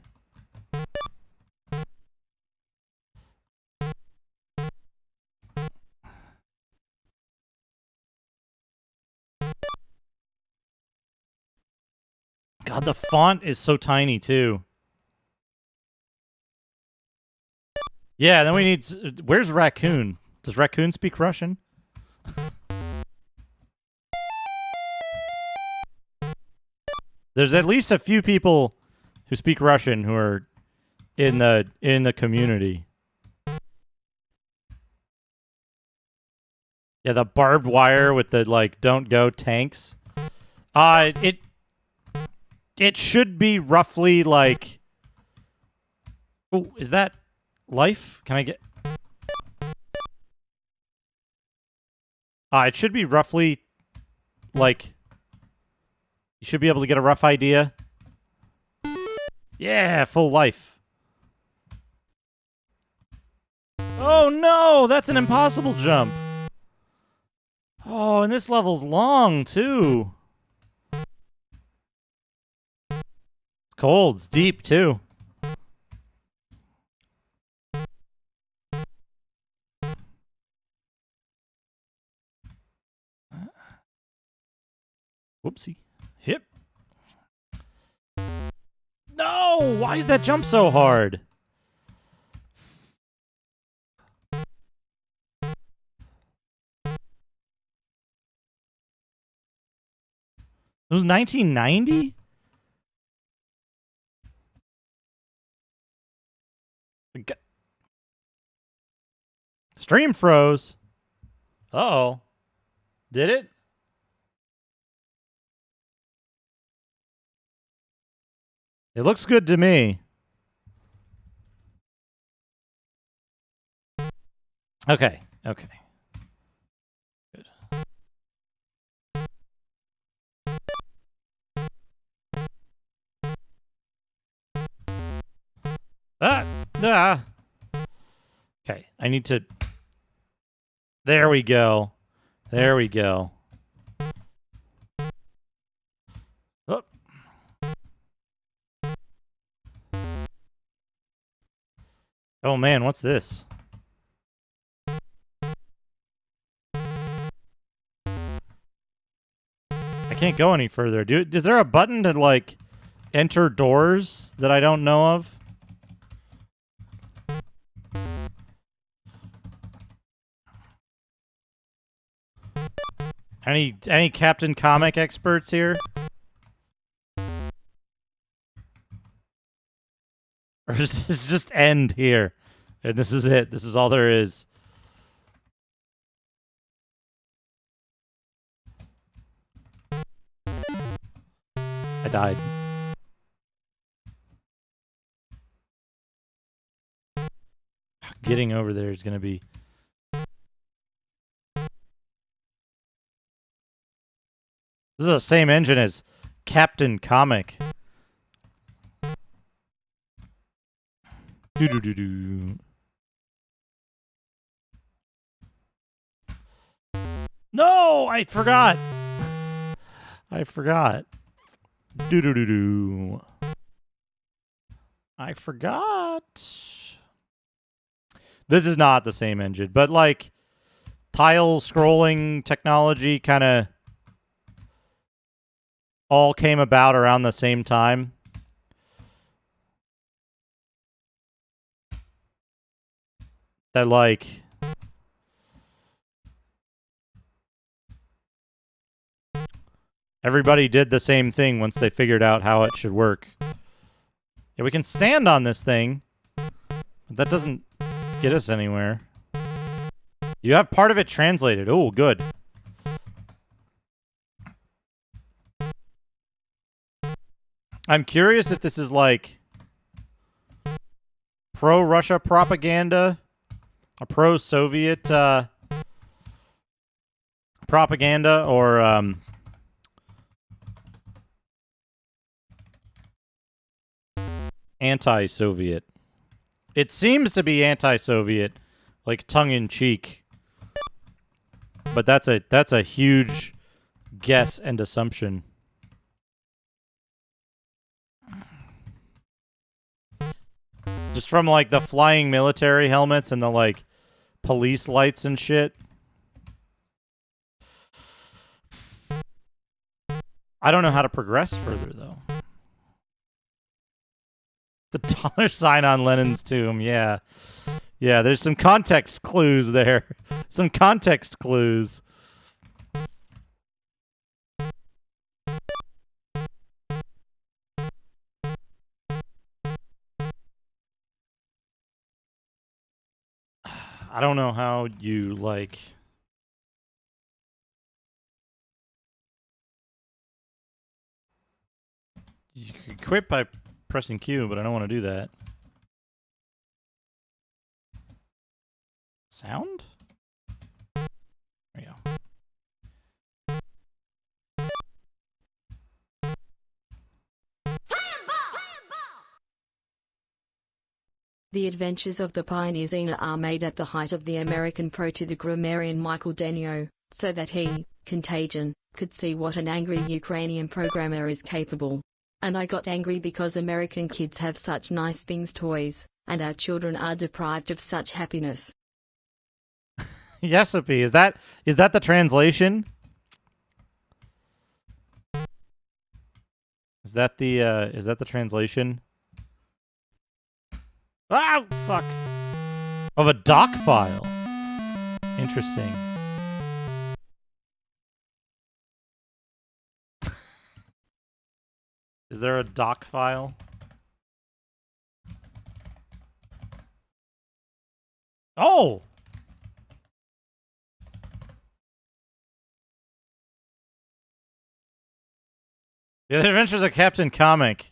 God, the font is so tiny, too. Yeah, then we need... Where's Raccoon? Does Raccoon speak Russian? There's at least a few people who speak Russian who are in the community. Yeah, the barbed wire with the, like, don't go tanks. It should be roughly, like... Oh, is that life? Can I get... It should be roughly, like... You should be able to get a rough idea. Yeah, full life. Oh, no! That's an impossible jump. Oh, and this level's long, too. It's cold. It's deep, too. Whoopsie. Hip. No! Why is that jump so hard? It was 1990? Stream froze. Uh-oh. Did it? It looks good to me. Okay. Okay. Good. Ah! Okay, I need to... There we go. There we go. Oh. Oh man, what's this? I can't go any further. Dude, is there a button to, like, enter doors that I don't know of? Any Captain Comic experts here? Or does it just end here? And this is it. This is all there is. I died. Getting over there is going to be... This is the same engine as Captain Comic. Do-do-do-do. No! I forgot! I forgot. Do-do-do-do. I forgot. This is not the same engine, but, like, tile scrolling technology kind of all came about around the same time. That, like... Everybody did the same thing once they figured out how it should work. Yeah, we can stand on this thing, but that doesn't get us anywhere. You have part of it translated. Oh, good. I'm curious if this is like pro-Russia propaganda, a pro-Soviet propaganda, or anti-Soviet. It seems to be anti-Soviet, like tongue-in-cheek. But that's a huge guess and assumption. Just from like the flying military helmets and the like police lights and shit. I don't know how to progress further though. The dollar sign on Lenin's tomb, yeah. Yeah, there's some context clues there. Some context clues. I don't know how you, like... You could quit by pressing Q, but I don't want to do that. Sound? There we go. The Adventures of the Pioneer Xena are made at the height of the American pro-to-the-grammarian Michael Denio, so that he, Contagion, could see what an angry Ukrainian programmer is capable. And I got angry because American kids have such nice things, toys, and our children are deprived of such happiness. Yesopi, is that the translation? Is that the translation? Ah, fuck. Of a doc file. Interesting. Is there a doc file? Oh! The Adventures of Captain Comic.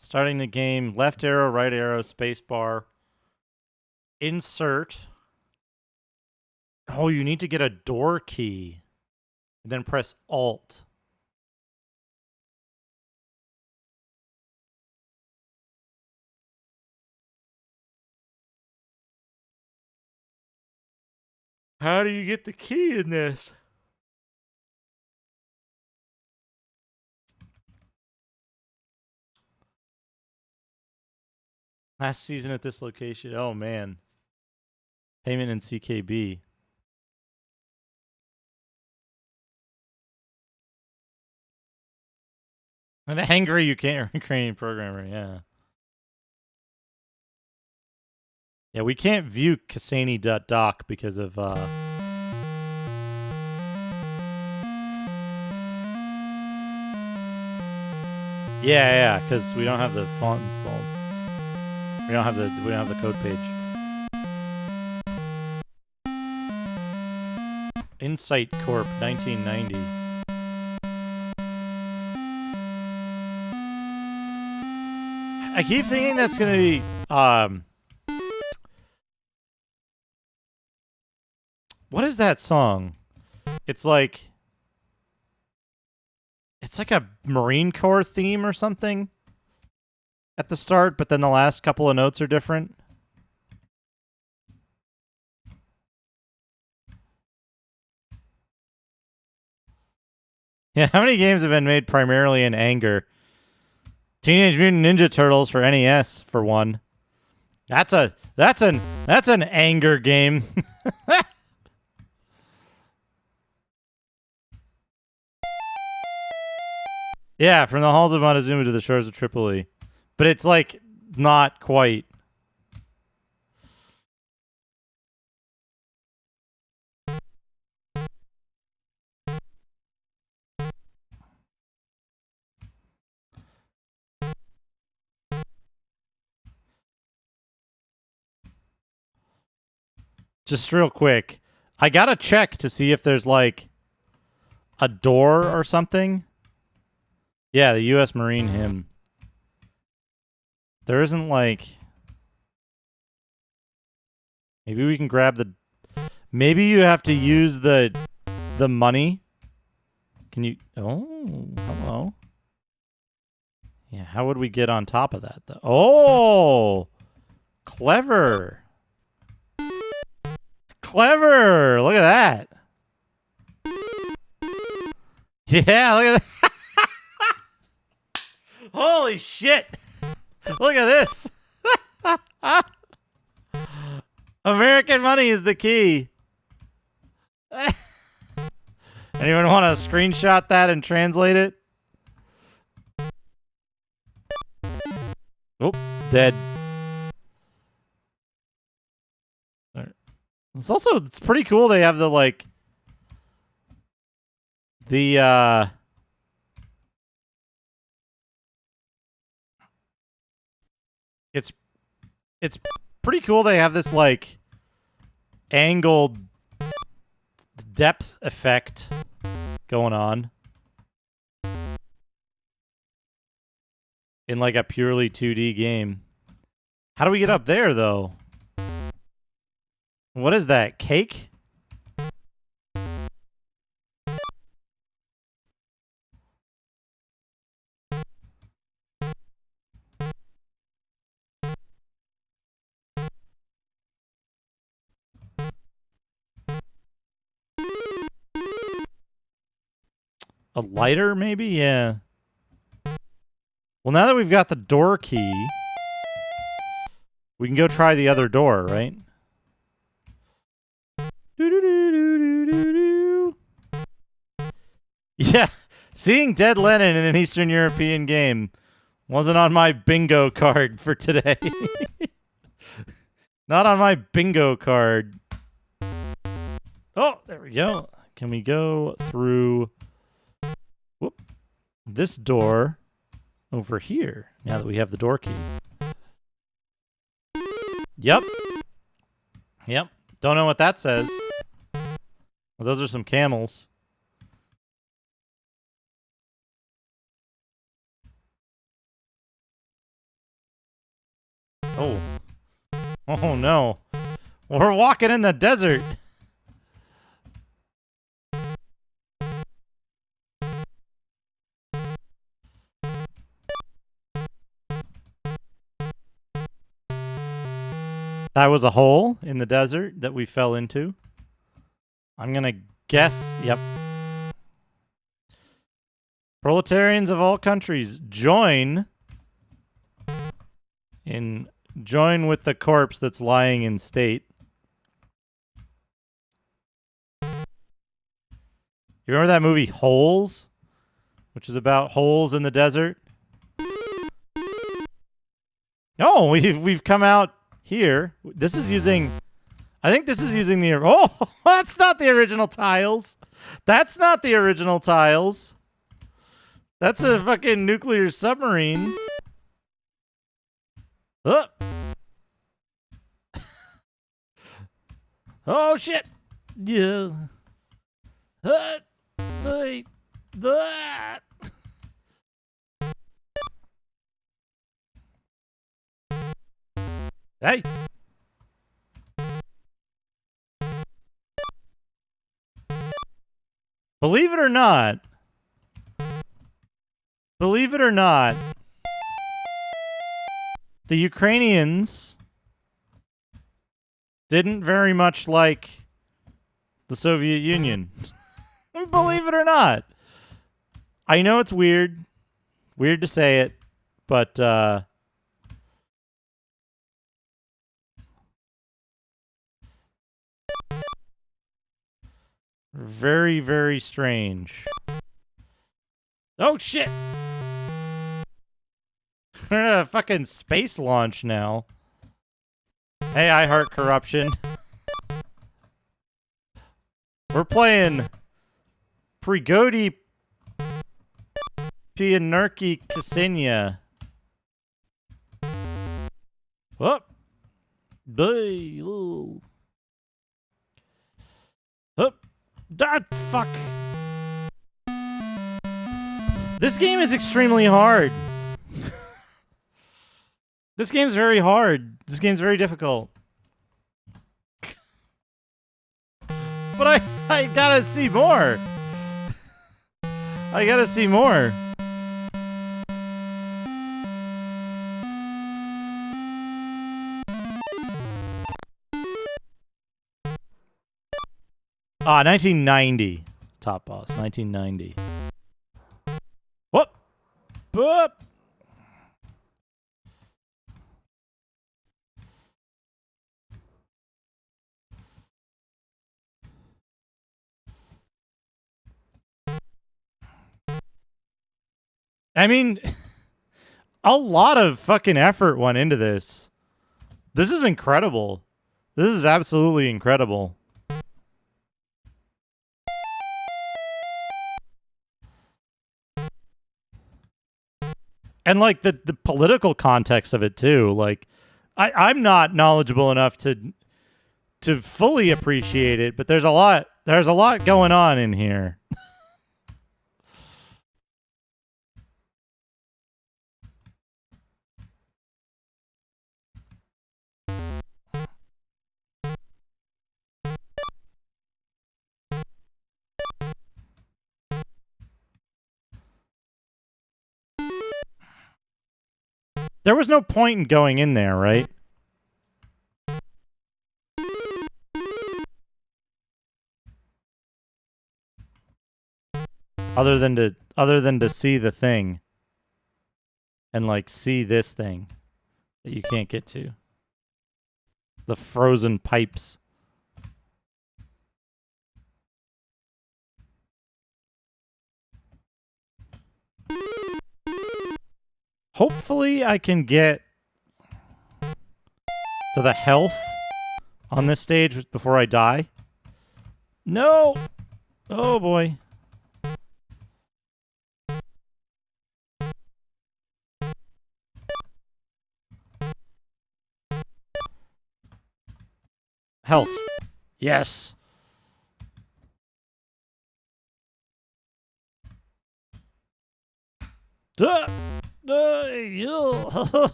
Starting the game, left arrow, right arrow, space bar. Insert. Oh, you need to get a door key. And then press Alt. How do you get the key in this? Last season at this location. Oh, man. Payment in CKB. An angry Ukrainian programmer, yeah. Yeah, we can't view Ksenya.doc because of... Yeah, because we don't have the font installed. We don't have the code page. Insight Corp 1990. I keep thinking that's gonna be what is that song? It's like a Marine Corps theme or something at the start, but then the last couple of notes are different. Yeah, how many games have been made primarily in anger? Teenage Mutant Ninja Turtles for NES for one. That's an anger game. Yeah, from the halls of Montezuma to the shores of Tripoli. But it's like not quite. Just real quick, I gotta check to see if there's like a door or something. Yeah, the U.S. Marine hymn. There isn't like... Maybe we can grab the... Maybe you have to use the money. Can you... Oh, hello. Yeah, how would we get on top of that, though? Oh! Clever! Clever! Look at that! Yeah, look at that! Holy shit! Look at this! American money is the key. Anyone want to screenshot that and translate it? Oh, dead. It's pretty cool. They have the it's pretty cool. They have this angled depth effect going on in a purely 2D game. How do we get up there though? What is that? Cake? A lighter, maybe? Yeah. Well, now that we've got the door key, we can go try the other door, right? Yeah, seeing Dead Lenin in an Eastern European game wasn't on my bingo card for today. Not on my bingo card. Oh, there we go. Can we go through this door over here now that we have the door key? Yep. Yep. Don't know what that says. Well, those are some camels. Oh. Oh no. We're walking in the desert. That was a hole in the desert that we fell into. I'm gonna guess, yep. Proletarians of all countries, join with the corpse that's lying in state. You remember that movie Holes? Which is about holes in the desert? Oh, we've come out here. This is using, I think this is using the, oh, that's not the original tiles. That's not the original tiles. That's a fucking nuclear submarine. Oh shit. Yeah. Hey. Believe it or not, the Ukrainians didn't very much like the Soviet Union. Believe it or not. I know it's weird to say it, but very, very strange. Oh shit! We're in a fucking space launch now. Hey, I heart corruption. We're playing Prigodi Pianurki Ksenya. Up. Up. Ah, fuck. This game is extremely hard. This game's very hard. This game's very difficult. But I gotta see more. I gotta see more. Ah, 1990. Top boss, 1990. Whoop! Whoop! I mean, a lot of fucking effort went into this. This is incredible. This is absolutely incredible. And like the political context of it too. Like I'm not knowledgeable enough to fully appreciate it, but there's a lot going on in here. There was no point in going in there, right? Other than to see the thing. And like see this thing that you can't get to. The frozen pipes. Hopefully I can get to the health on this stage before I die. No! Oh boy. Health. Yes. Duh.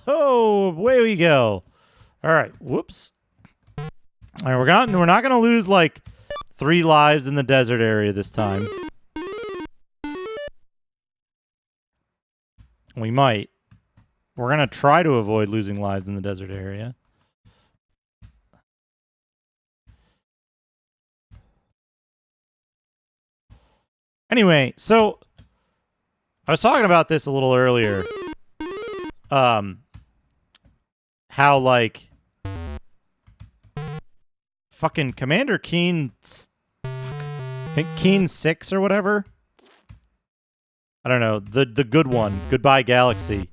Away we go. All right. Whoops. All right, we're not gonna lose like 3 lives in the desert area this time. We might. We're gonna try to avoid losing lives in the desert area. Anyway, so I was talking about this a little earlier. How like fucking Commander Keen 6 or whatever. I don't know, the good one, Goodbye Galaxy,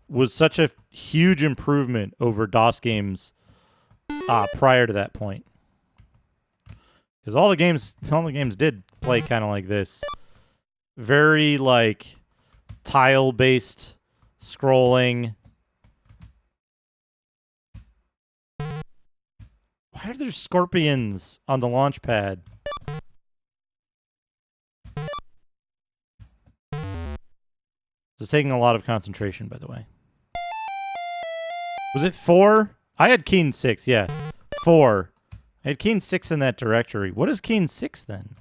was such a huge improvement over DOS games prior to that point. Because all the games did play kind of like this. Very like tile-based scrolling. Why are there scorpions on the launch pad? This is taking a lot of concentration, by the way. Was it 4? I had Keen 6, yeah. 4. I had Keen 6 in that directory. What is Keen 6 then?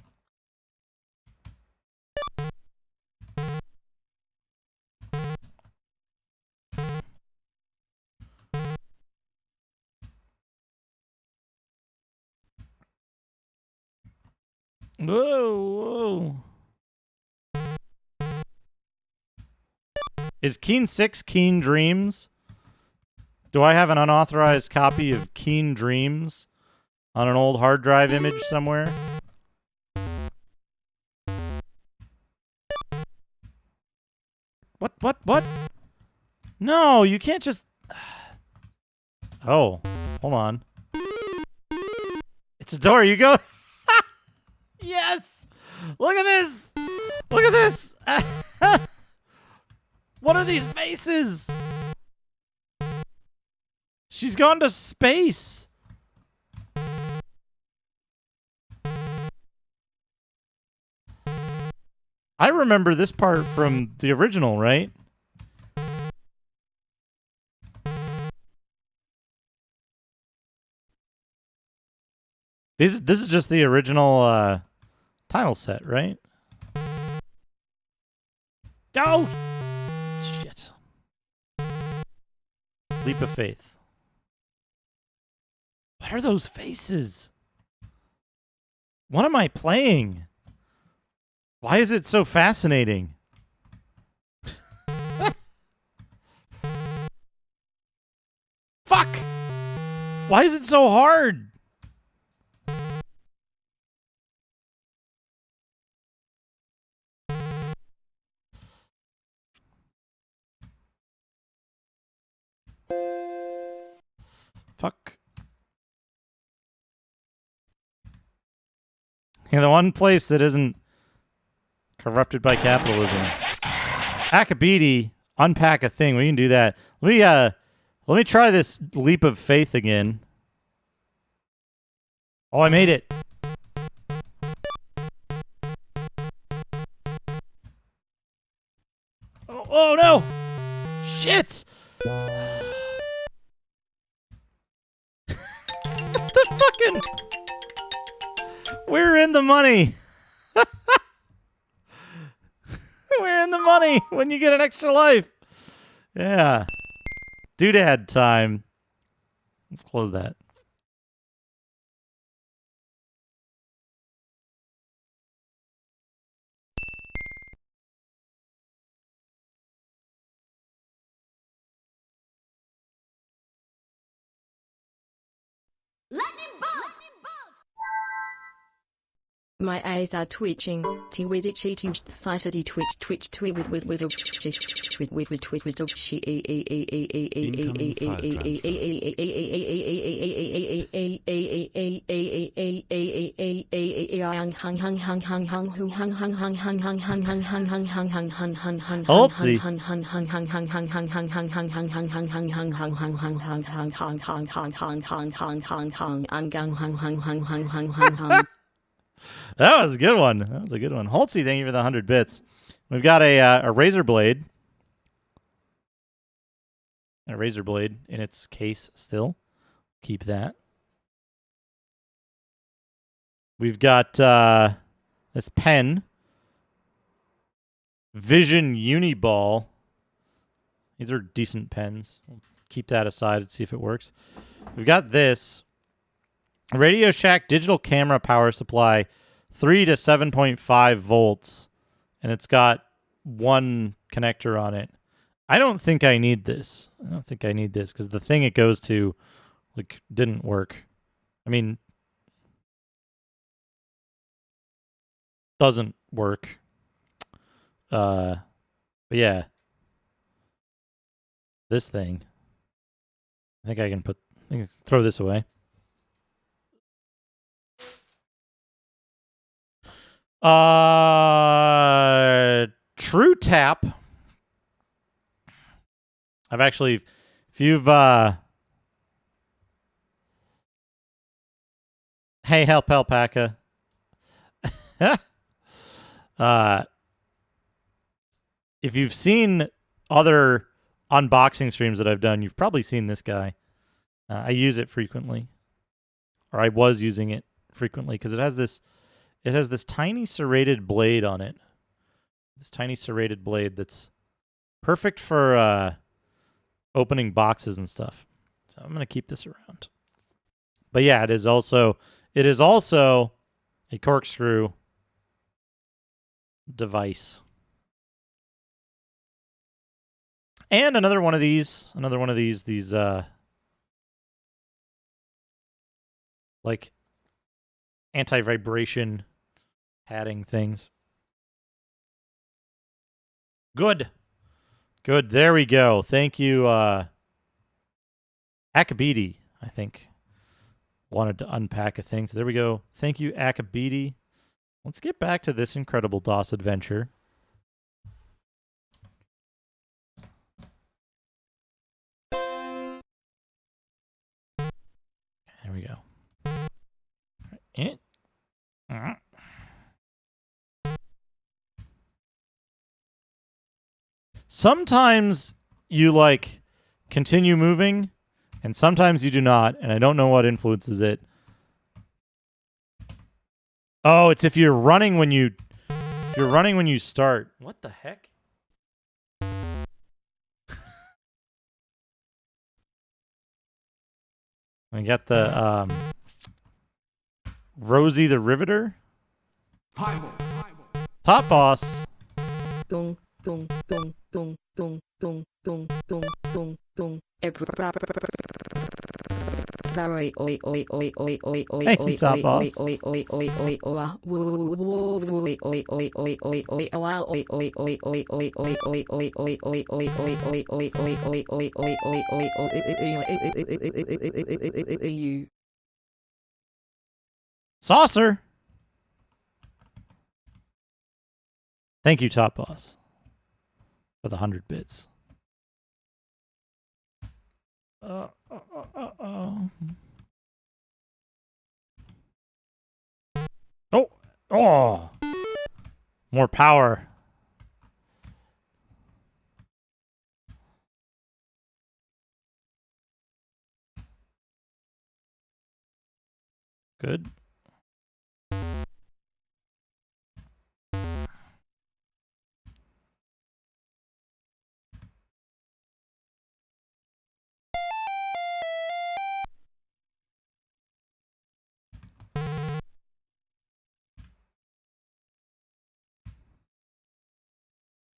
Whoa, whoa. Is Keen 6 Keen Dreams? Do I have an unauthorized copy of Keen Dreams on an old hard drive image somewhere? What? No, you can't just... Oh, hold on. It's a door. You go... Yes! Look at this! Look at this! What are these faces? She's gone to space! I remember this part from the original, right? This is just the original tile set, right? Oh! Shit. Leap of faith. What are those faces? What am I playing? Why is it so fascinating? Fuck! Why is it so hard? Fuck. Yeah, the one place that isn't corrupted by capitalism. Akabidi, unpack a thing. We can do that. Let me try this leap of faith again. Oh, I made it. Oh no! Shit! The fucking... We're in the money. We're in the money when you get an extra life. Yeah. Doodad time. Let's close that. My eyes are twitching. Twitch cheating society twitch tweet with That was a good one. That was a good one. Holtzy, thank you for the 100 bits. We've got a razor blade. A razor blade in its case still. Keep that. We've got this pen. Vision Uniball. These are decent pens. We'll keep that aside and see if it works. We've got this. Radio Shack digital camera power supply. 3 to 7.5 volts, and it's got one connector on it. I don't think I need this. I don't think I need this because the thing it goes to, like, didn't work. I mean, doesn't work. But yeah, this thing. I think I can throw this away. True Tap. I've actually, if you've, hey, help, alpaca. If you've seen other unboxing streams that I've done, you've probably seen this guy. I use it frequently, or I was using it frequently because it has this tiny serrated blade on it. This tiny serrated blade that's perfect for opening boxes and stuff. So I'm going to keep this around. But yeah, it is also a corkscrew device. And another one of these like anti-vibration padding things. Good. There we go. Thank you, Akabidi, I think, wanted to unpack a thing. So there we go. Thank you, Akabidi. Let's get back to this incredible DOS adventure. There we go. Sometimes you like continue moving and sometimes you do not, and I don't know what influences it. Oh, it's if you're running when you start. What the heck? I got the Rosie the Riveter. Top Boss. Thank you, Top Boss. Saucer. Thank you, Top Boss, for the 100 bits. Oh, more power. Good.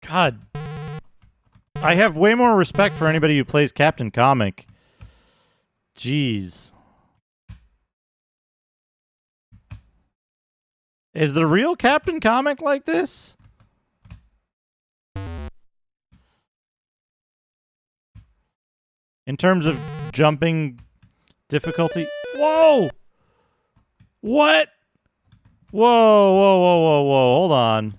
God, I have way more respect for anybody who plays Captain Comic. Jeez. Is the real Captain Comic like this? In terms of jumping difficulty? Whoa! What? Whoa, whoa, whoa, whoa, whoa. Hold on.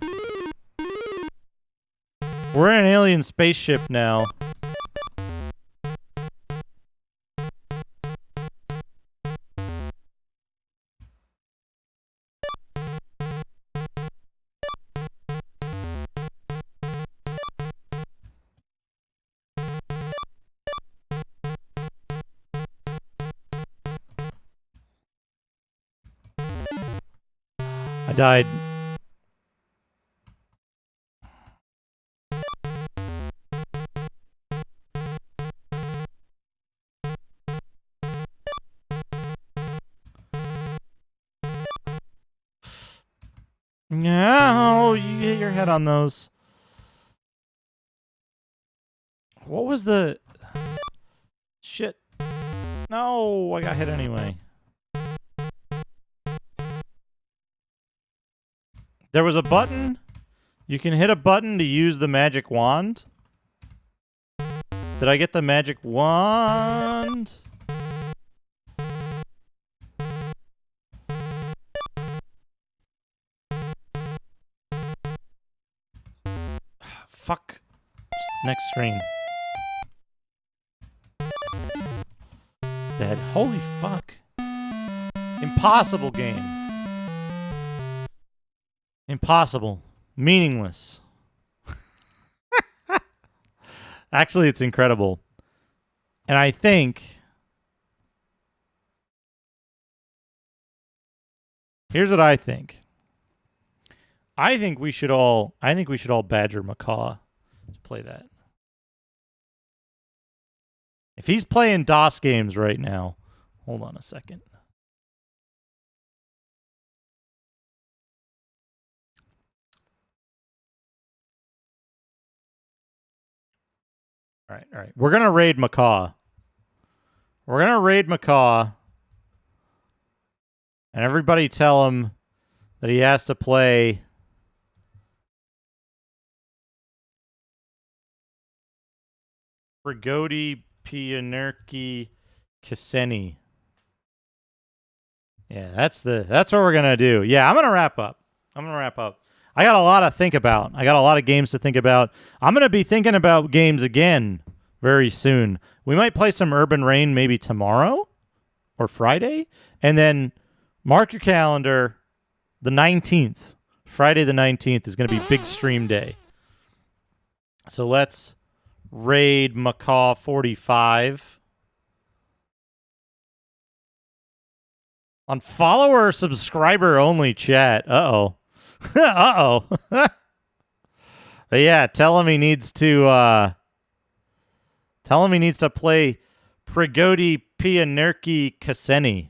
We're in an alien spaceship now. I died. No, you hit your head on those. What was the... Shit. No, I got hit anyway. There was a button. You can hit a button to use the magic wand. Did I get the magic wand? Fuck. Next screen. Dead. Holy fuck. Impossible game. Impossible. Meaningless. Actually, it's incredible. And I think... Here's what I think. I think we should all badger Macaw to play that. If he's playing DOS games right now, hold on a second. All right. We're going to raid Macaw. We're going to raid Macaw. And everybody tell him that he has to play Brigodi Pionerki Ksenya. Yeah, that's what we're going to do. Yeah, I'm going to wrap up. I got a lot to think about. I got a lot of games to think about. I'm going to be thinking about games again very soon. We might play some Urban Rain maybe tomorrow or Friday. And then mark your calendar, the 19th. Friday the 19th is going to be big stream day. So let's raid Macaw 45. On follower subscriber only chat. Uh-oh. Uh-oh. But yeah, tell him he needs to play Prigodi Pionerki Ksenya.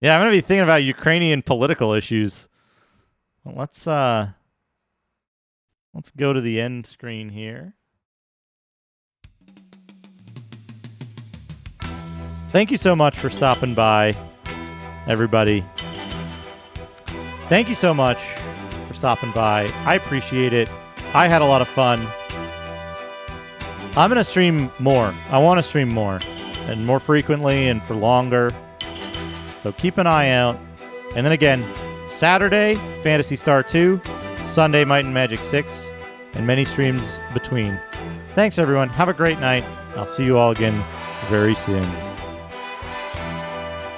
Yeah, I'm going to be thinking about Ukrainian political issues. Well, let's go to the end screen here. Thank you so much for stopping by, everybody. Thank you so much for stopping by. I appreciate it. I had a lot of fun. I'm going to stream more. I want to stream more and more frequently and for longer. So keep an eye out. And then again, Saturday, Phantasy Star 2, Sunday, Might and Magic 6, and many streams between. Thanks, everyone. Have a great night. I'll see you all again very soon.